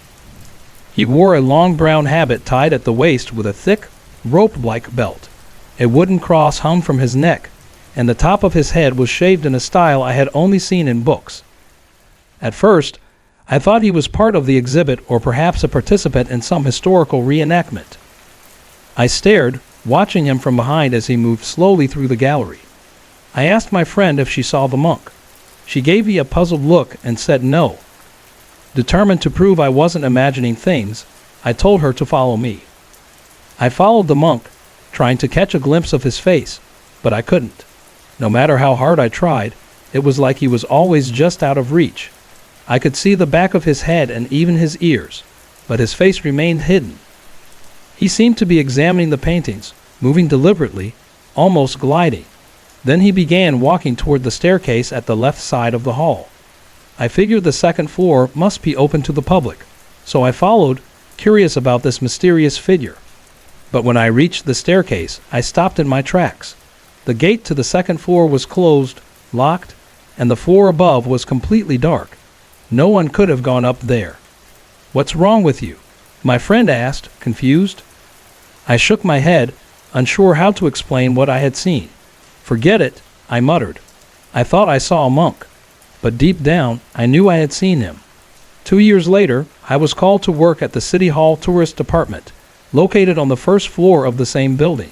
He wore a long brown habit tied at the waist with a thick, rope-like belt. A wooden cross hung from his neck, and the top of his head was shaved in a style I had only seen in books. At first, I thought he was part of the exhibit or perhaps a participant in some historical reenactment. I stared, watching him from behind as he moved slowly through the gallery. I asked my friend if she saw the monk. She gave me a puzzled look and said no. Determined to prove I wasn't imagining things, I told her to follow me. I followed the monk, trying to catch a glimpse of his face, but I couldn't. No matter how hard I tried, it was like he was always just out of reach. I could see the back of his head and even his ears, but his face remained hidden. He seemed to be examining the paintings, moving deliberately, almost gliding. Then he began walking toward the staircase at the left side of the hall. I figured the second floor must be open to the public, so I followed, curious about this mysterious figure. But when I reached the staircase, I stopped in my tracks. The gate to the second floor was closed, locked, and the floor above was completely dark. No one could have gone up there. "What's wrong with you?" my friend asked, confused. I shook my head, unsure how to explain what I had seen. "Forget it," I muttered. I thought I saw a monk, but deep down I knew I had seen him. 2 years later, I was called to work at the City Hall Tourist Department, located on the first floor of the same building.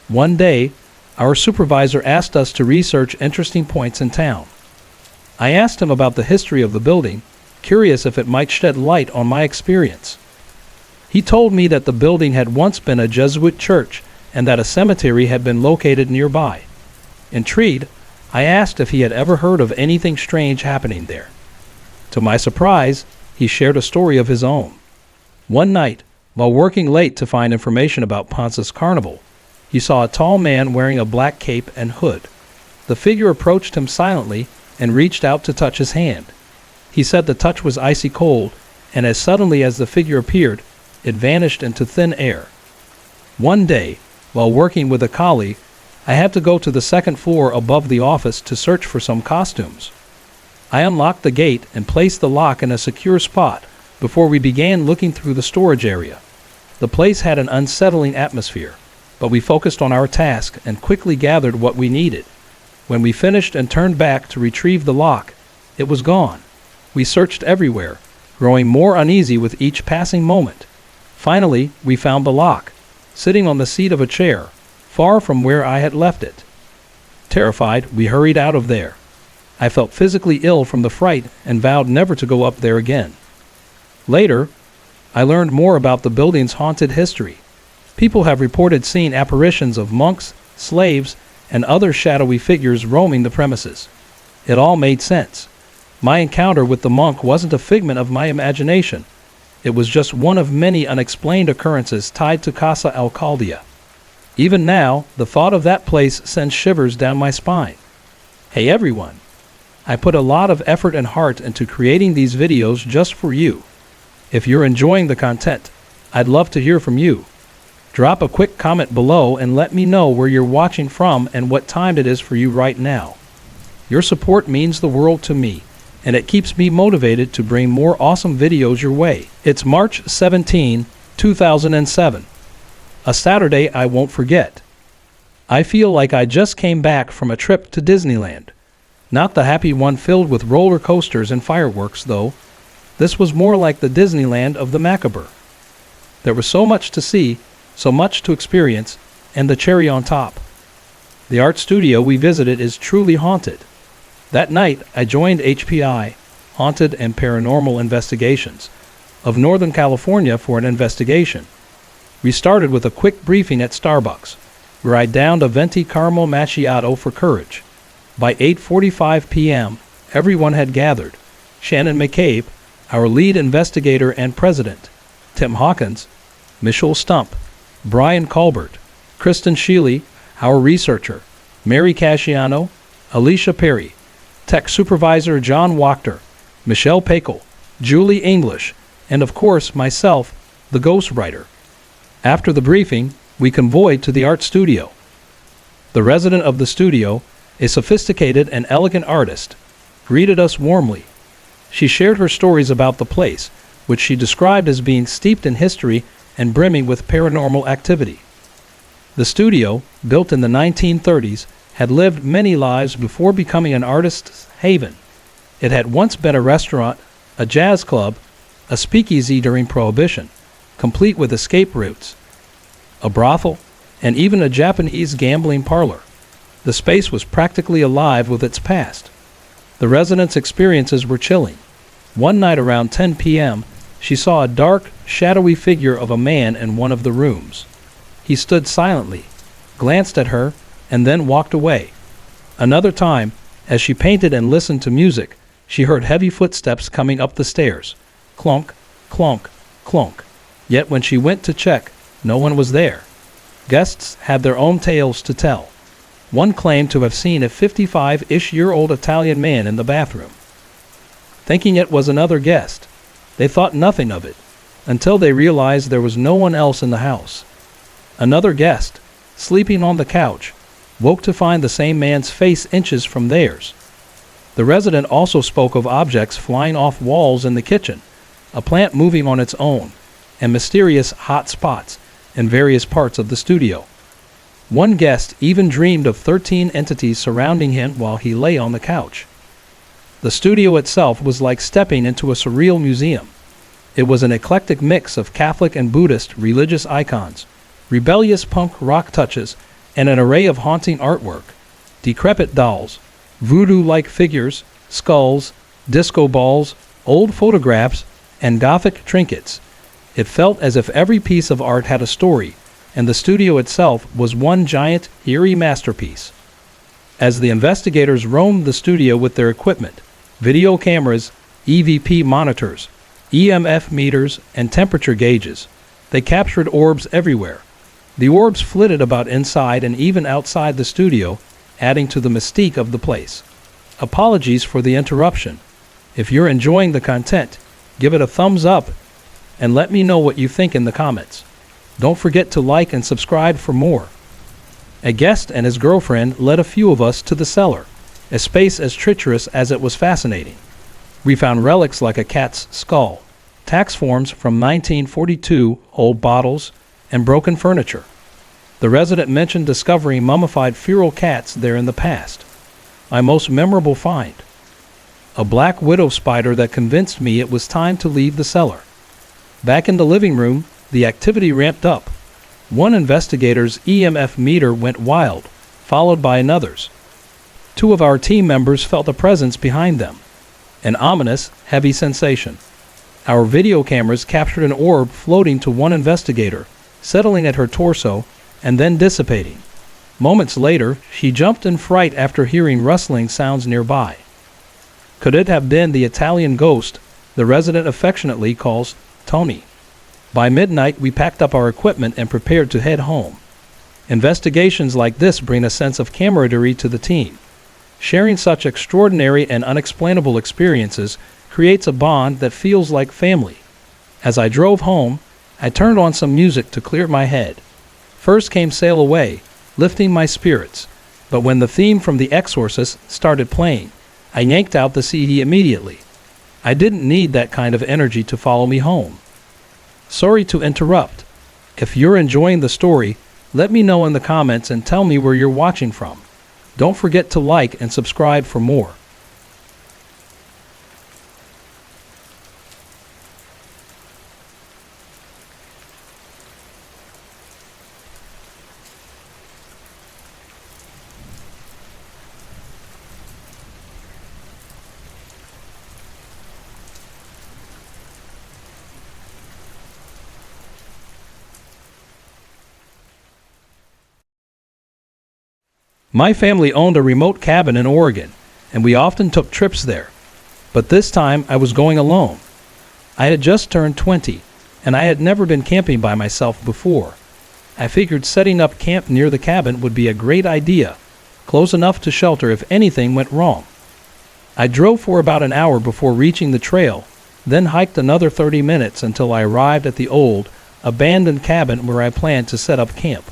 One day, our supervisor asked us to research interesting points in town. I asked him about the history of the building, curious if it might shed light on my experience. He told me that the building had once been a Jesuit church and that a cemetery had been located nearby. Intrigued, I asked if he had ever heard of anything strange happening there. To my surprise, he shared a story of his own. One night, while working late to find information about Ponce's carnival, he saw a tall man wearing a black cape and hood. The figure approached him silently and reached out to touch his hand. He said the touch was icy cold, and as suddenly as the figure appeared, it vanished into thin air. One day, while working with a colleague, I had to go to the second floor above the office to search for some costumes. I unlocked the gate and placed the lock in a secure spot before we began looking through the storage area. The place had an unsettling atmosphere, but we focused on our task and quickly gathered what we needed. When we finished and turned back to retrieve the lock, it was gone. We searched everywhere, growing more uneasy with each passing moment. Finally, we found the lock, sitting on the seat of a chair, far from where I had left it. Terrified, we hurried out of there. I felt physically ill from the fright and vowed never to go up there again. Later, I learned more about the building's haunted history. People have reported seeing apparitions of monks, slaves, and other shadowy figures roaming the premises. It all made sense. My encounter with the monk wasn't a figment of my imagination. It was just one of many unexplained occurrences tied to Casa Alcaldia. Even now, the thought of that place sends shivers down my spine. Hey everyone! I put a lot of effort and heart into creating these videos just for you. If you're enjoying the content, I'd love to hear from you. Drop a quick comment below and let me know where you're watching from and what time it is for you right now. Your support means the world to me, and it keeps me motivated to bring more awesome videos your way. It's March 17, 2007. A Saturday I won't forget. I feel like I just came back from a trip to Disneyland. Not the happy one filled with roller coasters and fireworks, though. This was more like the Disneyland of the macabre. There was so much to see, so much to experience, and the cherry on top. The art studio we visited is truly haunted. That night, I joined HPI, Haunted and Paranormal Investigations, of Northern California for an investigation. We started with a quick briefing at Starbucks, where I downed a venti caramel macchiato for courage. By 8:45 p.m., everyone had gathered. Shannon McCabe, our lead investigator and president, Tim Hawkins, Michelle Stump, Brian Colbert, Kristen Sheely, our researcher, Mary Casciano, Alicia Perry, tech supervisor John Wachter, Michelle Pakel, Julie English, and of course myself, the ghostwriter. After the briefing, we convoyed to the art studio. The resident of the studio, a sophisticated and elegant artist, greeted us warmly. She shared her stories about the place, which she described as being steeped in history and brimming with paranormal activity. The studio, built in the 1930s, had lived many lives before becoming an artist's haven. It had once been a restaurant, a jazz club, a speakeasy during Prohibition, complete with escape routes, a brothel, and even a Japanese gambling parlor. The space was practically alive with its past. The residents' experiences were chilling. One night around 10 p.m., she saw a dark, shadowy figure of a man in one of the rooms. He stood silently, glanced at her, and then walked away. Another time, as she painted and listened to music, she heard heavy footsteps coming up the stairs. Clunk, clunk, clunk. Yet when she went to check, no one was there. Guests had their own tales to tell. One claimed to have seen a 55-ish-year-old Italian man in the bathroom. Thinking it was another guest, they thought nothing of it, until they realized there was no one else in the house. Another guest, sleeping on the couch, woke to find the same man's face inches from theirs. The resident also spoke of objects flying off walls in the kitchen, a plant moving on its own, and mysterious hot spots in various parts of the studio. One guest even dreamed of 13 entities surrounding him while he lay on the couch. The studio itself was like stepping into a surreal museum. It was an eclectic mix of Catholic and Buddhist religious icons, rebellious punk rock touches, and an array of haunting artwork, decrepit dolls, voodoo-like figures, skulls, disco balls, old photographs, and Gothic trinkets. It felt as if every piece of art had a story, and the studio itself was one giant, eerie masterpiece. As the investigators roamed the studio with their equipment, video cameras, EVP monitors, EMF meters, and temperature gauges, they captured orbs everywhere. The orbs flitted about inside and even outside the studio, adding to the mystique of the place. Apologies for the interruption. If you're enjoying the content, give it a thumbs up and let me know what you think in the comments. Don't forget to like and subscribe for more. A guest and his girlfriend led a few of us to the cellar, a space as treacherous as it was fascinating. We found relics like a cat's skull, tax forms from 1942, old bottles, and broken furniture. The resident mentioned discovering mummified feral cats there in the past. My most memorable find: a black widow spider that convinced me it was time to leave the cellar. Back in the living room, the activity ramped up. One investigator's EMF meter went wild, followed by another's. Two of our team members felt a presence behind them, an ominous, heavy sensation. Our video cameras captured an orb floating to one investigator, settling at her torso, and then dissipating. Moments later, she jumped in fright after hearing rustling sounds nearby. Could it have been the Italian ghost the resident affectionately calls Tony? By midnight, we packed up our equipment and prepared to head home. Investigations like this bring a sense of camaraderie to the team. Sharing such extraordinary and unexplainable experiences creates a bond that feels like family. As I drove home, I turned on some music to clear my head. First came Sail Away, lifting my spirits, but when the theme from The Exorcist started playing, I yanked out the CD immediately. I didn't need that kind of energy to follow me home. Sorry to interrupt. If you're enjoying the story, let me know in the comments and tell me where you're watching from. Don't forget to like and subscribe for more. My family owned a remote cabin in Oregon, and we often took trips there. But this time I was going alone. I had just turned 20, and I had never been camping by myself before. I figured setting up camp near the cabin would be a great idea, close enough to shelter if anything went wrong. I drove for about an hour before reaching the trail, then hiked another 30 minutes until I arrived at the old, abandoned cabin where I planned to set up camp.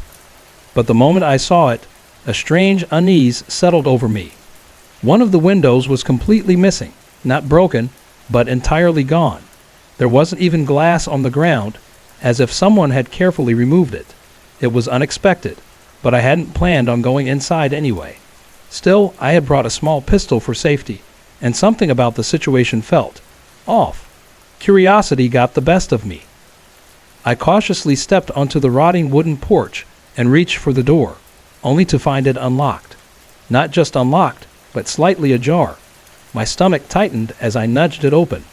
But the moment I saw it, a strange unease settled over me. One of the windows was completely missing, not broken, but entirely gone. There wasn't even glass on the ground, as if someone had carefully removed it. It was unexpected, but I hadn't planned on going inside anyway. Still, I had brought a small pistol for safety, and something about the situation felt off. Curiosity got the best of me. I cautiously stepped onto the rotting wooden porch and reached for the door, only to find it unlocked. Not just unlocked, but slightly ajar. My stomach tightened as I nudged it open.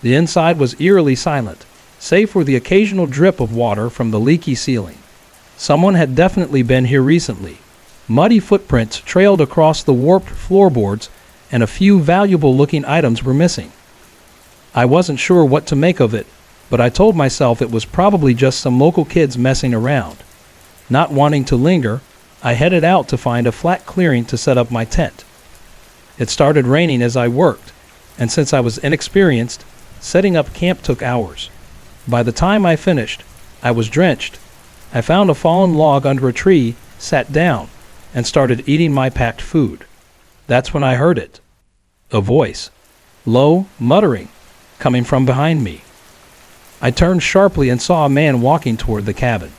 The inside was eerily silent, save for the occasional drip of water from the leaky ceiling. Someone had definitely been here recently. Muddy footprints trailed across the warped floorboards, and a few valuable-looking items were missing. I wasn't sure what to make of it, but I told myself it was probably just some local kids messing around. Not wanting to linger, I headed out to find a flat clearing to set up my tent. It started raining as I worked, and since I was inexperienced, setting up camp took hours. By the time I finished, I was drenched. I found a fallen log under a tree, sat down, and started eating my packed food. That's when I heard it. A voice, low, muttering, coming from behind me. I turned sharply and saw a man walking toward the cabin.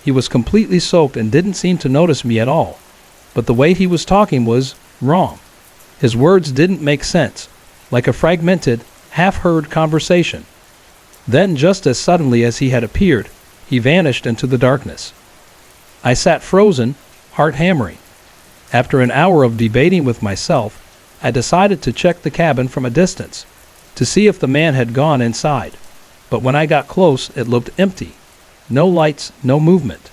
He was completely soaked and didn't seem to notice me at all, but the way he was talking was wrong. His words didn't make sense, like a fragmented, half-heard conversation. Then, just as suddenly as he had appeared, he vanished into the darkness. I sat frozen, heart hammering. After an hour of debating with myself, I decided to check the cabin from a distance, to see if the man had gone inside. But when I got close, it looked empty. No lights, no movement.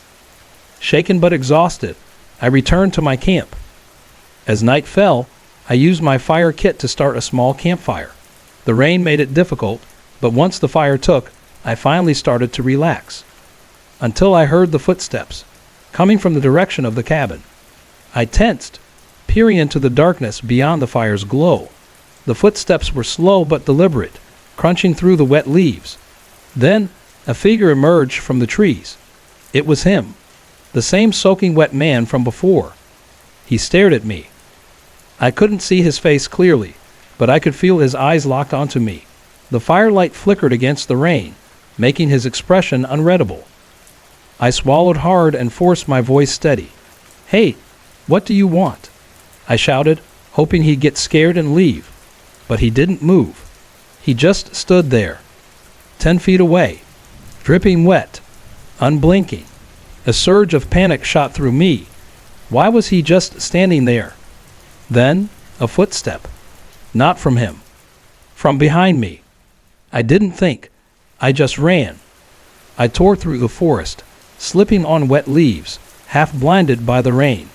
Shaken but exhausted, I returned to my camp. As night fell, I used my fire kit to start a small campfire. The rain made it difficult, but once the fire took, I finally started to relax. Until I heard the footsteps, coming from the direction of the cabin. I tensed, peering into the darkness beyond the fire's glow. The footsteps were slow but deliberate, crunching through the wet leaves. Then, a figure emerged from the trees. It was him, the same soaking wet man from before. He stared at me. I couldn't see his face clearly, but I could feel his eyes locked onto me. The firelight flickered against the rain, making his expression unreadable. I swallowed hard and forced my voice steady. "Hey, what do you want?" I shouted, hoping he'd get scared and leave. But he didn't move. He just stood there, 10 feet away, dripping wet, unblinking. A surge of panic shot through me. Why was he just standing there? Then, a footstep. Not from him. From behind me. I didn't think. I just ran. I tore through the forest, slipping on wet leaves, half blinded by the rain.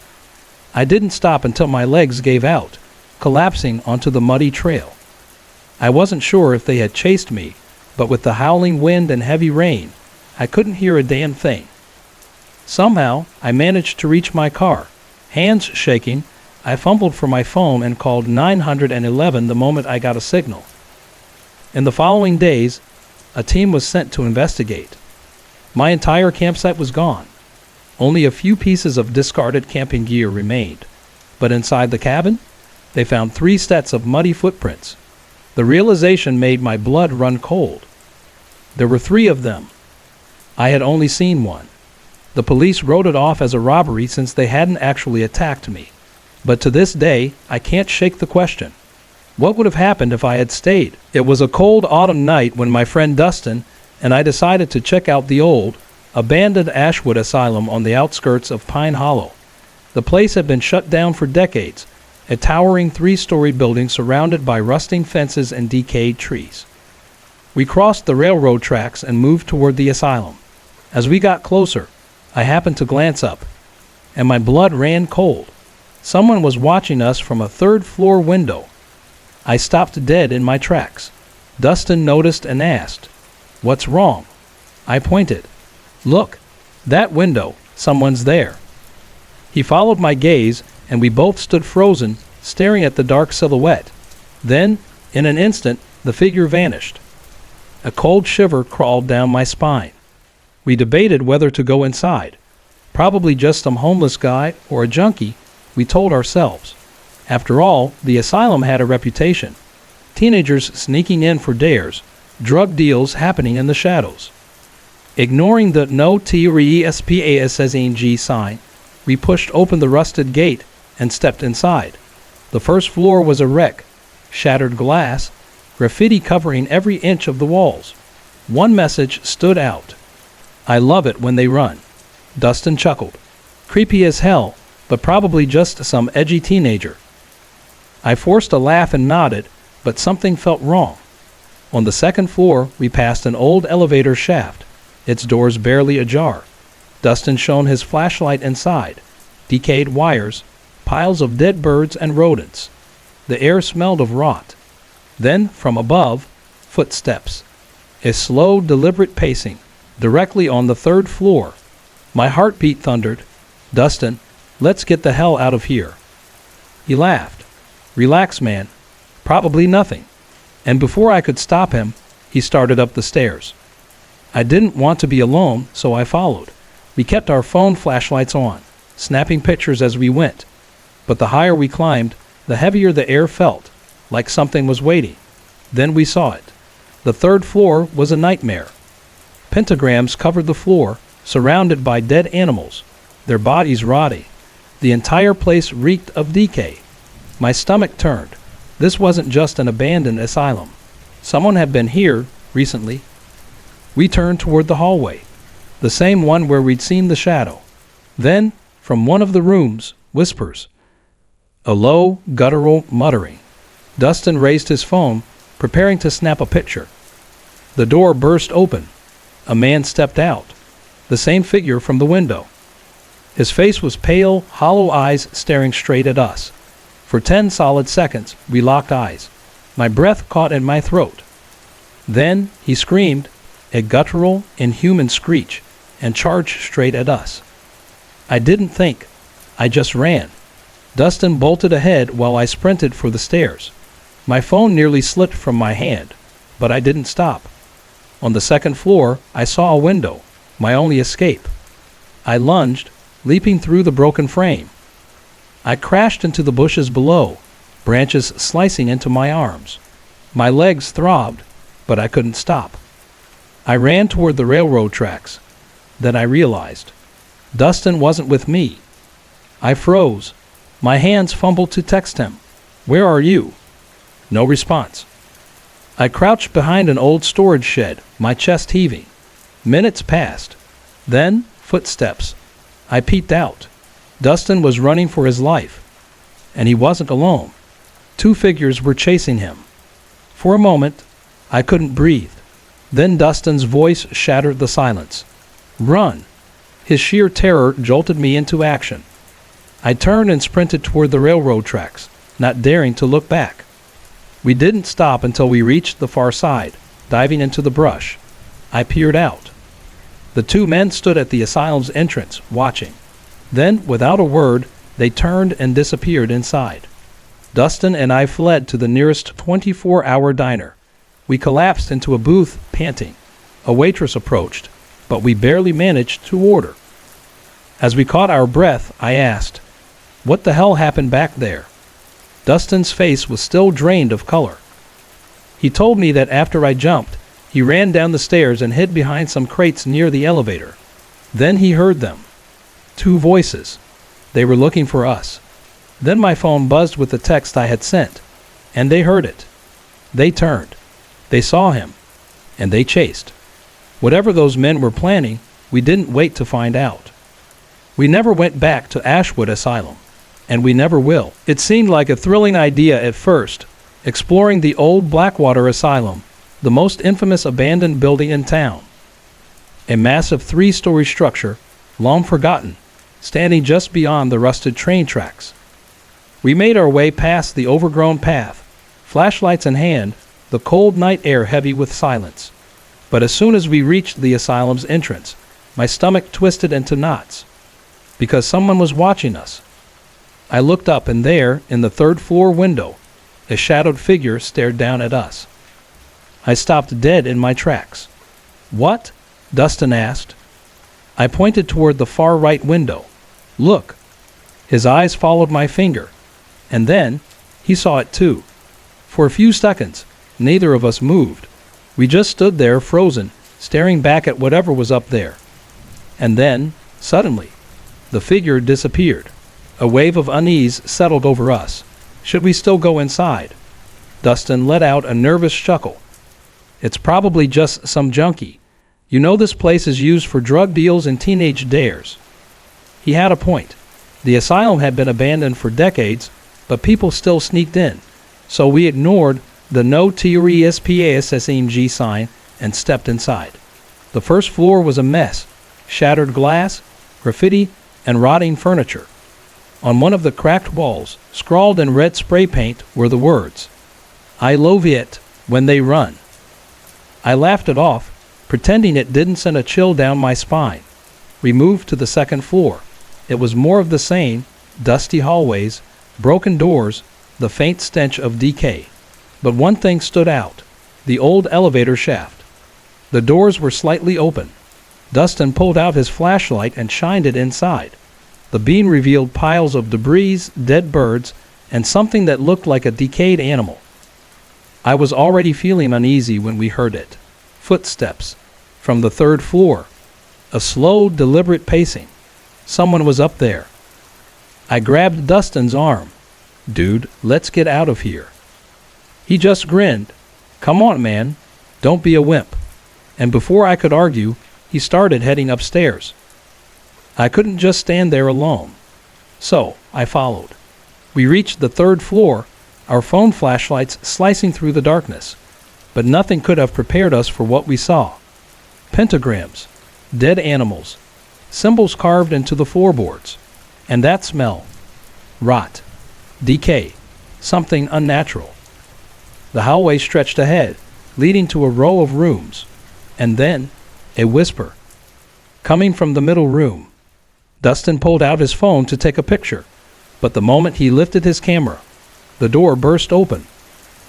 I didn't stop until my legs gave out, collapsing onto the muddy trail. I wasn't sure if they had chased me, but with the howling wind and heavy rain, I couldn't hear a damn thing. Somehow, I managed to reach my car. Hands shaking, I fumbled for my phone and called 911 the moment I got a signal. In the following days, a team was sent to investigate. My entire campsite was gone. Only a few pieces of discarded camping gear remained. But inside the cabin, they found 3 sets of muddy footprints. The realization made my blood run cold. There were 3 of them. I had only seen one. The police wrote it off as a robbery since they hadn't actually attacked me. But to this day, I can't shake the question. What would have happened if I had stayed? It was a cold autumn night when my friend Dustin and I decided to check out the old, abandoned Ashwood Asylum on the outskirts of Pine Hollow. The place had been shut down for decades, a towering 3-story building surrounded by rusting fences and decayed trees. We crossed the railroad tracks and moved toward the asylum. As we got closer, I happened to glance up, and my blood ran cold. Someone was watching us from a 3rd-floor window. I stopped dead in my tracks. Dustin noticed and asked, "What's wrong?" I pointed. "Look, that window, someone's there." He followed my gaze, and we both stood frozen, staring at the dark silhouette. Then, in an instant, the figure vanished. A cold shiver crawled down my spine. We debated whether to go inside. Probably just some homeless guy or a junkie, we told ourselves. After all, the asylum had a reputation. Teenagers sneaking in for dares, drug deals happening in the shadows. Ignoring the no trespassing sign, we pushed open the rusted gate and stepped inside. The first floor was a wreck, shattered glass, graffiti covering every inch of the walls. One message stood out. "I love it when they run." Dustin chuckled. Creepy as hell, but probably just some edgy teenager. I forced a laugh and nodded, but something felt wrong. On the second floor, we passed an old elevator shaft, its doors barely ajar. Dustin shone his flashlight inside. Decayed wires, piles of dead birds and rodents. The air smelled of rot. Then, from above, footsteps. A slow, deliberate pacing, directly on the third floor. My heartbeat thundered, "Dustin, let's get the hell out of here." He laughed. "Relax, man. Probably nothing." And before I could stop him, he started up the stairs. I didn't want to be alone, so I followed. We kept our phone flashlights on, snapping pictures as we went. But the higher we climbed, the heavier the air felt, like something was waiting. Then we saw it. The third floor was a nightmare. Pentagrams covered the floor, surrounded by dead animals, their bodies rotting. The entire place reeked of decay. My stomach turned. This wasn't just an abandoned asylum. Someone had been here recently. We turned toward the hallway, the same one where we'd seen the shadow. Then, from one of the rooms, whispers. A low, guttural muttering. Dustin raised his phone, preparing to snap a picture. The door burst open. A man stepped out, the same figure from the window. His face was pale, hollow eyes staring straight at us. For 10 solid seconds, we locked eyes. My breath caught in my throat. Then he screamed, a guttural, inhuman screech, and charged straight at us. I didn't think. I just ran. Dustin bolted ahead while I sprinted for the stairs. My phone nearly slipped from my hand, but I didn't stop. On the second floor, I saw a window, my only escape. I lunged, leaping through the broken frame. I crashed into the bushes below, branches slicing into my arms. My legs throbbed, but I couldn't stop. I ran toward the railroad tracks. Then I realized. Dustin wasn't with me. I froze. My hands fumbled to text him. "Where are you?" No response. I crouched behind an old storage shed, my chest heaving. Minutes passed. Then, footsteps. I peeked out. Dustin was running for his life. And he wasn't alone. 2 figures were chasing him. For a moment, I couldn't breathe. Then Dustin's voice shattered the silence. "Run!" His sheer terror jolted me into action. I turned and sprinted toward the railroad tracks, not daring to look back. We didn't stop until we reached the far side, diving into the brush. I peered out. The 2 men stood at the asylum's entrance, watching. Then, without a word, they turned and disappeared inside. Dustin and I fled to the nearest 24-hour diner. We collapsed into a booth, panting. A waitress approached, but we barely managed to order. As we caught our breath, I asked, "What the hell happened back there?" Dustin's face was still drained of color. He told me that after I jumped, he ran down the stairs and hid behind some crates near the elevator. Then he heard them. 2 voices. They were looking for us. Then my phone buzzed with the text I had sent, and they heard it. They turned. They saw him, and they chased. Whatever those men were planning, we didn't wait to find out. We never went back to Ashwood Asylum, and we never will. It seemed like a thrilling idea at first, exploring the old Blackwater Asylum, the most infamous abandoned building in town. A massive 3-story structure, long forgotten, standing just beyond the rusted train tracks. We made our way past the overgrown path, flashlights in hand, the cold night air heavy with silence. But as soon as we reached the asylum's entrance, my stomach twisted into knots, because someone was watching us. I looked up, and there, in the 3rd-floor window, a shadowed figure stared down at us. I stopped dead in my tracks. "What?" Dustin asked. I pointed toward the far right window. "Look." His eyes followed my finger. And then, he saw it too. For a few seconds, neither of us moved. We just stood there frozen, staring back at whatever was up there. And then, suddenly, the figure disappeared. A wave of unease settled over us. Should we still go inside? Dustin let out a nervous chuckle. "It's probably just some junkie. You know this place is used for drug deals and teenage dares." He had a point. The asylum had been abandoned for decades, but people still sneaked in. So we ignored the no TRESPASSMG sign and stepped inside. The first floor was a mess. Shattered glass, graffiti, and rotting furniture. On one of the cracked walls, scrawled in red spray paint, were the words, "I love it when they run." I laughed it off, pretending it didn't send a chill down my spine. We moved to the second floor. It was more of the same, dusty hallways, broken doors, the faint stench of decay. But one thing stood out, the old elevator shaft. The doors were slightly open. Dustin pulled out his flashlight and shined it inside. The beam revealed piles of debris, dead birds, and something that looked like a decayed animal. I was already feeling uneasy when we heard it. Footsteps. From the third floor. A slow, deliberate pacing. Someone was up there. I grabbed Dustin's arm. "Dude, let's get out of here." He just grinned. "Come on, man. Don't be a wimp." And before I could argue, he started heading upstairs. I couldn't just stand there alone. So, I followed. We reached the third floor, our phone flashlights slicing through the darkness. But nothing could have prepared us for what we saw. Pentagrams, dead animals, symbols carved into the floorboards. And that smell. Rot. Decay. Something unnatural. The hallway stretched ahead, leading to a row of rooms. And then, a whisper. Coming from the middle room. Dustin pulled out his phone to take a picture. But the moment he lifted his camera, the door burst open,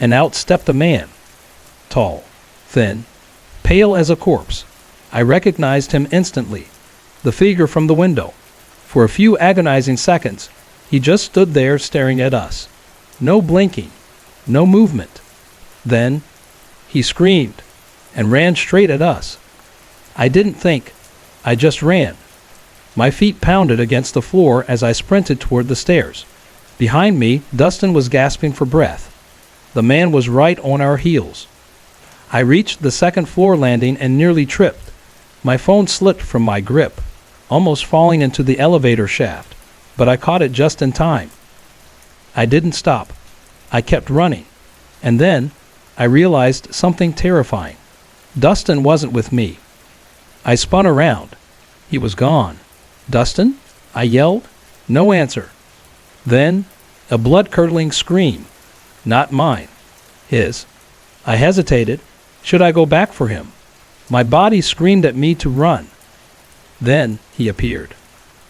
and out stepped a man. Tall, thin, pale as a corpse. I recognized him instantly. The figure from the window. For a few agonizing seconds, he just stood there staring at us. No blinking, no movement. Then, he screamed and ran straight at us. I didn't think. I just ran. My feet pounded against the floor as I sprinted toward the stairs. Behind me, Dustin was gasping for breath. The man was right on our heels. I reached the second floor landing and nearly tripped. My phone slipped from my grip, almost falling into the elevator shaft, but I caught it just in time. I didn't stop. I kept running. And then, I realized something terrifying. Dustin wasn't with me. I spun around. He was gone. "Dustin?" I yelled. No answer. Then, a blood-curdling scream. Not mine. His. I hesitated. Should I go back for him? My body screamed at me to run. Then he appeared.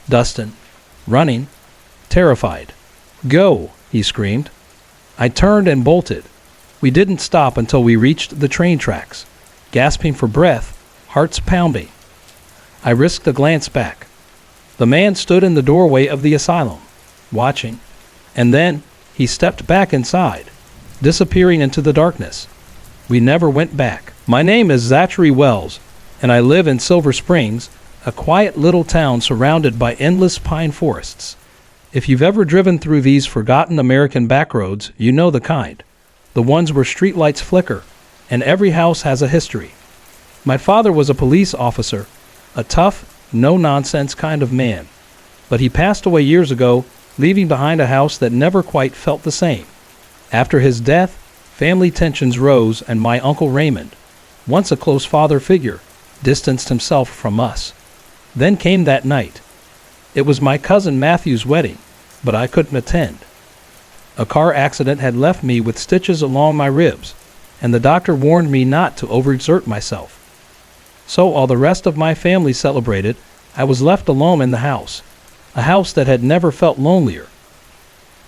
Dustin. Running. Terrified. "Go!" he screamed. I turned and bolted. We didn't stop until we reached the train tracks. Gasping for breath, hearts pounding. I risked a glance back. The man stood in the doorway of the asylum, watching. And then he stepped back inside, disappearing into the darkness. We never went back. My name is Zachary Wells, and I live in Silver Springs, a quiet little town surrounded by endless pine forests. If you've ever driven through these forgotten American backroads, you know the kind. The ones where streetlights flicker, and every house has a history. My father was a police officer, a tough, no-nonsense kind of man. But he passed away years ago, leaving behind a house that never quite felt the same. After his death, family tensions rose, and my Uncle Raymond, once a close father figure, distanced himself from us. Then came that night. It was my cousin Matthew's wedding, but I couldn't attend. A car accident had left me with stitches along my ribs, and the doctor warned me not to overexert myself. So while the rest of my family celebrated, I was left alone in the house, a house that had never felt lonelier.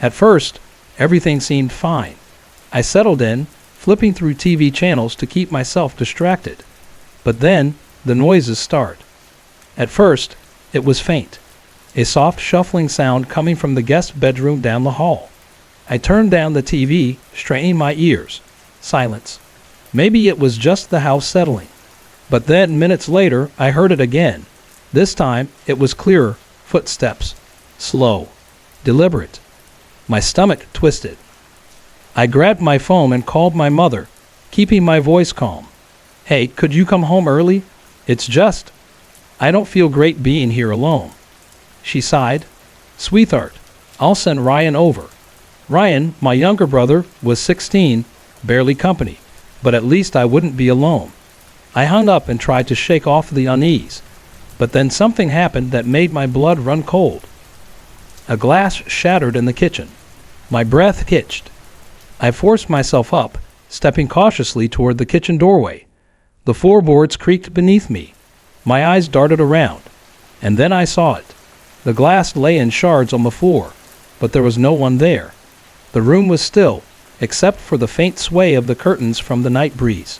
At first, everything seemed fine. I settled in, flipping through TV channels to keep myself distracted. But then, the noises start. At first, it was faint, a soft shuffling sound coming from the guest bedroom down the hall. I turned down the TV, straining my ears. Silence. Maybe it was just the house settling. But then, minutes later, I heard it again. This time, it was clearer, footsteps. Slow. Deliberate. My stomach twisted. I grabbed my phone and called my mother, keeping my voice calm. "Hey, could you come home early? It's just, I don't feel great being here alone." She sighed. "Sweetheart, I'll send Ryan over." Ryan, my younger brother, was 16, barely company, but at least I wouldn't be alone. I hung up and tried to shake off the unease, but then something happened that made my blood run cold. A glass shattered in the kitchen. My breath hitched. I forced myself up, stepping cautiously toward the kitchen doorway. The floorboards creaked beneath me. My eyes darted around, and then I saw it. The glass lay in shards on the floor, but there was no one there. The room was still, except for the faint sway of the curtains from the night breeze.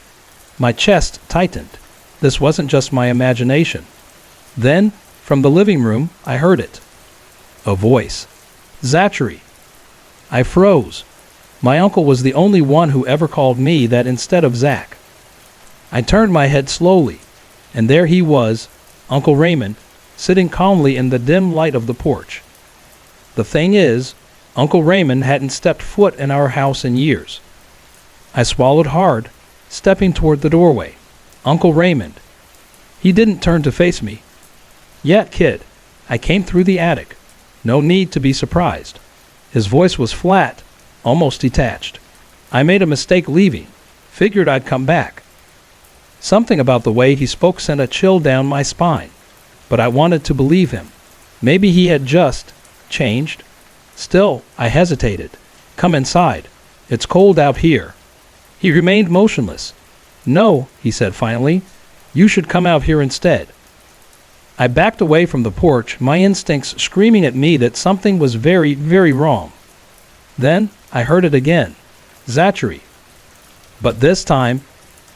My chest tightened. This wasn't just my imagination. Then, from the living room, I heard it. A voice. "Zachary." I froze. My uncle was the only one who ever called me that instead of Zach. I turned my head slowly, and there he was, Uncle Raymond, sitting calmly in the dim light of the porch. The thing is, Uncle Raymond hadn't stepped foot in our house in years. I swallowed hard, stepping toward the doorway. Uncle Raymond. He didn't turn to face me. "Yet, kid, I came through the attic. No need to be surprised." His voice was flat, almost detached. "I made a mistake leaving. Figured I'd come back." Something about the way he spoke sent a chill down my spine, but I wanted to believe him. Maybe he had just changed. Still, I hesitated. "Come inside. It's cold out here." He remained motionless. "No," he said finally. "You should come out here instead." I backed away from the porch, my instincts screaming at me that something was very, very wrong. Then I heard it again. "Zachary." But this time,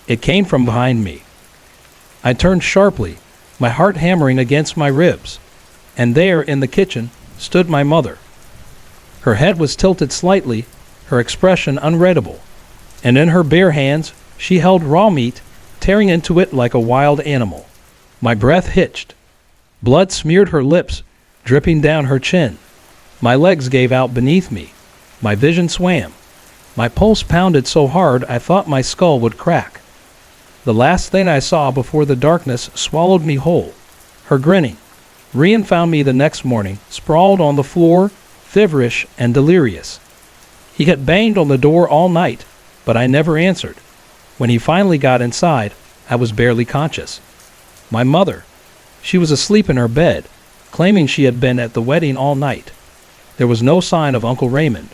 it came from behind me. I turned sharply, my heart hammering against my ribs. And there, in the kitchen, stood my mother. Her head was tilted slightly, her expression unreadable. And in her bare hands, she held raw meat, tearing into it like a wild animal. My breath hitched. Blood smeared her lips, dripping down her chin. My legs gave out beneath me. My vision swam. My pulse pounded so hard I thought my skull would crack. The last thing I saw before the darkness swallowed me whole. Her grinning. Rian found me the next morning, sprawled on the floor, feverish and delirious. He had banged on the door all night, but I never answered. When he finally got inside, I was barely conscious. My mother. She was asleep in her bed, claiming she had been at the wedding all night. There was no sign of Uncle Raymond.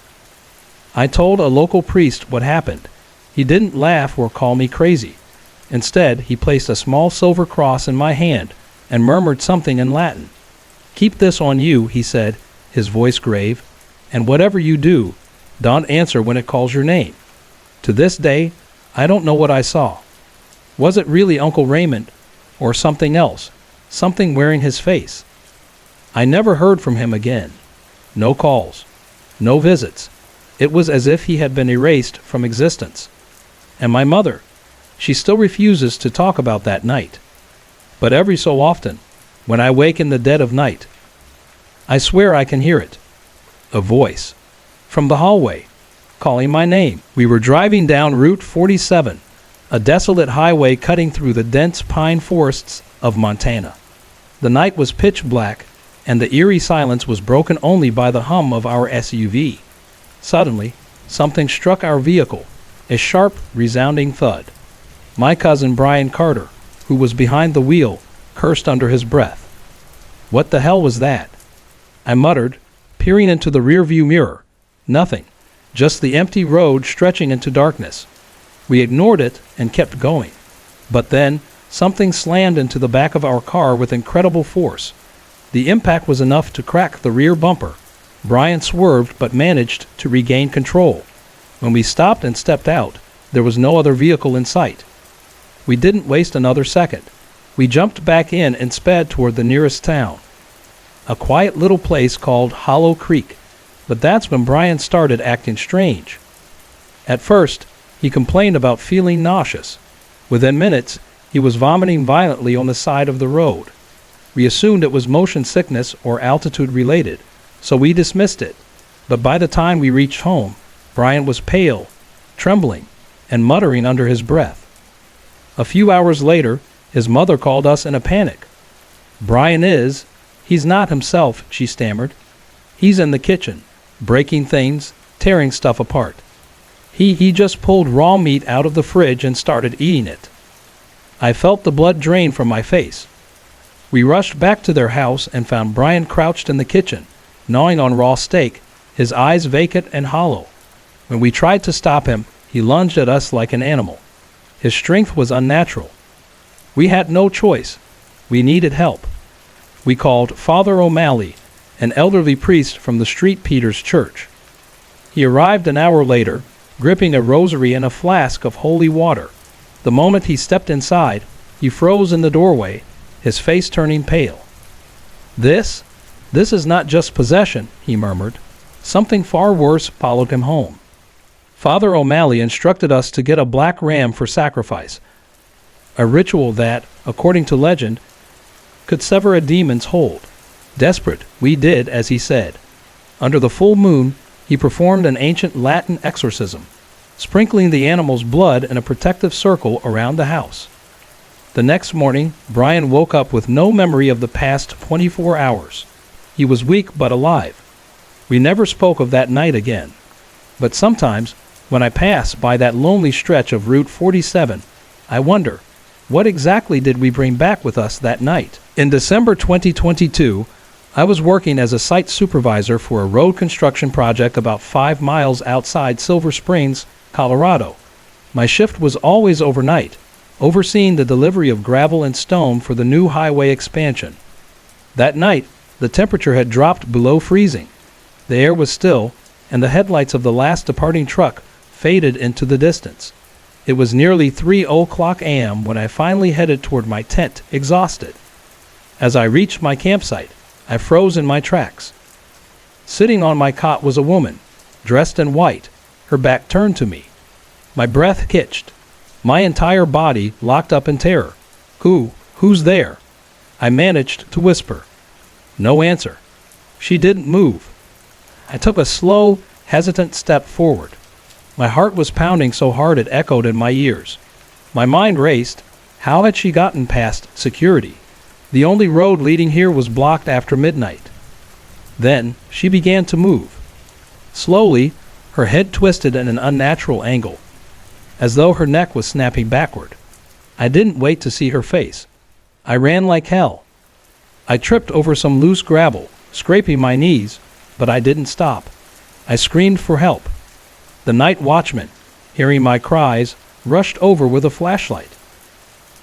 I told a local priest what happened. He didn't laugh or call me crazy. Instead, he placed a small silver cross in my hand and murmured something in Latin. "Keep this on you," he said, his voice grave, "and whatever you do, don't answer when it calls your name." To this day, I don't know what I saw. Was it really Uncle Raymond, or something else, something wearing his face? I never heard from him again. No calls, no visits. It was as if he had been erased from existence. And my mother, she still refuses to talk about that night. But every so often, when I wake in the dead of night, I swear I can hear it. A voice. From the hallway, calling my name. We were driving down Route 47, a desolate highway cutting through the dense pine forests of Montana. The night was pitch black, and the eerie silence was broken only by the hum of our SUV. Suddenly, something struck our vehicle, a sharp, resounding thud. My cousin Brian Carter, who was behind the wheel, cursed under his breath. What the hell was that? I muttered, peering into the rearview mirror. Nothing, just the empty road stretching into darkness. We ignored it and kept going. But then, something slammed into the back of our car with incredible force. The impact was enough to crack the rear bumper. Brian swerved but managed to regain control. When we stopped and stepped out, there was no other vehicle in sight. We didn't waste another second. We jumped back in and sped toward the nearest town, a quiet little place called Hollow Creek. But that's when Brian started acting strange. At first, he complained about feeling nauseous. Within minutes, he was vomiting violently on the side of the road. We assumed it was motion sickness or altitude related, so we dismissed it. But by the time we reached home, Brian was pale, trembling, and muttering under his breath. A few hours later, his mother called us in a panic. He's not himself, she stammered. He's in the kitchen, breaking things, tearing stuff apart. He just pulled raw meat out of the fridge and started eating it. I felt the blood drain from my face. We rushed back to their house and found Brian crouched in the kitchen, gnawing on raw steak, his eyes vacant and hollow. When we tried to stop him, he lunged at us like an animal. His strength was unnatural. We had no choice. We needed help. We called Father O'Malley, an elderly priest from the Street Peters Church. He arrived an hour later, gripping a rosary and a flask of holy water. The moment he stepped inside, he froze in the doorway, his face turning pale. This is not just possession, he murmured. Something far worse followed him home. Father O'Malley instructed us to get a black ram for sacrifice, a ritual that, according to legend, could sever a demon's hold. Desperate, we did as he said. Under the full moon, he performed an ancient Latin exorcism, sprinkling the animal's blood in a protective circle around the house. The next morning, Brian woke up with no memory of the past 24 hours. He was weak but alive. We never spoke of that night again. But sometimes, when I pass by that lonely stretch of Route 47, I wonder, what exactly did we bring back with us that night? In December 2022, I was working as a site supervisor for a road construction project about 5 miles outside Silver Springs, Colorado. My shift was always overnight, overseeing the delivery of gravel and stone for the new highway expansion. That night, the temperature had dropped below freezing. The air was still, and the headlights of the last departing truck faded into the distance. It was nearly 3:00 a.m. when I finally headed toward my tent, exhausted. As I reached my campsite, I froze in my tracks. Sitting on my cot was a woman, dressed in white, her back turned to me. My breath hitched. My entire body locked up in terror. Who's there? I managed to whisper. No answer. She didn't move. I took a slow, hesitant step forward. My heart was pounding so hard it echoed in my ears. My mind raced. How had she gotten past security? The only road leading here was blocked after midnight. Then she began to move. Slowly, her head twisted at an unnatural angle, as though her neck was snapping backward. I didn't wait to see her face. I ran like hell. I tripped over some loose gravel, scraping my knees, but I didn't stop. I screamed for help. The night watchman, hearing my cries, rushed over with a flashlight.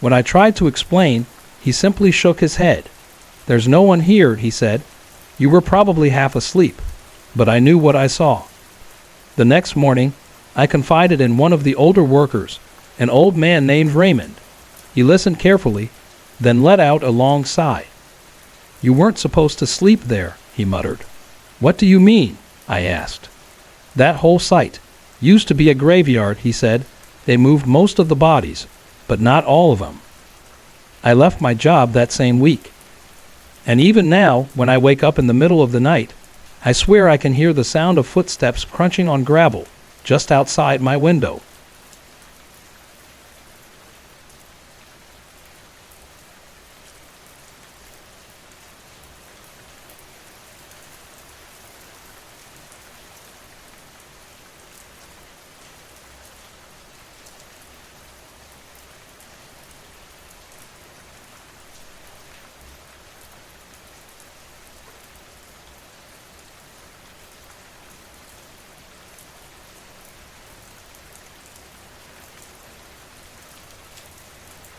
When I tried to explain, he simply shook his head. There's no one here, he said. You were probably half asleep. But I knew what I saw. The next morning, I confided in one of the older workers, an old man named Raymond. He listened carefully, then let out a long sigh. You weren't supposed to sleep there, he muttered. What do you mean? I asked. That whole site used to be a graveyard, he said. They moved most of the bodies, but not all of them. I left my job that same week. And even now, when I wake up in the middle of the night, I swear I can hear the sound of footsteps crunching on gravel just outside my window.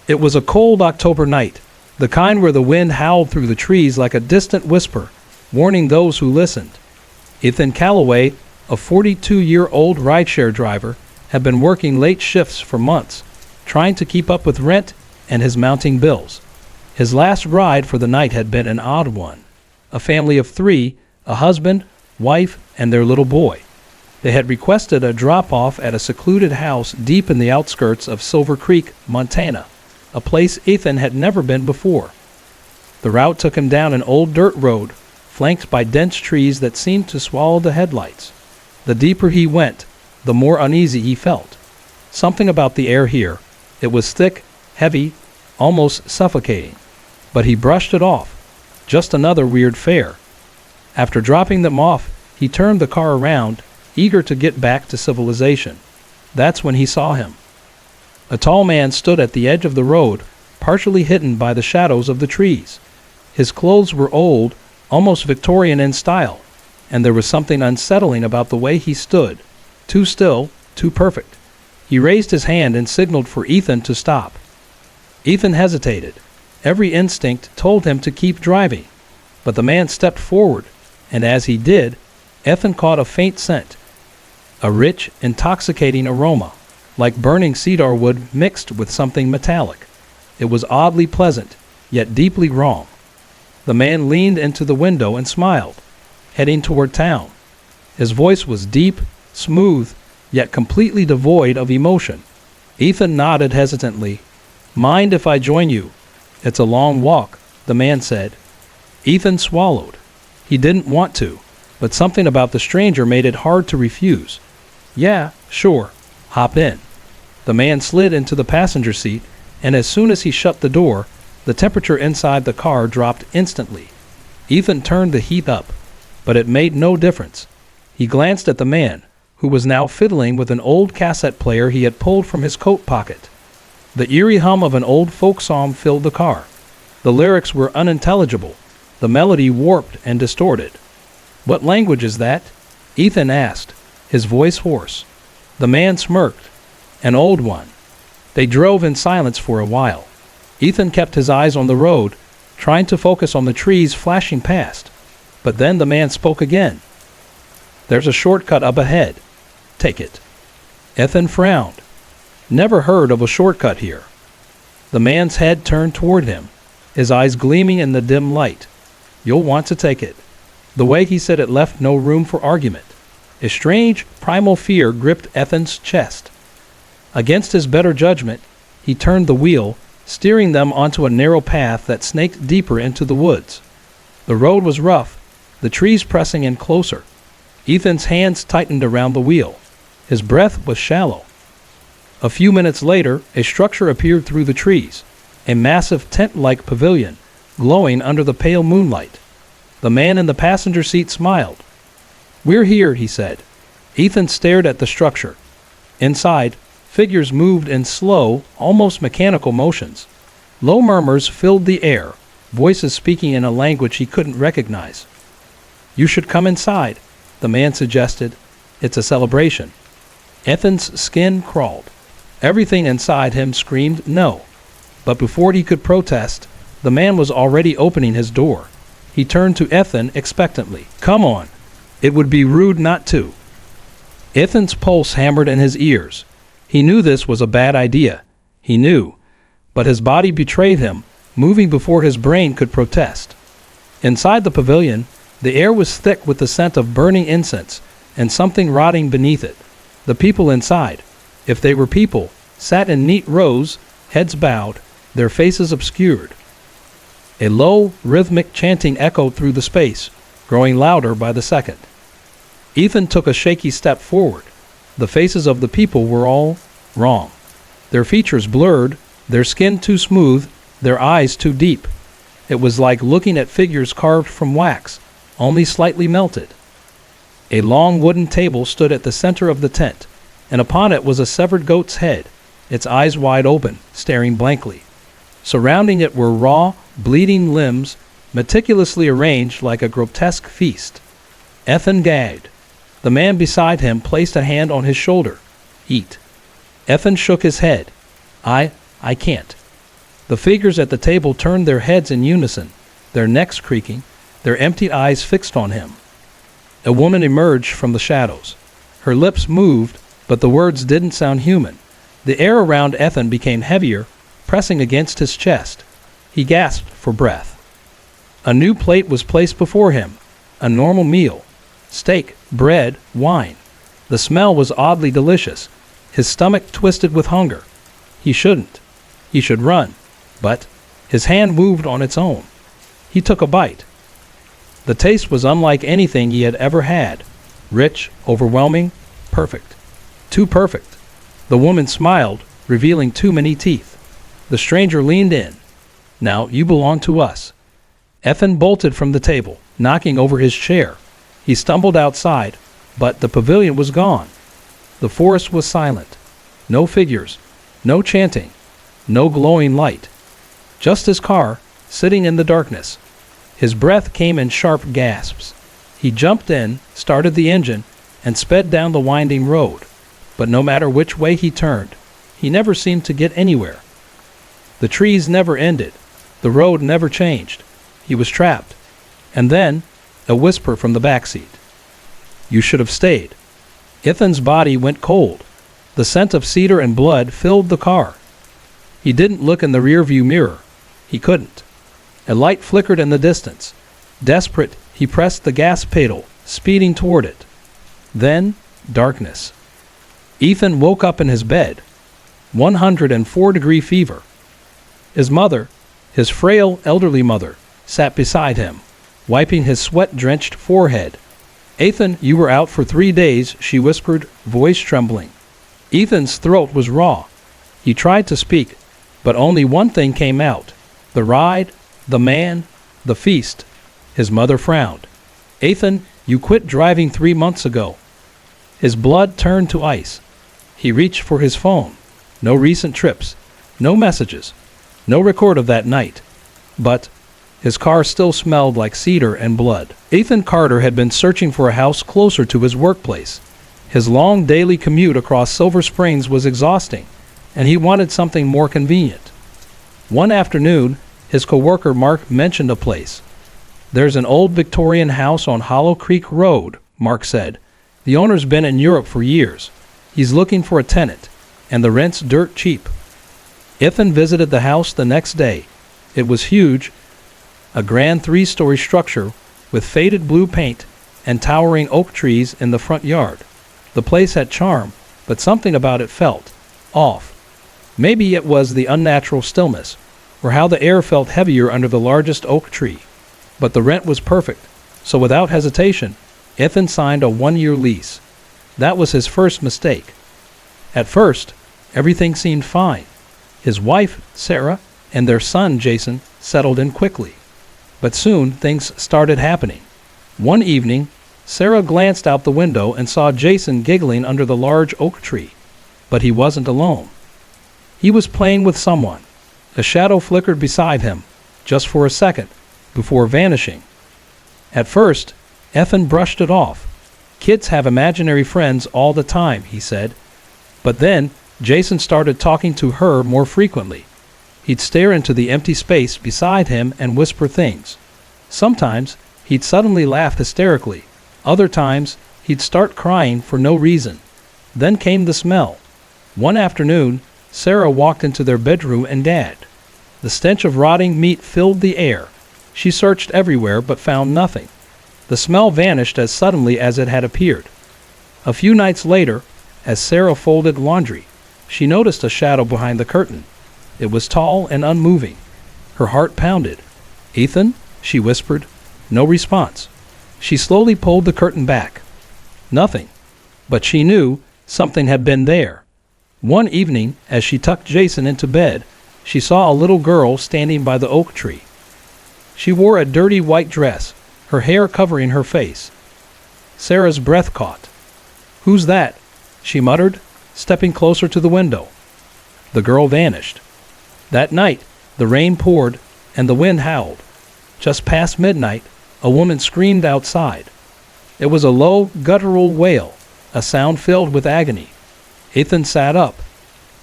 It was a cold October night, the kind where the wind howled through the trees like a distant whisper, warning those who listened. Ethan Calloway, a 42-year-old rideshare driver, had been working late shifts for months, trying to keep up with rent and his mounting bills. His last ride for the night had been an odd one. A family of 3, a husband, wife, and their little boy. They had requested a drop-off at a secluded house deep in the outskirts of Silver Creek, Montana, a place Ethan had never been before. The route took him down an old dirt road, flanked by dense trees that seemed to swallow the headlights. The deeper he went, the more uneasy he felt. Something about the air here. It was thick, heavy, almost suffocating. But he brushed it off. Just another weird fare. After dropping them off, he turned the car around, eager to get back to civilization. That's when he saw him. A tall man stood at the edge of the road, partially hidden by the shadows of the trees. His clothes were old, almost Victorian in style, and there was something unsettling about the way he stood. Too still, too perfect. He raised his hand and signaled for Ethan to stop. Ethan hesitated. Every instinct told him to keep driving, but the man stepped forward, and as he did, Ethan caught a faint scent. A rich, intoxicating aroma, like burning cedar wood mixed with something metallic. It was oddly pleasant, yet deeply wrong. The man leaned into the window and smiled, heading toward town. His voice was deep, smooth, yet completely devoid of emotion. Ethan nodded hesitantly. "Mind if I join you? It's a long walk," the man said. Ethan swallowed. He didn't want to, but something about the stranger made it hard to refuse. "Yeah, sure. Hop in." The man slid into the passenger seat, and as soon as he shut the door, the temperature inside the car dropped instantly. Ethan turned the heat up, but it made no difference. He glanced at the man, who was now fiddling with an old cassette player he had pulled from his coat pocket. The eerie hum of an old folk song filled the car. The lyrics were unintelligible, the melody warped and distorted. "What language is that?" Ethan asked, his voice hoarse. The man smirked. "An old one." They drove in silence for a while. Ethan kept his eyes on the road, trying to focus on the trees flashing past. But then the man spoke again. "There's a shortcut up ahead. Take it." Ethan frowned. "Never heard of a shortcut here." The man's head turned toward him, his eyes gleaming in the dim light. "You'll want to take it." The way he said it left no room for argument. A strange, primal fear gripped Ethan's chest. Against his better judgment, he turned the wheel, steering them onto a narrow path that snaked deeper into the woods. The road was rough, the trees pressing in closer. Ethan's hands tightened around the wheel. His breath was shallow. A few minutes later, a structure appeared through the trees, a massive tent-like pavilion, glowing under the pale moonlight. The man in the passenger seat smiled. "We're here," he said. Ethan stared at the structure. Inside, figures moved in slow, almost mechanical motions. Low murmurs filled the air, voices speaking in a language he couldn't recognize. "You should come inside," the man suggested. "It's a celebration." Ethan's skin crawled. Everything inside him screamed no. But before he could protest, the man was already opening his door. He turned to Ethan expectantly. "Come on. It would be rude not to." Ethan's pulse hammered in his ears. He knew this was a bad idea. He knew. But his body betrayed him, moving before his brain could protest. Inside the pavilion, the air was thick with the scent of burning incense and something rotting beneath it. The people inside, if they were people, sat in neat rows, heads bowed, their faces obscured. A low, rhythmic chanting echoed through the space, growing louder by the second. Ethan took a shaky step forward. The faces of the people were all wrong. Their features blurred, their skin too smooth, their eyes too deep. It was like looking at figures carved from wax, only slightly melted. A long wooden table stood at the center of the tent, and upon it was a severed goat's head, its eyes wide open, staring blankly. Surrounding it were raw, bleeding limbs, meticulously arranged like a grotesque feast. Ethan gagged. The man beside him placed a hand on his shoulder. "Eat." Ethan shook his head. I can't." The figures at the table turned their heads in unison, their necks creaking, their empty eyes fixed on him. A woman emerged from the shadows. Her lips moved, but the words didn't sound human. The air around Ethan became heavier, pressing against his chest. He gasped for breath. A new plate was placed before him, a normal meal. Steak, bread, wine. The smell was oddly delicious. His stomach twisted with hunger. He shouldn't. He should run. But his hand moved on its own. He took a bite. The taste was unlike anything he had ever had. Rich, overwhelming, perfect. Too perfect. The woman smiled, revealing too many teeth. The stranger leaned in. Now you belong to us. Ethan bolted from the table, knocking over his chair. He stumbled outside, but the pavilion was gone. The forest was silent. No figures, no chanting, no glowing light. Just his car, sitting in the darkness. His breath came in sharp gasps. He jumped in, started the engine, and sped down the winding road. But no matter which way he turned, he never seemed to get anywhere. The trees never ended. The road never changed. He was trapped. And then, a whisper from the backseat. You should have stayed. Ethan's body went cold. The scent of cedar and blood filled the car. He didn't look in the rearview mirror. He couldn't. A light flickered in the distance. Desperate, he pressed the gas pedal, speeding toward it. Then, darkness. Ethan woke up in his bed. 104-degree fever. His mother, his frail elderly mother, sat beside him, wiping his sweat-drenched forehead. Ethan, you were out for 3 days, she whispered, voice trembling. Ethan's throat was raw. He tried to speak, but only one thing came out. The ride, the man, the feast. His mother frowned. Ethan, you quit driving 3 months ago. His blood turned to ice. He reached for his phone. No recent trips. No messages. No record of that night. But his car still smelled like cedar and blood. Ethan Carter had been searching for a house closer to his workplace. His long daily commute across Silver Springs was exhausting, and he wanted something more convenient. One afternoon, his coworker Mark mentioned a place. There's an old Victorian house on Hollow Creek Road, Mark said. The owner's been in Europe for years. He's looking for a tenant, and the rent's dirt cheap. Ethan visited the house the next day. It was huge, a grand 3-story structure with faded blue paint and towering oak trees in the front yard. The place had charm, but something about it felt off. Maybe it was the unnatural stillness, or how the air felt heavier under the largest oak tree. But the rent was perfect, so without hesitation, Ethan signed a 1-year lease. That was his first mistake. At first, everything seemed fine. His wife, Sarah, and their son, Jason, settled in quickly. But soon, things started happening. One evening, Sarah glanced out the window and saw Jason giggling under the large oak tree. But he wasn't alone. He was playing with someone. A shadow flickered beside him, just for a second, before vanishing. At first, Ethan brushed it off. Kids have imaginary friends all the time, he said. But then, Jason started talking to her more frequently. He'd stare into the empty space beside him and whisper things. Sometimes, he'd suddenly laugh hysterically. Other times, he'd start crying for no reason. Then came the smell. One afternoon, Sarah walked into their bedroom and gagged. The stench of rotting meat filled the air. She searched everywhere but found nothing. The smell vanished as suddenly as it had appeared. A few nights later, as Sarah folded laundry, she noticed a shadow behind the curtain. It was tall and unmoving. Her heart pounded. "Ethan?" she whispered. No response. She slowly pulled the curtain back. Nothing. But she knew something had been there. One evening, as she tucked Jason into bed, she saw a little girl standing by the oak tree. She wore a dirty white dress, her hair covering her face. Sarah's breath caught. "Who's that?" she muttered, stepping closer to the window. The girl vanished. That night, the rain poured and the wind howled. Just past midnight, a woman screamed outside. It was a low, guttural wail, a sound filled with agony. Ethan sat up.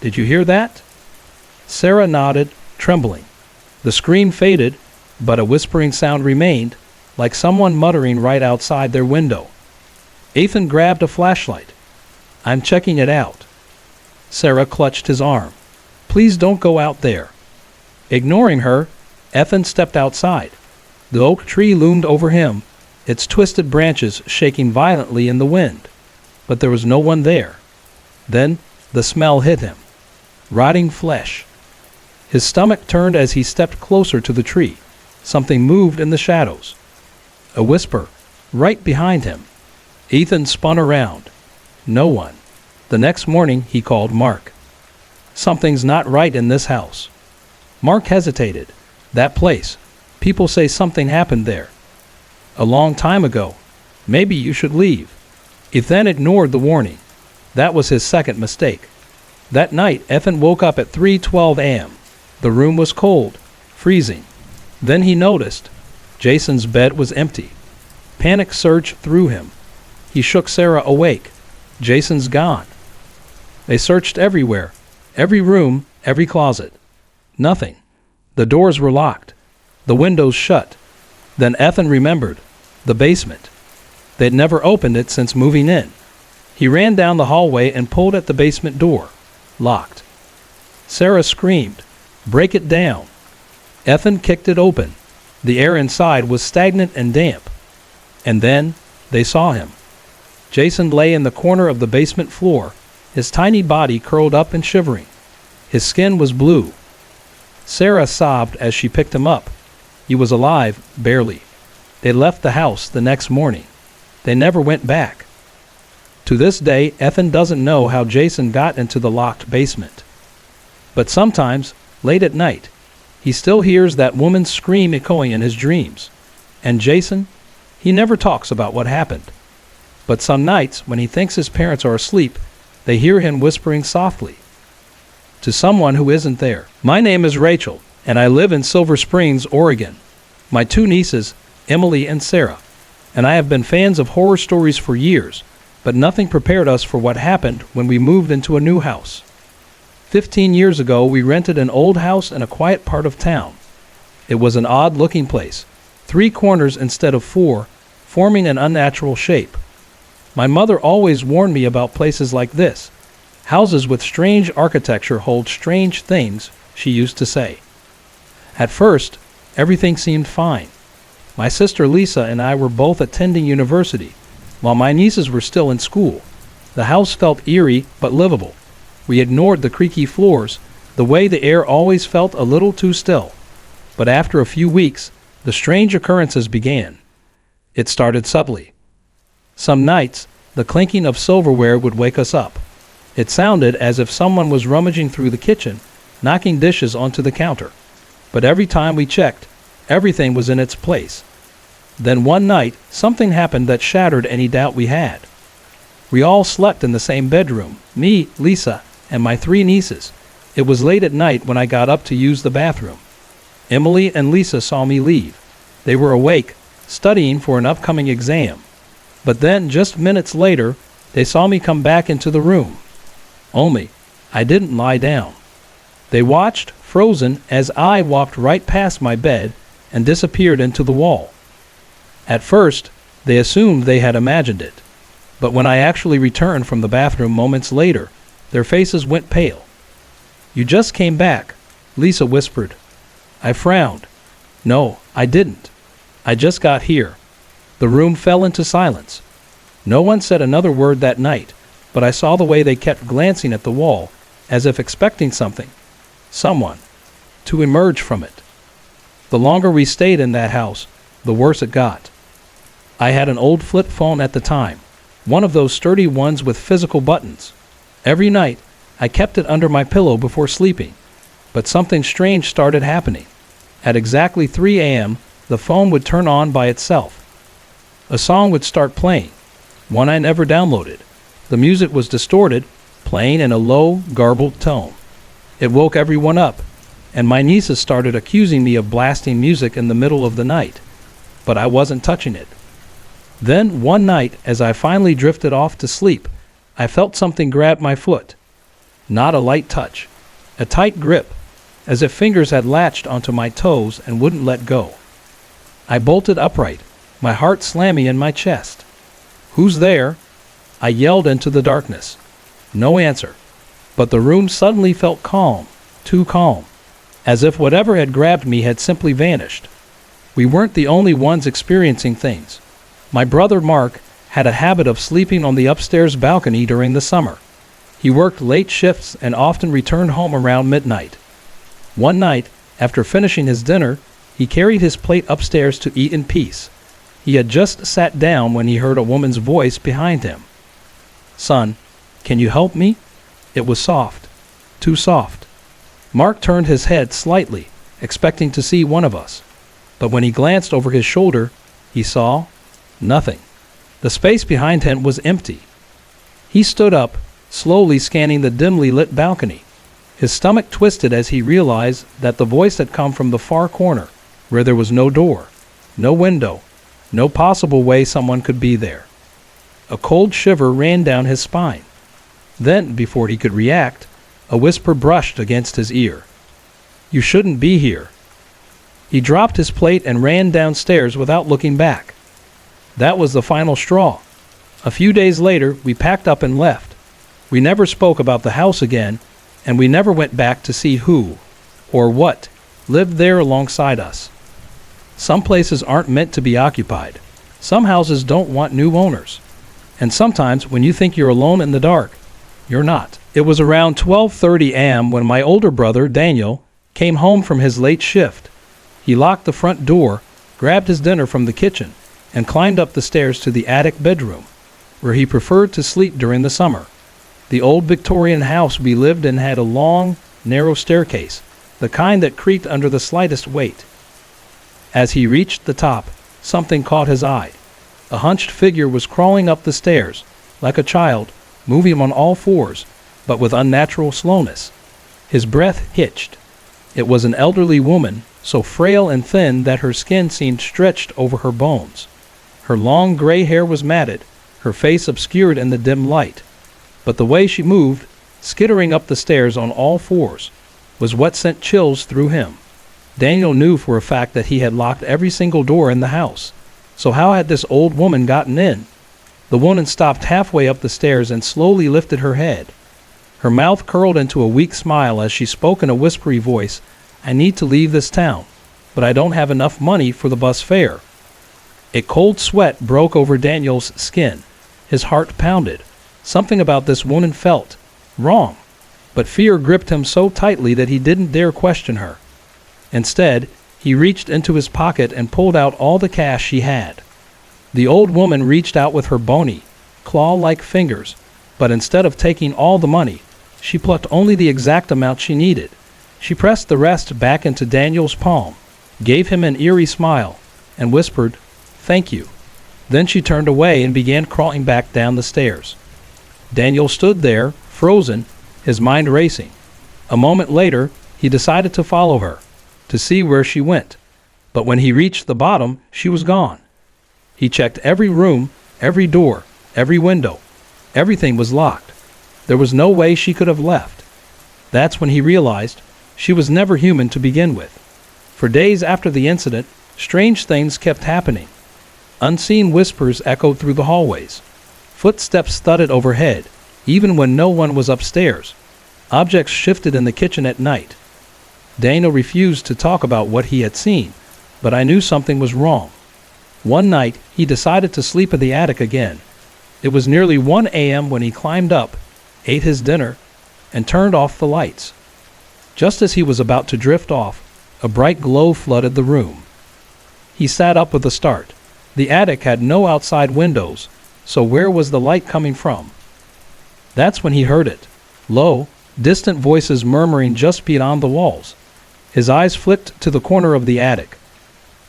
"Did you hear that?" Sarah nodded, trembling. The scream faded, but a whispering sound remained, like someone muttering right outside their window. Ethan grabbed a flashlight. "I'm checking it out." Sarah clutched his arm. "Please don't go out there." Ignoring her, Ethan stepped outside. The oak tree loomed over him, its twisted branches shaking violently in the wind. But there was no one there. Then the smell hit him. Rotting flesh. His stomach turned as he stepped closer to the tree. Something moved in the shadows. A whisper, right behind him. Ethan spun around. No one. The next morning he called Mark. Something's not right in this house. Mark hesitated. That place. People say something happened there. A long time ago. Maybe you should leave. Ethan ignored the warning. That was his second mistake. That night, Ethan woke up at 3:12 a.m. The room was cold, freezing. Then he noticed Jason's bed was empty. Panic surged through him. He shook Sarah awake. Jason's gone. They searched everywhere, every room, every closet. Nothing. The doors were locked, the windows shut. Then Ethan remembered the basement. They'd never opened it since moving in. He ran down the hallway and pulled at the basement door. Locked. Sarah screamed, "Break it down." Ethan kicked it open. The air inside was stagnant and damp. And then they saw him. Jason lay in the corner of the basement floor, his tiny body curled up and shivering. His skin was blue. Sarah sobbed as she picked him up. He was alive, barely. They left the house the next morning. They never went back. To this day, Ethan doesn't know how Jason got into the locked basement. But sometimes, late at night, he still hears that woman's scream echoing in his dreams. And Jason, he never talks about what happened. But some nights, when he thinks his parents are asleep, they hear him whispering softly to someone who isn't there. My name is Rachel, and I live in Silver Springs, Oregon. My two nieces, Emily and Sarah, and I have been fans of horror stories for years, but nothing prepared us for what happened when we moved into a new house. 15 years ago, we rented an old house in a quiet part of town. It was an odd-looking place, 3 corners instead of 4, forming an unnatural shape. My mother always warned me about places like this. Houses with strange architecture hold strange things, she used to say. At first, everything seemed fine. My sister Lisa and I were both attending university, while my nieces were still in school. The house felt eerie but livable. We ignored the creaky floors, the way the air always felt a little too still. But after a few weeks, the strange occurrences began. It started subtly. Some nights, the clinking of silverware would wake us up. It sounded as if someone was rummaging through the kitchen, knocking dishes onto the counter. But every time we checked, everything was in its place. Then one night, something happened that shattered any doubt we had. We all slept in the same bedroom, me, Lisa, and my 3 nieces. It was late at night when I got up to use the bathroom. Emily and Lisa saw me leave. They were awake, studying for an upcoming exam. But then, just minutes later, they saw me come back into the room. Only, I didn't lie down. They watched, frozen, as I walked right past my bed and disappeared into the wall. At first, they assumed they had imagined it. But when I actually returned from the bathroom moments later, their faces went pale. "You just came back," Lisa whispered. I frowned. "No, I didn't. I just got here." The room fell into silence. No one said another word that night, but I saw the way they kept glancing at the wall, as if expecting something, someone, to emerge from it. The longer we stayed in that house, the worse it got. I had an old flip phone at the time, one of those sturdy ones with physical buttons. Every night, I kept it under my pillow before sleeping, but something strange started happening. At exactly 3 a.m., the phone would turn on by itself. A song would start playing, one I never downloaded. The music was distorted, playing in a low, garbled tone. It woke everyone up, and my nieces started accusing me of blasting music in the middle of the night, but I wasn't touching it. Then, one night, as I finally drifted off to sleep, I felt something grab my foot. Not a light touch, a tight grip, as if fingers had latched onto my toes and wouldn't let go. I bolted upright, my heart slamming in my chest. "Who's there?" I yelled into the darkness. No answer, but the room suddenly felt calm, too calm. as if whatever had grabbed me had simply vanished. We weren't the only ones experiencing things. My brother Mark had a habit of sleeping on the upstairs balcony during the summer. He worked late shifts and often returned home around midnight. One night, after finishing his dinner, he carried his plate upstairs to eat in peace. He had just sat down when he heard a woman's voice behind him. "Son, can you help me?" It was soft. Too soft. Mark turned his head slightly, expecting to see one of us. But when he glanced over his shoulder, he saw nothing. The space behind him was empty. He stood up, slowly scanning the dimly lit balcony. His stomach twisted as he realized that the voice had come from the far corner, where there was no door, no window, no possible way someone could be there. A cold shiver ran down his spine. Then, before he could react, a whisper brushed against his ear. "You shouldn't be here." He dropped his plate and ran downstairs without looking back. That was the final straw. A few days later, we packed up and left. We never spoke about the house again, and we never went back to see who, or what, lived there alongside us. Some places aren't meant to be occupied. Some houses don't want new owners. And sometimes, when you think you're alone in the dark, you're not. It was around 12:30 a.m. when my older brother, Daniel, came home from his late shift. He locked the front door, grabbed his dinner from the kitchen, and climbed up the stairs to the attic bedroom, where he preferred to sleep during the summer. The old Victorian house we lived in had a long, narrow staircase, the kind that creaked under the slightest weight. As he reached the top, something caught his eye. A hunched figure was crawling up the stairs, like a child, moving on all fours, but with unnatural slowness. His breath hitched. It was an elderly woman, so frail and thin that her skin seemed stretched over her bones. Her long gray hair was matted, her face obscured in the dim light. But the way she moved, skittering up the stairs on all fours, was what sent chills through him. Daniel knew for a fact that he had locked every single door in the house. So how had this old woman gotten in? The woman stopped halfway up the stairs and slowly lifted her head. Her mouth curled into a weak smile as she spoke in a whispery voice, "I need to leave this town, but I don't have enough money for the bus fare." A cold sweat broke over Daniel's skin. His heart pounded. Something about this woman felt wrong, but fear gripped him so tightly that he didn't dare question her. Instead, he reached into his pocket and pulled out all the cash she had. The old woman reached out with her bony, claw-like fingers, but instead of taking all the money, she plucked only the exact amount she needed. She pressed the rest back into Daniel's palm, gave him an eerie smile, and whispered, "Thank you." Then she turned away and began crawling back down the stairs. Daniel stood there, frozen, his mind racing. A moment later, he decided to follow her, to see where she went. But when he reached the bottom, she was gone. He checked every room, every door, every window. Everything was locked. There was no way she could have left. That's when he realized she was never human to begin with. For days after the incident, strange things kept happening. Unseen whispers echoed through the hallways. Footsteps thudded overhead, even when no one was upstairs. Objects shifted in the kitchen at night. Daniel refused to talk about what he had seen, but I knew something was wrong. One night, he decided to sleep in the attic again. It was nearly 1 a.m. when he climbed up, ate his dinner, and turned off the lights. Just as he was about to drift off, a bright glow flooded the room. He sat up with a start. The attic had no outside windows, so where was the light coming from? That's when he heard it. Low, distant voices murmuring just beyond the walls. His eyes flicked to the corner of the attic.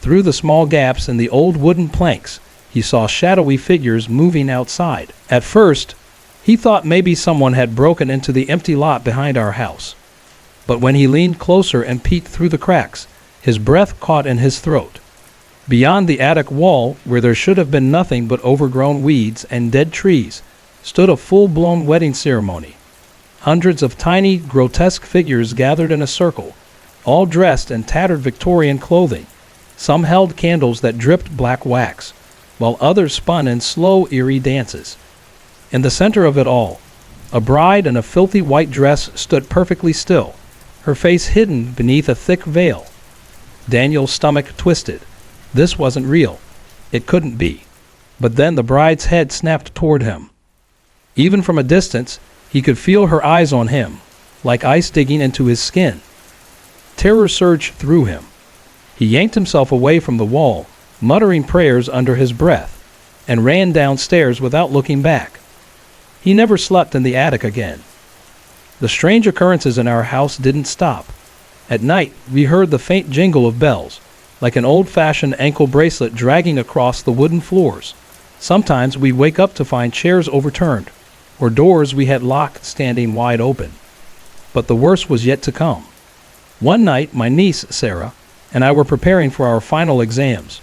Through the small gaps in the old wooden planks, he saw shadowy figures moving outside. At first, he thought maybe someone had broken into the empty lot behind our house. But when he leaned closer and peeked through the cracks, his breath caught in his throat. Beyond the attic wall, where there should have been nothing but overgrown weeds and dead trees, stood a full-blown wedding ceremony. Hundreds of tiny, grotesque figures gathered in a circle, all dressed in tattered Victorian clothing. Some held candles that dripped black wax, while others spun in slow, eerie dances. In the center of it all, a bride in a filthy white dress stood perfectly still, her face hidden beneath a thick veil. Daniel's stomach twisted. This wasn't real. It couldn't be. But then the bride's head snapped toward him. Even from a distance, he could feel her eyes on him, like ice digging into his skin. Terror surged through him. He yanked himself away from the wall, muttering prayers under his breath, and ran downstairs without looking back. He never slept in the attic again. The strange occurrences in our house didn't stop. At night, we heard the faint jingle of bells, like an old-fashioned ankle bracelet dragging across the wooden floors. Sometimes we'd wake up to find chairs overturned, or doors we had locked standing wide open. But the worst was yet to come. One night, my niece, Sarah, and I were preparing for our final exams.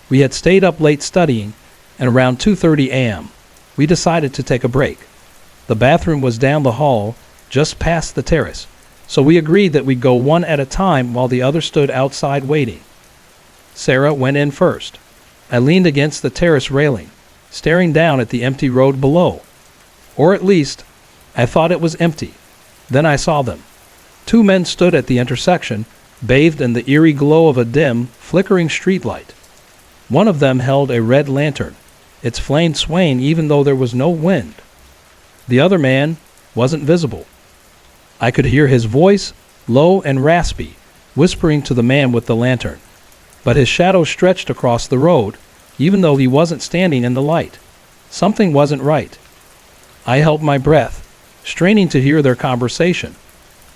We had stayed up late studying, and around 2:30 a.m., we decided to take a break. The bathroom was down the hall, just past the terrace, so we agreed that we'd go one at a time while the other stood outside waiting. Sarah went in first. I leaned against the terrace railing, staring down at the empty road below. Or at least, I thought it was empty. Then I saw them. Two men stood at the intersection, bathed in the eerie glow of a dim, flickering streetlight. One of them held a red lantern, its flame swaying even though there was no wind. The other man wasn't visible. I could hear his voice, low and raspy, whispering to the man with the lantern. But his shadow stretched across the road, even though he wasn't standing in the light. Something wasn't right. I held my breath, straining to hear their conversation.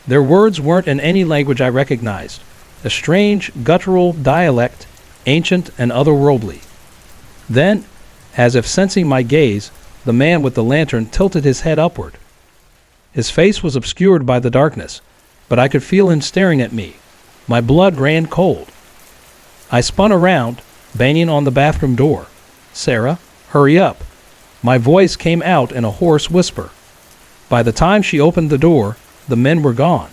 Their words weren't in any language I recognized, a strange, guttural dialect, ancient and otherworldly. Then, as if sensing my gaze, the man with the lantern tilted his head upward. His face was obscured by the darkness, but I could feel him staring at me. My blood ran cold. I spun around, banging on the bathroom door. "Sarah, hurry up." My voice came out in a hoarse whisper. By the time she opened the door, the men were gone.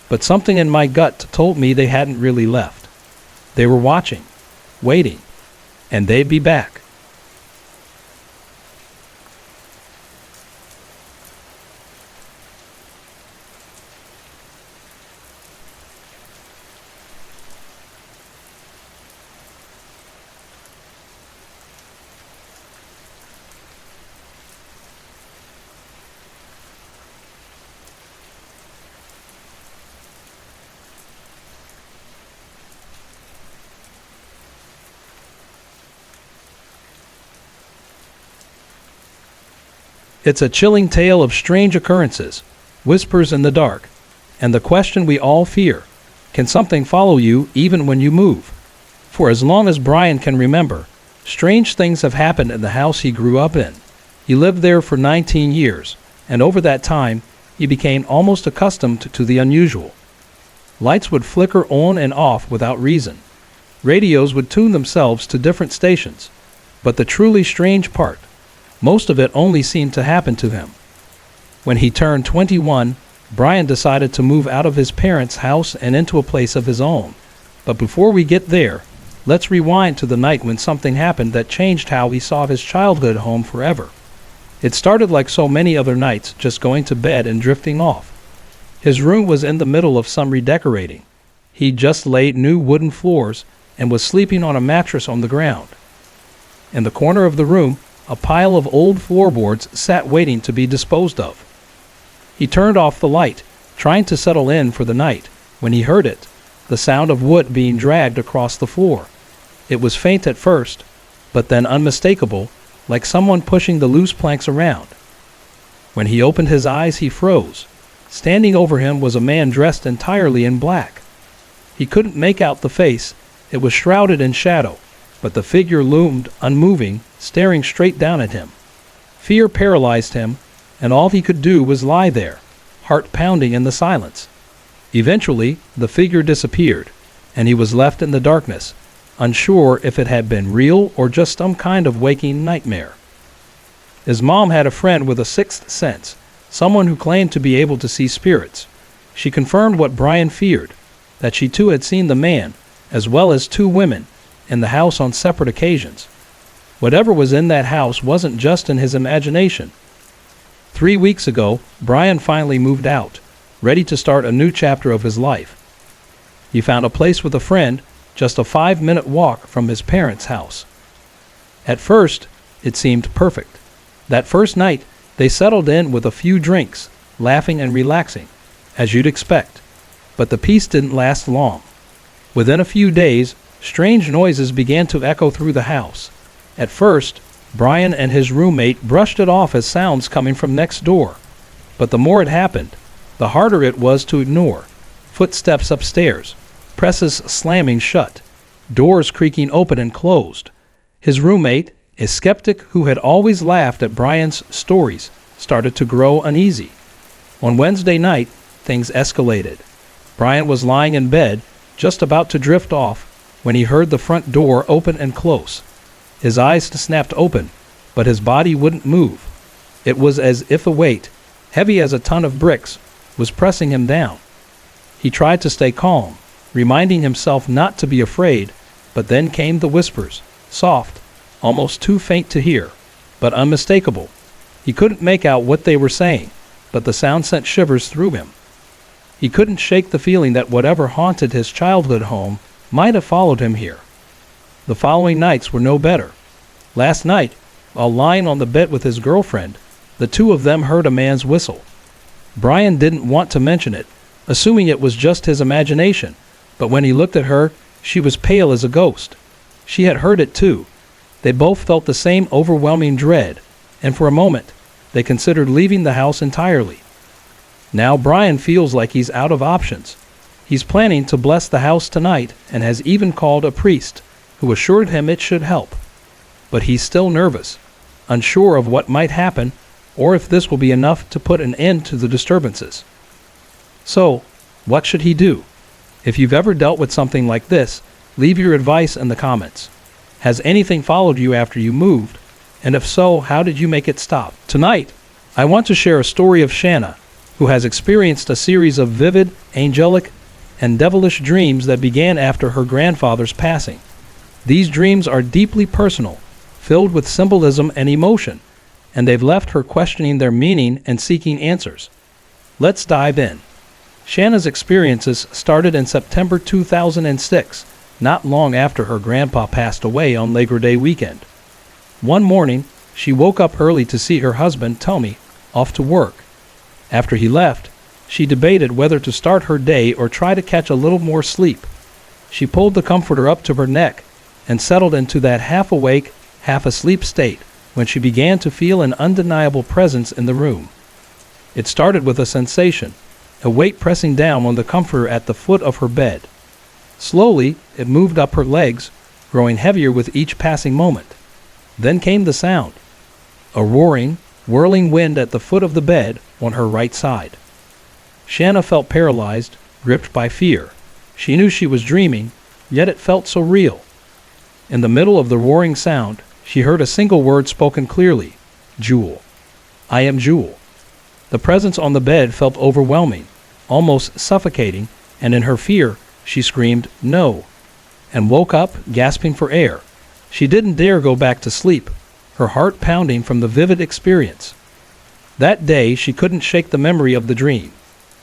But something in my gut told me they hadn't really left. They were watching, waiting, and they'd be back. It's a chilling tale of strange occurrences, whispers in the dark, and the question we all fear: can something follow you even when you move? For as long as Brian can remember, strange things have happened in the house he grew up in. He lived there for 19 years, and over that time, he became almost accustomed to the unusual. Lights would flicker on and off without reason. Radios would tune themselves to different stations. But the truly strange part, most of it only seemed to happen to him. When he turned 21, Brian decided to move out of his parents' house and into a place of his own. But before we get there, let's rewind to the night when something happened that changed how he saw his childhood home forever. It started like so many other nights, just going to bed and drifting off. His room was in the middle of some redecorating. He'd just laid new wooden floors and was sleeping on a mattress on the ground. In the corner of the room, a pile of old floorboards sat waiting to be disposed of. He turned off the light, trying to settle in for the night, when he heard it, the sound of wood being dragged across the floor. It was faint at first, but then unmistakable, like someone pushing the loose planks around. When he opened his eyes, he froze. Standing over him was a man dressed entirely in black. He couldn't make out the face. It was shrouded in shadow, but the figure loomed unmoving, staring straight down at him. Fear paralyzed him, and all he could do was lie there, heart pounding in the silence. Eventually, the figure disappeared, and he was left in the darkness, unsure if it had been real or just some kind of waking nightmare. His mom had a friend with a sixth sense, someone who claimed to be able to see spirits. She confirmed what Brian feared, that she too had seen the man, as well as two women, in the house on separate occasions. Whatever was in that house wasn't just in his imagination. 3 weeks ago, Brian finally moved out. ready to start a new chapter of his life. He found a place with a friend, just a 5-minute walk from his parents' house. At first, it seemed perfect. That first night, they settled in with a few drinks, laughing and relaxing, as you'd expect. But the peace didn't last long. Within a few days, strange noises began to echo through the house. At first, Brian and his roommate brushed it off as sounds coming from next door. But the more it happened, the harder it was to ignore. Footsteps upstairs, presses slamming shut, doors creaking open and closed. His roommate, a skeptic who had always laughed at Brian's stories, started to grow uneasy. On Wednesday night, things escalated. Brian was lying in bed, just about to drift off, when he heard the front door open and close. His eyes snapped open, but his body wouldn't move. It was as if a weight, heavy as a ton of bricks, was pressing him down. He tried to stay calm, reminding himself not to be afraid, but then came the whispers, soft, almost too faint to hear, but unmistakable. He couldn't make out what they were saying, but the sound sent shivers through him. He couldn't shake the feeling that whatever haunted his childhood home might have followed him here. The following nights were no better. Last night, while lying on the bed with his girlfriend, the two of them heard a man's whistle. Brian didn't want to mention it, assuming it was just his imagination, but when he looked at her, she was pale as a ghost. She had heard it too. They both felt the same overwhelming dread, and for a moment, they considered leaving the house entirely. Now Brian feels like he's out of options. He's planning to bless the house tonight and has even called a priest, who assured him it should help. But he's still nervous, unsure of what might happen or if this will be enough to put an end to the disturbances. So, what should he do? If you've ever dealt with something like this, leave your advice in the comments. Has anything followed you after you moved? And if so, how did you make it stop? Tonight, I want to share a story of Shanna, who has experienced a series of vivid, angelic, and devilish dreams that began after her grandfather's passing. These dreams are deeply personal, filled with symbolism and emotion, and they've left her questioning their meaning and seeking answers. Let's dive in. Shanna's experiences started in September 2006, not long after her grandpa passed away on Labor Day weekend. One morning, she woke up early to see her husband, Tommy, off to work. After he left, she debated whether to start her day or try to catch a little more sleep. She pulled the comforter up to her neck and settled into that half-awake, half-asleep state when she began to feel an undeniable presence in the room. It started with a sensation, a weight pressing down on the comforter at the foot of her bed. Slowly, it moved up her legs, growing heavier with each passing moment. Then came the sound, a roaring, whirling wind at the foot of the bed on her right side. Shanna felt paralyzed, gripped by fear. She knew she was dreaming, yet it felt so real. In the middle of the roaring sound, she heard a single word spoken clearly, Jewel. I am Jewel. The presence on the bed felt overwhelming, almost suffocating, and in her fear, she screamed, no, and woke up, gasping for air. She didn't dare go back to sleep, her heart pounding from the vivid experience. That day, she couldn't shake the memory of the dream.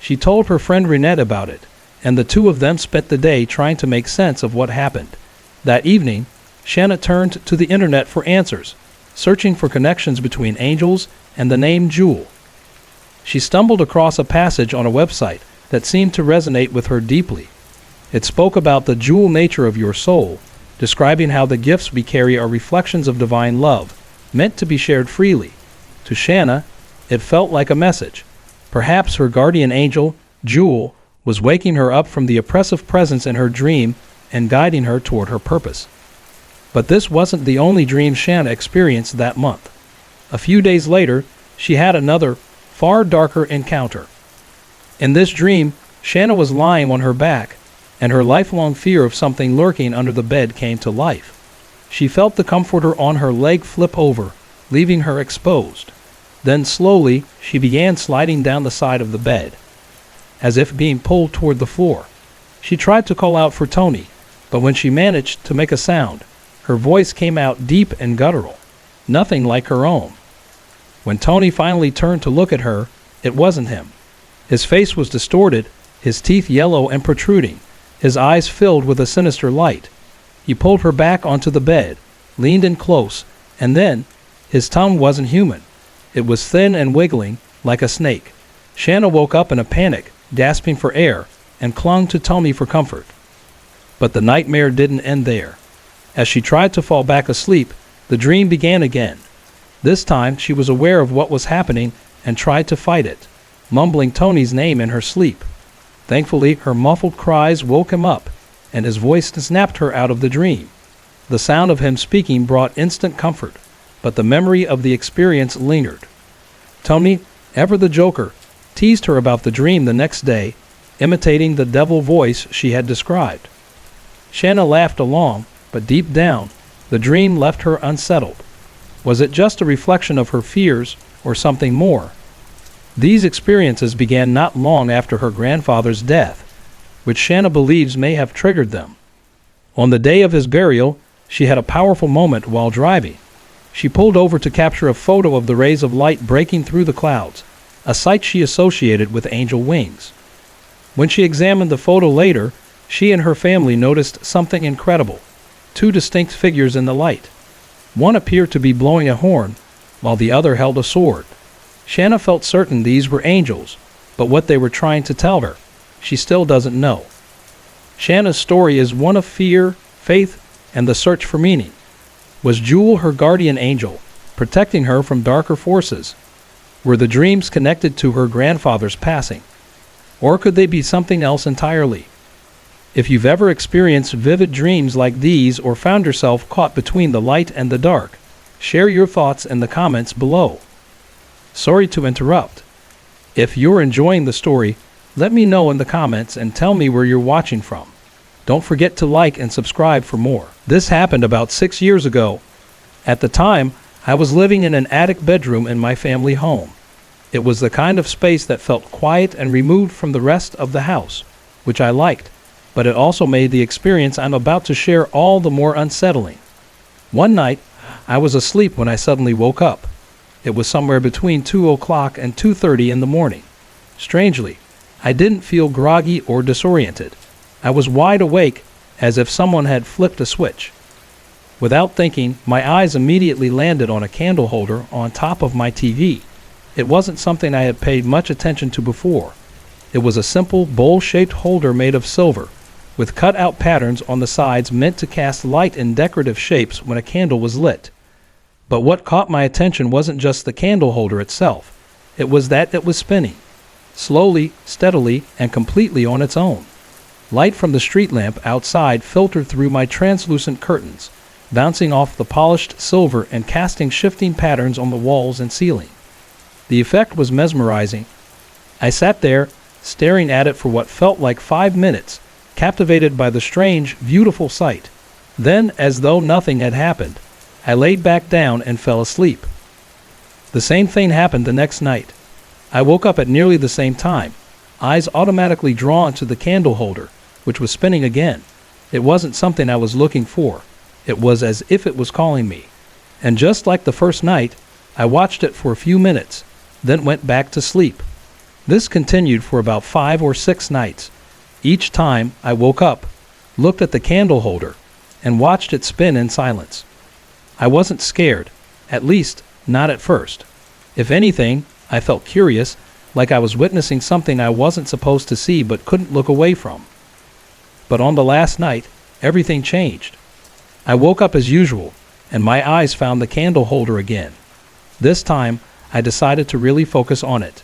She told her friend Renette about it, and the two of them spent the day trying to make sense of what happened. That evening, Shanna turned to the internet for answers, searching for connections between angels and the name Jewel. She stumbled across a passage on a website that seemed to resonate with her deeply. It spoke about the jewel nature of your soul, describing how the gifts we carry are reflections of divine love, meant to be shared freely. To Shanna, it felt like a message. Perhaps her guardian angel, Jewel, was waking her up from the oppressive presence in her dream and guiding her toward her purpose. But this wasn't the only dream Shanna experienced that month. A few days later, she had another, far darker encounter. In this dream, Shanna was lying on her back, and her lifelong fear of something lurking under the bed came to life. She felt the comforter on her leg flip over, leaving her exposed. Then slowly, she began sliding down the side of the bed, as if being pulled toward the floor. She tried to call out for Tony, but when she managed to make a sound, her voice came out deep and guttural, nothing like her own. When Tony finally turned to look at her, it wasn't him. His face was distorted, his teeth yellow and protruding, his eyes filled with a sinister light. He pulled her back onto the bed, leaned in close, and then, his tongue wasn't human. It was thin and wiggling, like a snake. Shanna woke up in a panic, gasping for air, and clung to Tony for comfort. But the nightmare didn't end there. As she tried to fall back asleep, the dream began again. This time, she was aware of what was happening and tried to fight it, mumbling Tony's name in her sleep. Thankfully, her muffled cries woke him up, and his voice snapped her out of the dream. The sound of him speaking brought instant comfort, but the memory of the experience lingered. Tony, ever the joker, teased her about the dream the next day, imitating the devil voice she had described. Shanna laughed along, but deep down, the dream left her unsettled. Was it just a reflection of her fears, or something more? These experiences began not long after her grandfather's death, which Shanna believes may have triggered them. On the day of his burial, she had a powerful moment while driving. She pulled over to capture a photo of the rays of light breaking through the clouds, a sight she associated with angel wings. When she examined the photo later, she and her family noticed something incredible. Two distinct figures in the light. One appeared to be blowing a horn, while the other held a sword. Shanna felt certain these were angels, but what they were trying to tell her, she still doesn't know. Shanna's story is one of fear, faith, and the search for meaning. Was Jewel her guardian angel, protecting her from darker forces? Were the dreams connected to her grandfather's passing? Or could they be something else entirely? If you've ever experienced vivid dreams like these or found yourself caught between the light and the dark, share your thoughts in the comments below. Sorry to interrupt. If you're enjoying the story, let me know in the comments and tell me where you're watching from. Don't forget to like and subscribe for more. This happened about 6 years ago. At the time, I was living in an attic bedroom in my family home. It was the kind of space that felt quiet and removed from the rest of the house, which I liked, but it also made the experience I'm about to share all the more unsettling. One night, I was asleep when I suddenly woke up. It was somewhere between 2 o'clock and 2:30 in the morning. Strangely, I didn't feel groggy or disoriented. I was wide awake, as if someone had flipped a switch. Without thinking, my eyes immediately landed on a candle holder on top of my TV. It wasn't something I had paid much attention to before. It was a simple, bowl-shaped holder made of silver, with cut-out patterns on the sides meant to cast light in decorative shapes when a candle was lit. But what caught my attention wasn't just the candle holder itself. It was that it was spinning, slowly, steadily, and completely on its own. Light from the street lamp outside filtered through my translucent curtains, bouncing off the polished silver and casting shifting patterns on the walls and ceiling. The effect was mesmerizing. I sat there, staring at it for what felt like 5 minutes, captivated by the strange, beautiful sight. Then, as though nothing had happened, I laid back down and fell asleep. The same thing happened the next night. I woke up at nearly the same time, eyes automatically drawn to the candle holder, which was spinning again. It wasn't something I was looking for. It was as if it was calling me. And just like the first night, I watched it for a few minutes, then went back to sleep. This continued for about 5 or 6 nights. Each time I woke up, looked at the candle holder, and watched it spin in silence. I wasn't scared, at least not at first. If anything, I felt curious, like I was witnessing something I wasn't supposed to see but couldn't look away from. But on the last night, everything changed. I woke up as usual, and my eyes found the candle holder again. This time, I decided to really focus on it.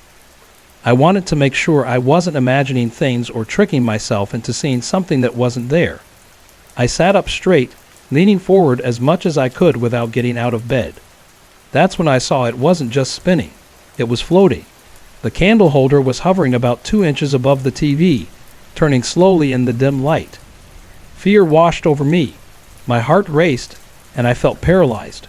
I wanted to make sure I wasn't imagining things or tricking myself into seeing something that wasn't there. I sat up straight, leaning forward as much as I could without getting out of bed. That's when I saw it wasn't just spinning. It was floating. The candle holder was hovering about 2 inches above the TV, turning slowly in the dim light. Fear washed over me. My heart raced, and I felt paralyzed.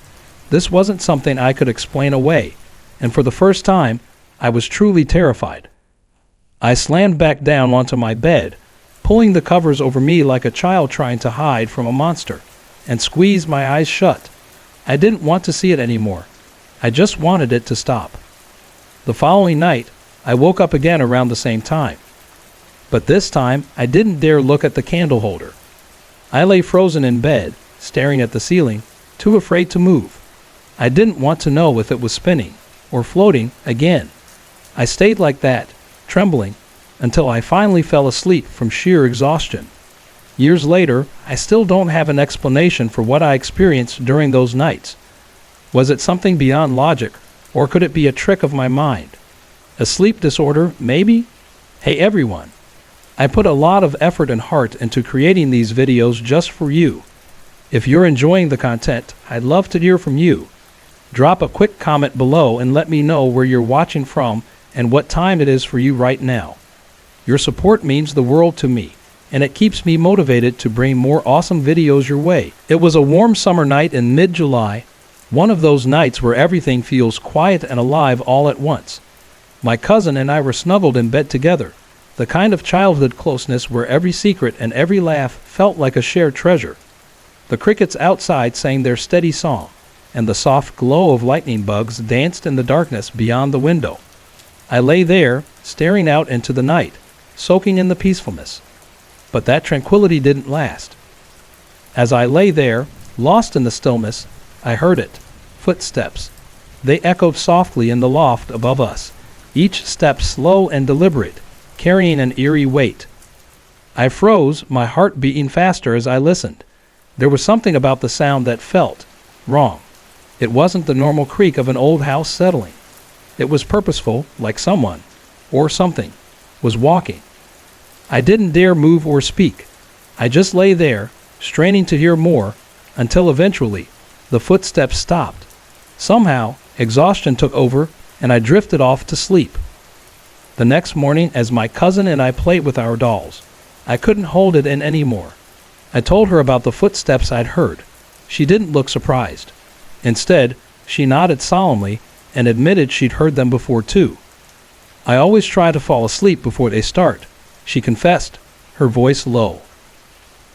This wasn't something I could explain away, and for the first time, I was truly terrified. I slammed back down onto my bed, pulling the covers over me like a child trying to hide from a monster, and squeezed my eyes shut. I didn't want to see it anymore. I just wanted it to stop. The following night, I woke up again around the same time. But this time, I didn't dare look at the candle holder. I lay frozen in bed, staring at the ceiling, too afraid to move. I didn't want to know if it was spinning or floating again. I stayed like that, trembling, until I finally fell asleep from sheer exhaustion. Years later, I still don't have an explanation for what I experienced during those nights. Was it something beyond logic, or could it be a trick of my mind? A sleep disorder, maybe? Hey everyone, I put a lot of effort and heart into creating these videos just for you. If you're enjoying the content, I'd love to hear from you. Drop a quick comment below and let me know where you're watching from and what time it is for you right now. Your support means the world to me, and it keeps me motivated to bring more awesome videos your way. It was a warm summer night in mid-July, one of those nights where everything feels quiet and alive all at once. My cousin and I were snuggled in bed together, the kind of childhood closeness where every secret and every laugh felt like a shared treasure. The crickets outside sang their steady song, and the soft glow of lightning bugs danced in the darkness beyond the window. I lay there, staring out into the night, soaking in the peacefulness. But that tranquility didn't last. As I lay there, lost in the stillness, I heard it. Footsteps. They echoed softly in the loft above us, each step slow and deliberate, carrying an eerie weight. I froze, my heart beating faster as I listened. There was something about the sound that felt wrong. It wasn't the normal creak of an old house settling. It was purposeful, like someone, or something, was walking. I didn't dare move or speak. I just lay there, straining to hear more, until eventually, the footsteps stopped. Somehow, exhaustion took over, and I drifted off to sleep. The next morning, as my cousin and I played with our dolls, I couldn't hold it in anymore. I told her about the footsteps I'd heard. She didn't look surprised. Instead, she nodded solemnly and admitted she'd heard them before too. I always try to fall asleep before they start, she confessed, her voice low.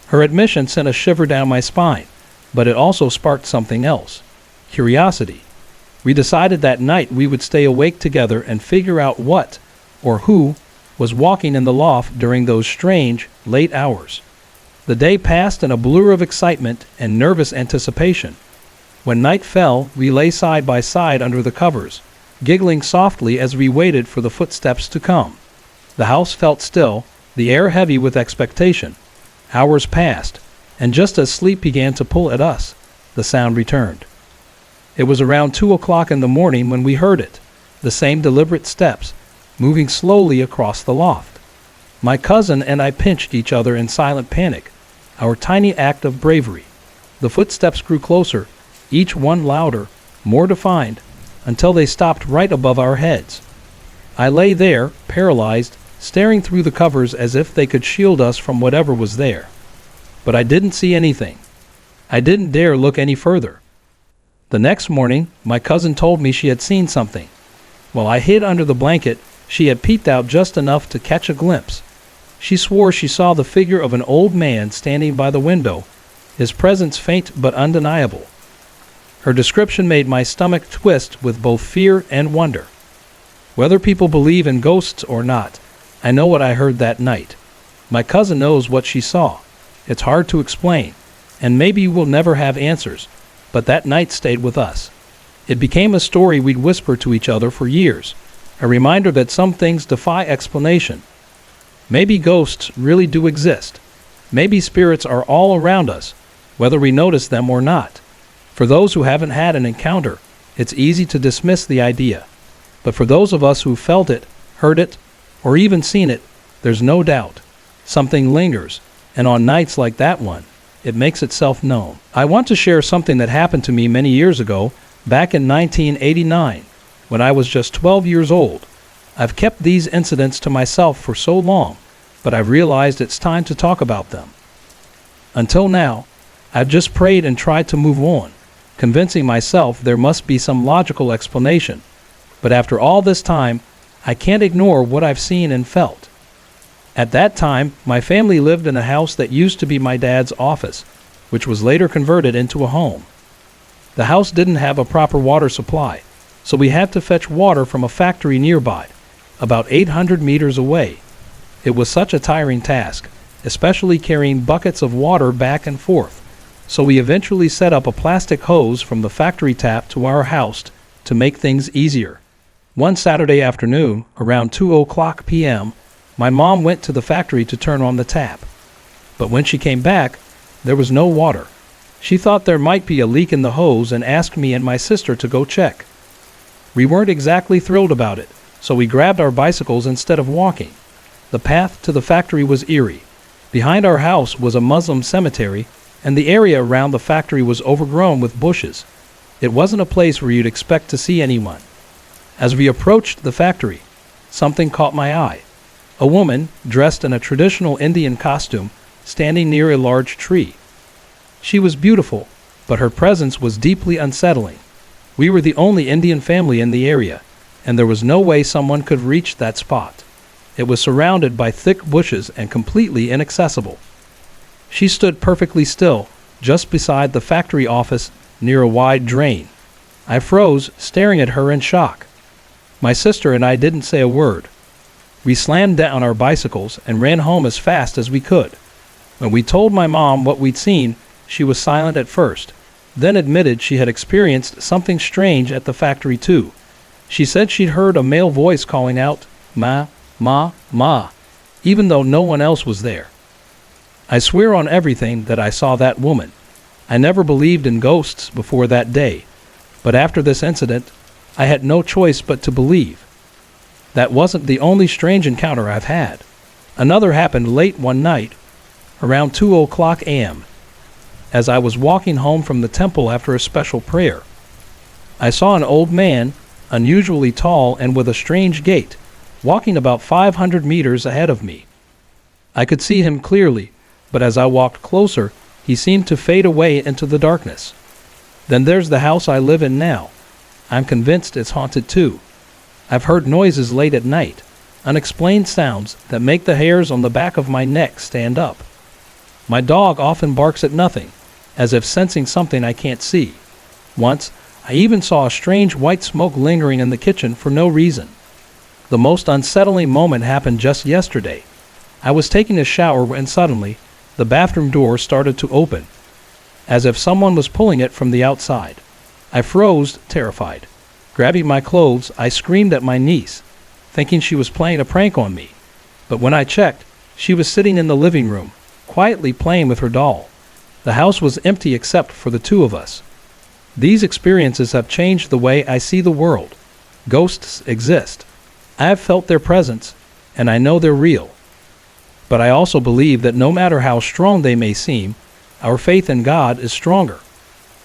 Her admission sent a shiver down my spine, but it also sparked something else. Curiosity. We decided that night we would stay awake together and figure out what, or who, was walking in the loft during those strange, late hours. The day passed in a blur of excitement and nervous anticipation. When night fell, we lay side by side under the covers, giggling softly as we waited for the footsteps to come. The house felt still, the air heavy with expectation. Hours passed, and just as sleep began to pull at us, the sound returned. It was around 2 o'clock in the morning when we heard it, the same deliberate steps, moving slowly across the loft. My cousin and I pinched each other in silent panic, our tiny act of bravery. The footsteps grew closer, each one louder, more defined, until they stopped right above our heads. I lay there, paralyzed, staring through the covers as if they could shield us from whatever was there. But I didn't see anything. I didn't dare look any further. The next morning, my cousin told me she had seen something. While I hid under the blanket, she had peeked out just enough to catch a glimpse. She swore she saw the figure of an old man standing by the window, his presence faint but undeniable. Her description made my stomach twist with both fear and wonder. Whether people believe in ghosts or not, I know what I heard that night. My cousin knows what she saw. It's hard to explain, and maybe we'll never have answers, but that night stayed with us. It became a story we'd whisper to each other for years, a reminder that some things defy explanation. Maybe ghosts really do exist. Maybe spirits are all around us, whether we notice them or not. For those who haven't had an encounter, it's easy to dismiss the idea. But for those of us who felt it, heard it, or even seen it, there's no doubt. Something lingers, and on nights like that one, it makes itself known. I want to share something that happened to me many years ago, back in 1989, when I was just 12 years old. I've kept these incidents to myself for so long, but I've realized it's time to talk about them. Until now, I've just prayed and tried to move on, convincing myself there must be some logical explanation. But after all this time, I can't ignore what I've seen and felt. At that time, my family lived in a house that used to be my dad's office, which was later converted into a home. The house didn't have a proper water supply, so we had to fetch water from a factory nearby, about 800 meters away. It was such a tiring task, especially carrying buckets of water back and forth, so we eventually set up a plastic hose from the factory tap to our house to make things easier. One Saturday afternoon, around 2:00 p.m., my mom went to the factory to turn on the tap. But when she came back, there was no water. She thought there might be a leak in the hose and asked me and my sister to go check. We weren't exactly thrilled about it, so we grabbed our bicycles instead of walking. The path to the factory was eerie. Behind our house was a Muslim cemetery, and the area around the factory was overgrown with bushes. It wasn't a place where you'd expect to see anyone. As we approached the factory, something caught my eye. A woman, dressed in a traditional Indian costume, standing near a large tree. She was beautiful, but her presence was deeply unsettling. We were the only Indian family in the area, and there was no way someone could reach that spot. It was surrounded by thick bushes and completely inaccessible. She stood perfectly still, just beside the factory office near a wide drain. I froze, staring at her in shock. My sister and I didn't say a word. We slammed down our bicycles and ran home as fast as we could. When we told my mom what we'd seen, she was silent at first, then admitted she had experienced something strange at the factory too. She said she'd heard a male voice calling out, "Ma, ma, ma," even though no one else was there. I swear on everything that I saw that woman. I never believed in ghosts before that day, but after this incident, I had no choice but to believe. That wasn't the only strange encounter I've had. Another happened late one night, around 2:00 a.m., as I was walking home from the temple after a special prayer. I saw an old man, unusually tall and with a strange gait, walking about 500 meters ahead of me. I could see him clearly, but as I walked closer, he seemed to fade away into the darkness. Then there's the house I live in now. I'm convinced it's haunted too. I've heard noises late at night, unexplained sounds that make the hairs on the back of my neck stand up. My dog often barks at nothing, as if sensing something I can't see. Once, I even saw a strange white smoke lingering in the kitchen for no reason. The most unsettling moment happened just yesterday. I was taking a shower when suddenly, the bathroom door started to open, as if someone was pulling it from the outside. I froze, terrified. Grabbing my clothes, I screamed at my niece, thinking she was playing a prank on me. But when I checked, she was sitting in the living room, quietly playing with her doll. The house was empty except for the two of us. These experiences have changed the way I see the world. Ghosts exist. I have felt their presence, and I know they're real. But I also believe that no matter how strong they may seem, our faith in God is stronger.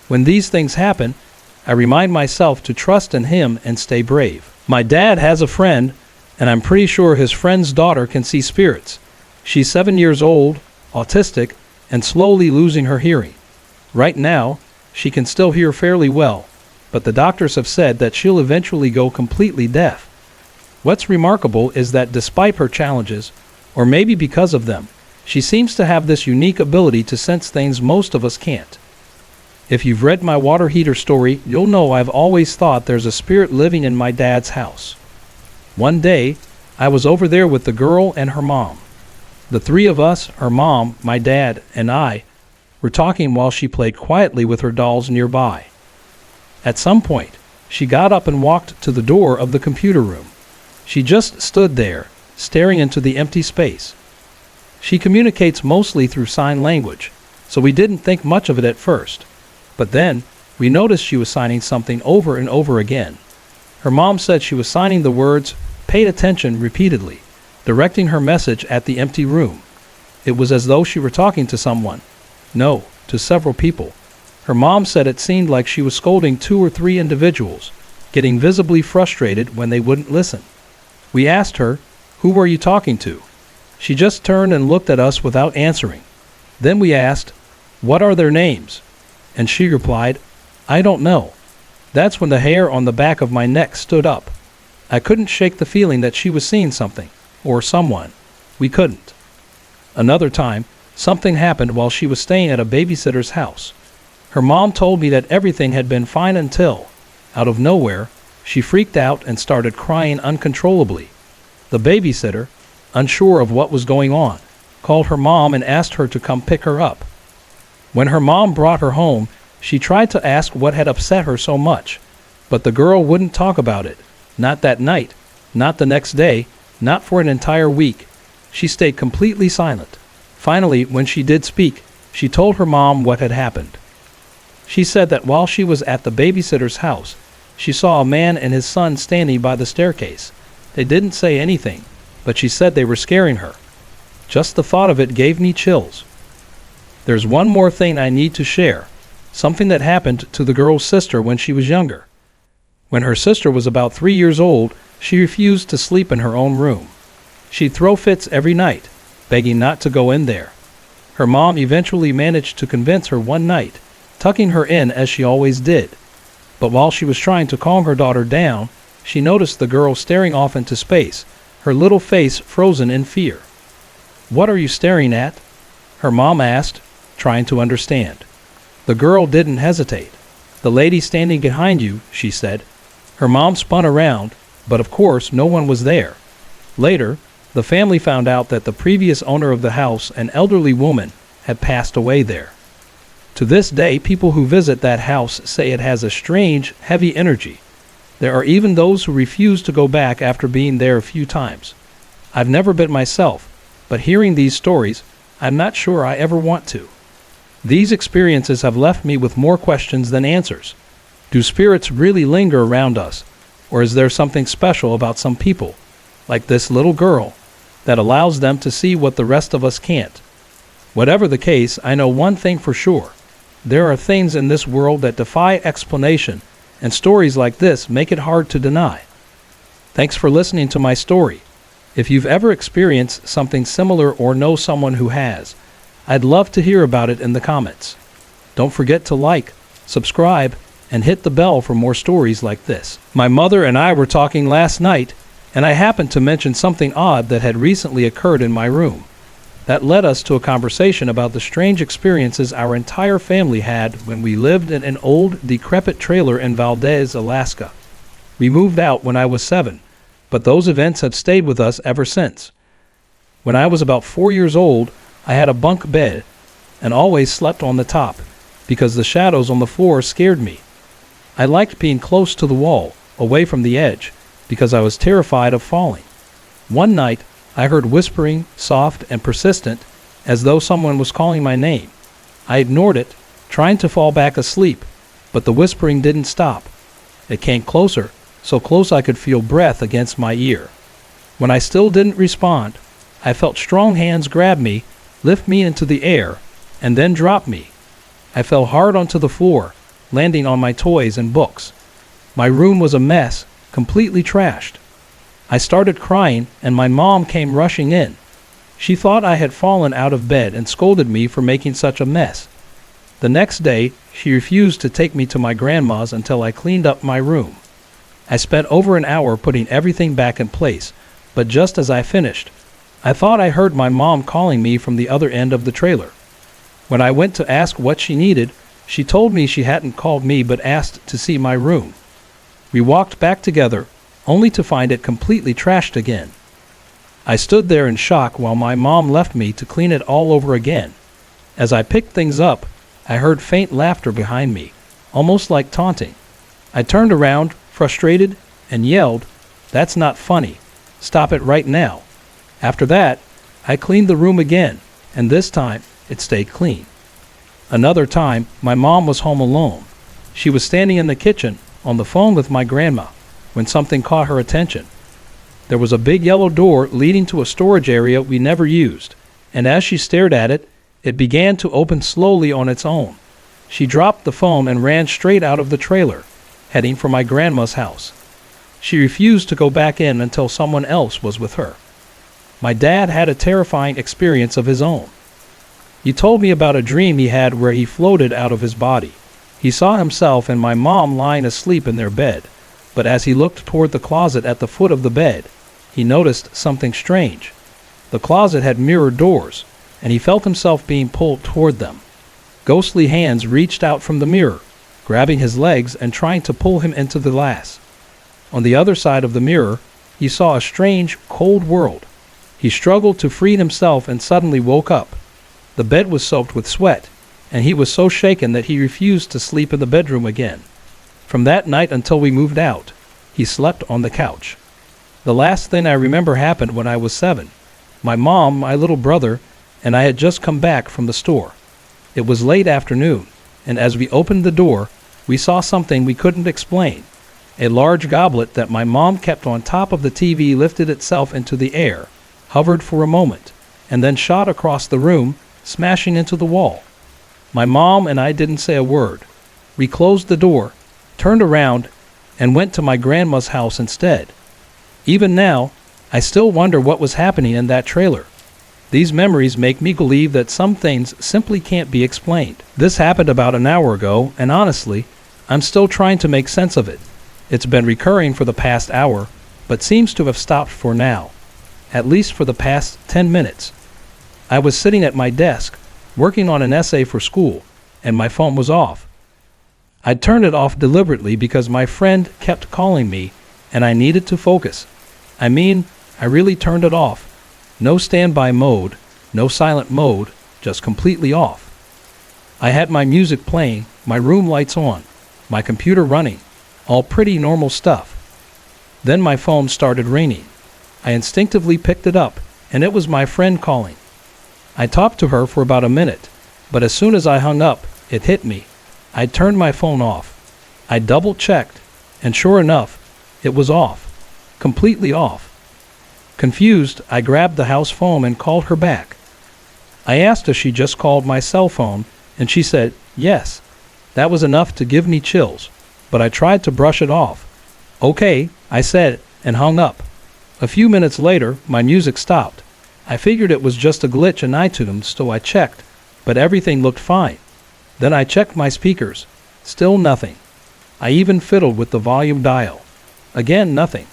When these things happen, I remind myself to trust in Him and stay brave. My dad has a friend, and I'm pretty sure his friend's daughter can see spirits. She's 7 years old, autistic, and slowly losing her hearing. Right now, she can still hear fairly well, but the doctors have said that she'll eventually go completely deaf. What's remarkable is that despite her challenges, or maybe because of them, she seems to have this unique ability to sense things most of us can't. If you've read my water heater story, you'll know I've always thought there's a spirit living in my dad's house. One day, I was over there with the girl and her mom. The three of us, her mom, my dad, and I, were talking while she played quietly with her dolls nearby. At some point, she got up and walked to the door of the computer room. She just stood there, staring into the empty space. She communicates mostly through sign language, so we didn't think much of it at first. But then, we noticed she was signing something over and over again. Her mom said she was signing the words, "Paid attention," repeatedly, directing her message at the empty room. It was as though she were talking to someone. No, to several people. Her mom said it seemed like she was scolding 2 or 3 individuals, getting visibly frustrated when they wouldn't listen. We asked her, "Who were you talking to?" She just turned and looked at us without answering. Then we asked, "What are their names?" And she replied, "I don't know." That's when the hair on the back of my neck stood up. I couldn't shake the feeling that she was seeing something, or someone. We couldn't. Another time, something happened while she was staying at a babysitter's house. Her mom told me that everything had been fine until, out of nowhere, she freaked out and started crying uncontrollably. The babysitter, unsure of what was going on, called her mom and asked her to come pick her up. When her mom brought her home, she tried to ask what had upset her so much, but the girl wouldn't talk about it. Not that night, not the next day, not for an entire week. She stayed completely silent. Finally, when she did speak, she told her mom what had happened. She said that while she was at the babysitter's house, she saw a man and his son standing by the staircase. They didn't say anything, but she said they were scaring her. Just the thought of it gave me chills. There's one more thing I need to share, something that happened to the girl's sister when she was younger. When her sister was about 3 years old, she refused to sleep in her own room. She'd throw fits every night, begging not to go in there. Her mom eventually managed to convince her one night, tucking her in as she always did. But while she was trying to calm her daughter down, she noticed the girl staring off into space, her little face frozen in fear. "What are you staring at?" her mom asked, trying to understand. The girl didn't hesitate. "The lady standing behind you," she said. Her mom spun around, but of course no one was there. Later, the family found out that the previous owner of the house, an elderly woman, had passed away there. To this day, people who visit that house say it has a strange, heavy energy. There are even those who refuse to go back after being there a few times. I've never been myself, but hearing these stories, I'm not sure I ever want to. These experiences have left me with more questions than answers. Do spirits really linger around us, or is there something special about some people, like this little girl, that allows them to see what the rest of us can't? Whatever the case, I know one thing for sure. There are things in this world that defy explanation, and stories like this make it hard to deny. Thanks for listening to my story. If you've ever experienced something similar or know someone who has, I'd love to hear about it in the comments. Don't forget to like, subscribe, and hit the bell for more stories like this. My mother and I were talking last night, and I happened to mention something odd that had recently occurred in my room. That led us to a conversation about the strange experiences our entire family had when we lived in an old, decrepit trailer in Valdez, Alaska. We moved out when I was 7, but those events have stayed with us ever since. When I was about 4 years old, I had a bunk bed and always slept on the top because the shadows on the floor scared me. I liked being close to the wall, away from the edge, because I was terrified of falling. One night, I heard whispering, soft and persistent, as though someone was calling my name. I ignored it, trying to fall back asleep, but the whispering didn't stop. It came closer, so close I could feel breath against my ear. When I still didn't respond, I felt strong hands grab me, lift me into the air, and then drop me. I fell hard onto the floor, landing on my toys and books. My room was a mess, completely trashed. I started crying, and my mom came rushing in. She thought I had fallen out of bed and scolded me for making such a mess. The next day, she refused to take me to my grandma's until I cleaned up my room. I spent over an hour putting everything back in place, but just as I finished, I thought I heard my mom calling me from the other end of the trailer. When I went to ask what she needed, she told me she hadn't called me but asked to see my room. We walked back together, only to find it completely trashed again. I stood there in shock while my mom left me to clean it all over again. As I picked things up, I heard faint laughter behind me, almost like taunting. I turned around, frustrated, and yelled, "That's not funny. Stop it right now." After that, I cleaned the room again, and this time it stayed clean. Another time, my mom was home alone. She was standing in the kitchen on the phone with my grandma when something caught her attention. There was a big yellow door leading to a storage area we never used, and as she stared at it, it began to open slowly on its own. She dropped the phone and ran straight out of the trailer, heading for my grandma's house. She refused to go back in until someone else was with her. My dad had a terrifying experience of his own. He told me about a dream he had where he floated out of his body. He saw himself and my mom lying asleep in their bed, but as he looked toward the closet at the foot of the bed, he noticed something strange. The closet had mirror doors, and he felt himself being pulled toward them. Ghostly hands reached out from the mirror, grabbing his legs and trying to pull him into the glass. On the other side of the mirror, he saw a strange, cold world. He struggled to free himself and suddenly woke up. The bed was soaked with sweat, and he was so shaken that he refused to sleep in the bedroom again. From that night until we moved out, he slept on the couch. The last thing I remember happened when I was 7. My mom, my little brother, and I had just come back from the store. It was late afternoon, and as we opened the door, we saw something we couldn't explain. A large goblet that my mom kept on top of the TV lifted itself into the air, hovered for a moment, and then shot across the room, smashing into the wall. My mom and I didn't say a word. We closed the door, turned around, and went to my grandma's house instead. Even now, I still wonder what was happening in that trailer. These memories make me believe that some things simply can't be explained. This happened about an hour ago, and honestly, I'm still trying to make sense of it. It's been recurring for the past hour, but seems to have stopped for now. At least for the past 10 minutes. I was sitting at my desk, working on an essay for school, and my phone was off. I'd turned it off deliberately because my friend kept calling me, and I needed to focus. I really turned it off. No standby mode, no silent mode, just completely off. I had my music playing, my room lights on, my computer running, all pretty normal stuff. Then my phone started ringing. I instinctively picked it up, and it was my friend calling. I talked to her for about a minute, but as soon as I hung up, it hit me. I turned my phone off. I double-checked, and sure enough, it was off. Completely off. Confused, I grabbed the house phone and called her back. I asked if she just called my cell phone, and she said, yes. That was enough to give me chills, but I tried to brush it off. Okay, I said, and hung up. A few minutes later, my music stopped. I figured it was just a glitch in iTunes, so I checked, but everything looked fine. Then I checked my speakers. Still nothing. I even fiddled with the volume dial. Again, nothing.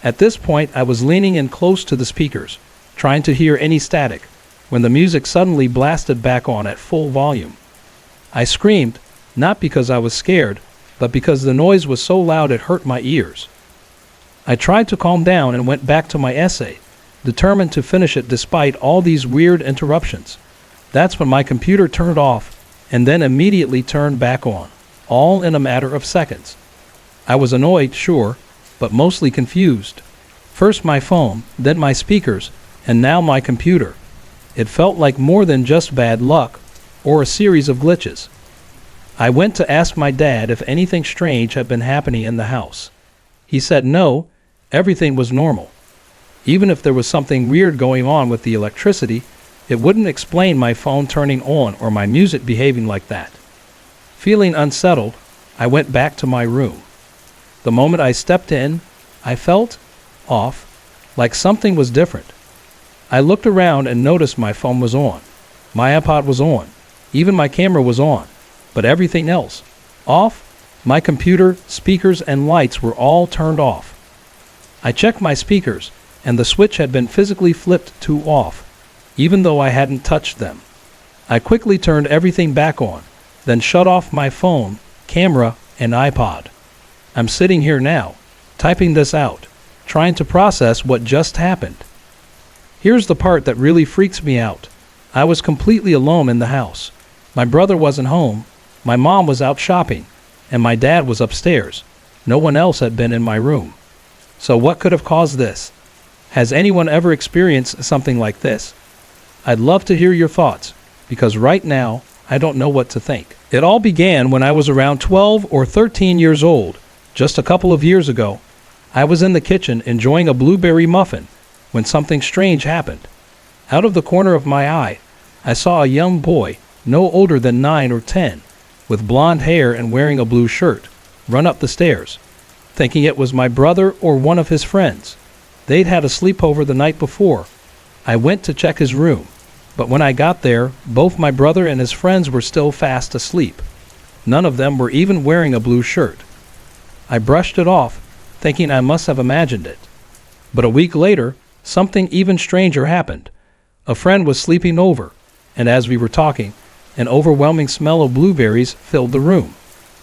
At this point, I was leaning in close to the speakers, trying to hear any static, when the music suddenly blasted back on at full volume. I screamed, not because I was scared, but because the noise was so loud it hurt my ears. I tried to calm down and went back to my essay, determined to finish it despite all these weird interruptions. That's when my computer turned off, and then immediately turned back on, all in a matter of seconds. I was annoyed, sure, but mostly confused. First my phone, then my speakers, and now my computer. It felt like more than just bad luck, or a series of glitches. I went to ask my dad if anything strange had been happening in the house. He said no, everything was normal. Even if there was something weird going on with the electricity, it wouldn't explain my phone turning on or my music behaving like that. Feeling unsettled, I went back to my room. The moment I stepped in, I felt off, like something was different. I looked around and noticed my phone was on. My iPod was on. Even my camera was on. But everything else, off. My computer, speakers, and lights were all turned off. I checked my speakers, and the switch had been physically flipped to off, even though I hadn't touched them. I quickly turned everything back on, then shut off my phone, camera, and iPod. I'm sitting here now, typing this out, trying to process what just happened. Here's the part that really freaks me out. I was completely alone in the house. My brother wasn't home, my mom was out shopping, and my dad was upstairs. No one else had been in my room. So what could have caused this? Has anyone ever experienced something like this? I'd love to hear your thoughts, because right now, I don't know what to think. It all began when I was around 12 or 13 years old, just a couple of years ago. I was in the kitchen enjoying a blueberry muffin when something strange happened. Out of the corner of my eye, I saw a young boy, no older than 9 or 10, with blonde hair and wearing a blue shirt, run up the stairs, thinking it was my brother or one of his friends. They'd had a sleepover the night before. I went to check his room, but when I got there, both my brother and his friends were still fast asleep. None of them were even wearing a blue shirt. I brushed it off, thinking I must have imagined it. But a week later, something even stranger happened. A friend was sleeping over, and as we were talking, an overwhelming smell of blueberries filled the room.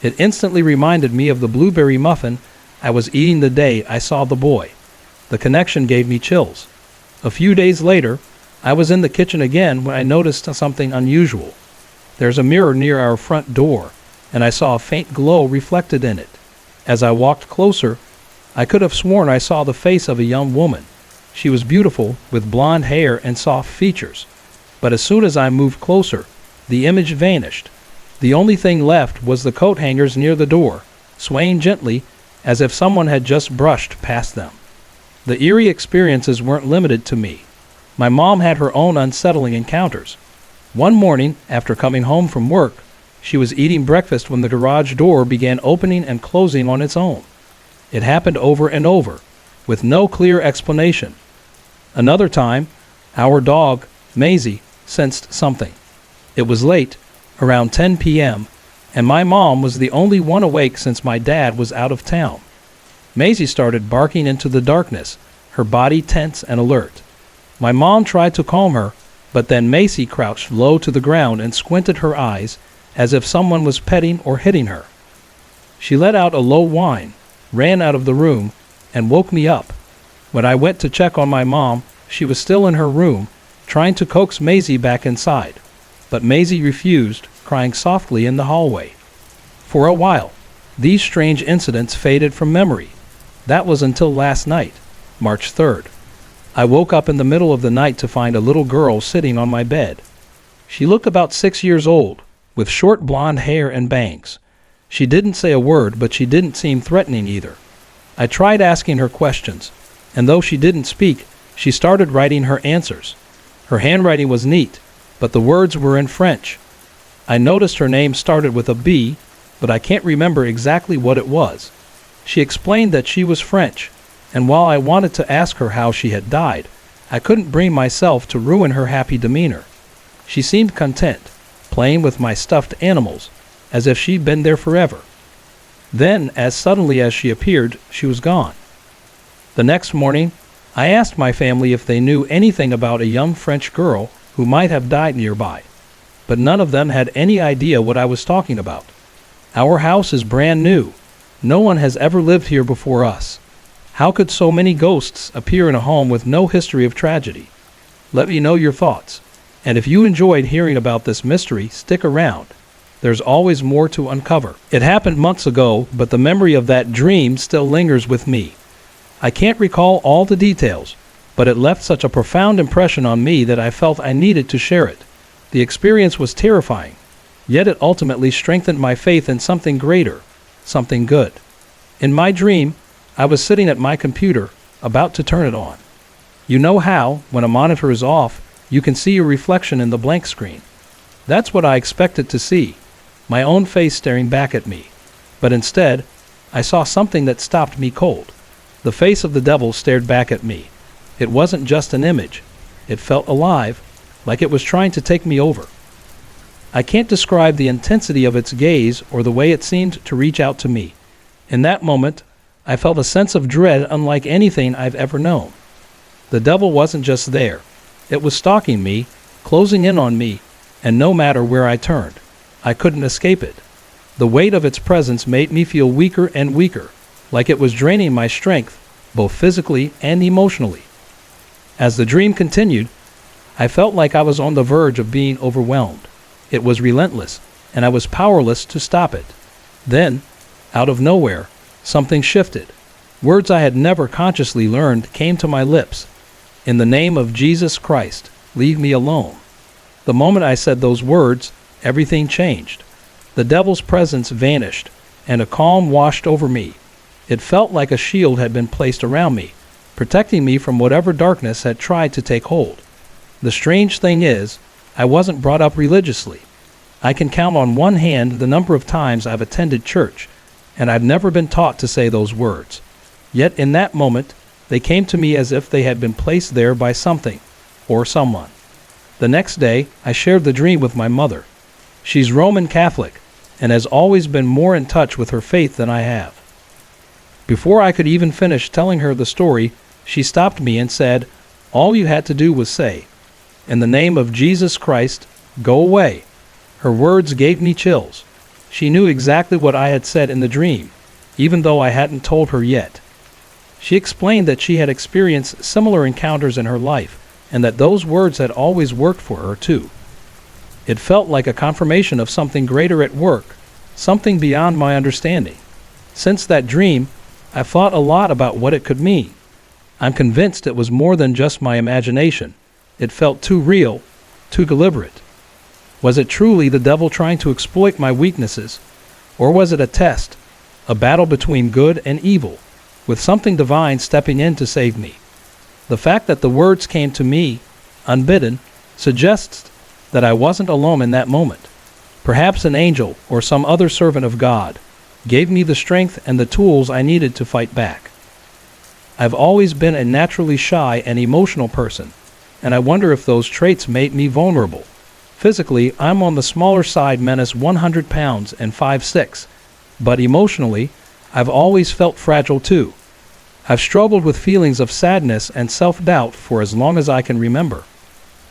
It instantly reminded me of the blueberry muffin I was eating the day I saw the boy. The connection gave me chills. A few days later, I was in the kitchen again when I noticed something unusual. There's a mirror near our front door, and I saw a faint glow reflected in it. As I walked closer, I could have sworn I saw the face of a young woman. She was beautiful, with blonde hair and soft features. But as soon as I moved closer, the image vanished. The only thing left was the coat hangers near the door, swaying gently as if someone had just brushed past them. The eerie experiences weren't limited to me. My mom had her own unsettling encounters. One morning, after coming home from work, she was eating breakfast when the garage door began opening and closing on its own. It happened over and over, with no clear explanation. Another time, our dog, Maisie, sensed something. It was late, around 10 p.m., and my mom was the only one awake since my dad was out of town. Maisie started barking into the darkness, her body tense and alert. My mom tried to calm her, but then Maisie crouched low to the ground and squinted her eyes as if someone was petting or hitting her. She let out a low whine, ran out of the room, and woke me up. When I went to check on my mom, she was still in her room, trying to coax Maisie back inside. But Maisie refused, crying softly in the hallway. For a while, these strange incidents faded from memory. That was until last night, March 3rd. I woke up in the middle of the night to find a little girl sitting on my bed. She looked about 6 years old, with short blonde hair and bangs. She didn't say a word, but she didn't seem threatening either. I tried asking her questions, and though she didn't speak, she started writing her answers. Her handwriting was neat, but the words were in French. I noticed her name started with a B, but I can't remember exactly what it was. She explained that she was French, and while I wanted to ask her how she had died, I couldn't bring myself to ruin her happy demeanor. She seemed content, playing with my stuffed animals, as if she'd been there forever. Then, as suddenly as she appeared, she was gone. The next morning, I asked my family if they knew anything about a young French girl who might have died nearby, but none of them had any idea what I was talking about. Our house is brand new. No one has ever lived here before us. How could so many ghosts appear in a home with no history of tragedy? Let me know your thoughts. And if you enjoyed hearing about this mystery, stick around. There's always more to uncover. It happened months ago, but the memory of that dream still lingers with me. I can't recall all the details, but it left such a profound impression on me that I felt I needed to share it. The experience was terrifying, yet it ultimately strengthened my faith in something greater, something good. In my dream, I was sitting at my computer, about to turn it on. You know how, when a monitor is off, you can see your reflection in the blank screen. That's what I expected to see, my own face staring back at me. But instead, I saw something that stopped me cold. The face of the devil stared back at me. It wasn't just an image. It felt alive, like it was trying to take me over. I can't describe the intensity of its gaze or the way it seemed to reach out to me. In that moment, I felt a sense of dread unlike anything I've ever known. The devil wasn't just there. It was stalking me, closing in on me, and no matter where I turned, I couldn't escape it. The weight of its presence made me feel weaker and weaker, like it was draining my strength, both physically and emotionally. As the dream continued, I felt like I was on the verge of being overwhelmed. It was relentless, and I was powerless to stop it. Then, out of nowhere, something shifted. Words I had never consciously learned came to my lips. In the name of Jesus Christ, leave me alone. The moment I said those words, everything changed. The devil's presence vanished, and a calm washed over me. It felt like a shield had been placed around me, protecting me from whatever darkness had tried to take hold. The strange thing is, I wasn't brought up religiously. I can count on one hand the number of times I've attended church, and I've never been taught to say those words. Yet in that moment, they came to me as if they had been placed there by something, or someone. The next day, I shared the dream with my mother. She's Roman Catholic, and has always been more in touch with her faith than I have. Before I could even finish telling her the story, she stopped me and said, "All you had to do was say, 'In the name of Jesus Christ, go away.'" Her words gave me chills. She knew exactly what I had said in the dream, even though I hadn't told her yet. She explained that she had experienced similar encounters in her life, and that those words had always worked for her too. It felt like a confirmation of something greater at work, something beyond my understanding. Since that dream, I've thought a lot about what it could mean. I'm convinced it was more than just my imagination. It felt too real, too deliberate. Was it truly the devil trying to exploit my weaknesses? Or was it a test, a battle between good and evil, with something divine stepping in to save me? The fact that the words came to me, unbidden, suggests that I wasn't alone in that moment. Perhaps an angel or some other servant of God gave me the strength and the tools I needed to fight back. I've always been a naturally shy and emotional person, and I wonder if those traits made me vulnerable. Physically, I'm on the smaller side, menace 100 pounds and 5'6", but emotionally, I've always felt fragile too. I've struggled with feelings of sadness and self-doubt for as long as I can remember.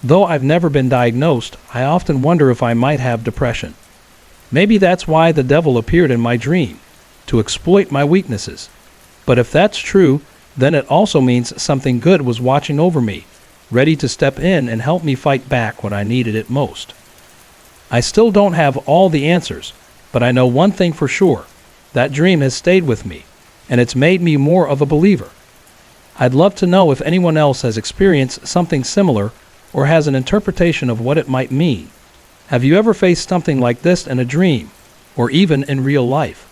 Though I've never been diagnosed, I often wonder if I might have depression. Maybe that's why the devil appeared in my dream, to exploit my weaknesses. But if that's true, then it also means something good was watching over me, ready to step in and help me fight back when I needed it most. I still don't have all the answers, but I know one thing for sure. That dream has stayed with me, and it's made me more of a believer. I'd love to know if anyone else has experienced something similar or has an interpretation of what it might mean. Have you ever faced something like this in a dream, or even in real life?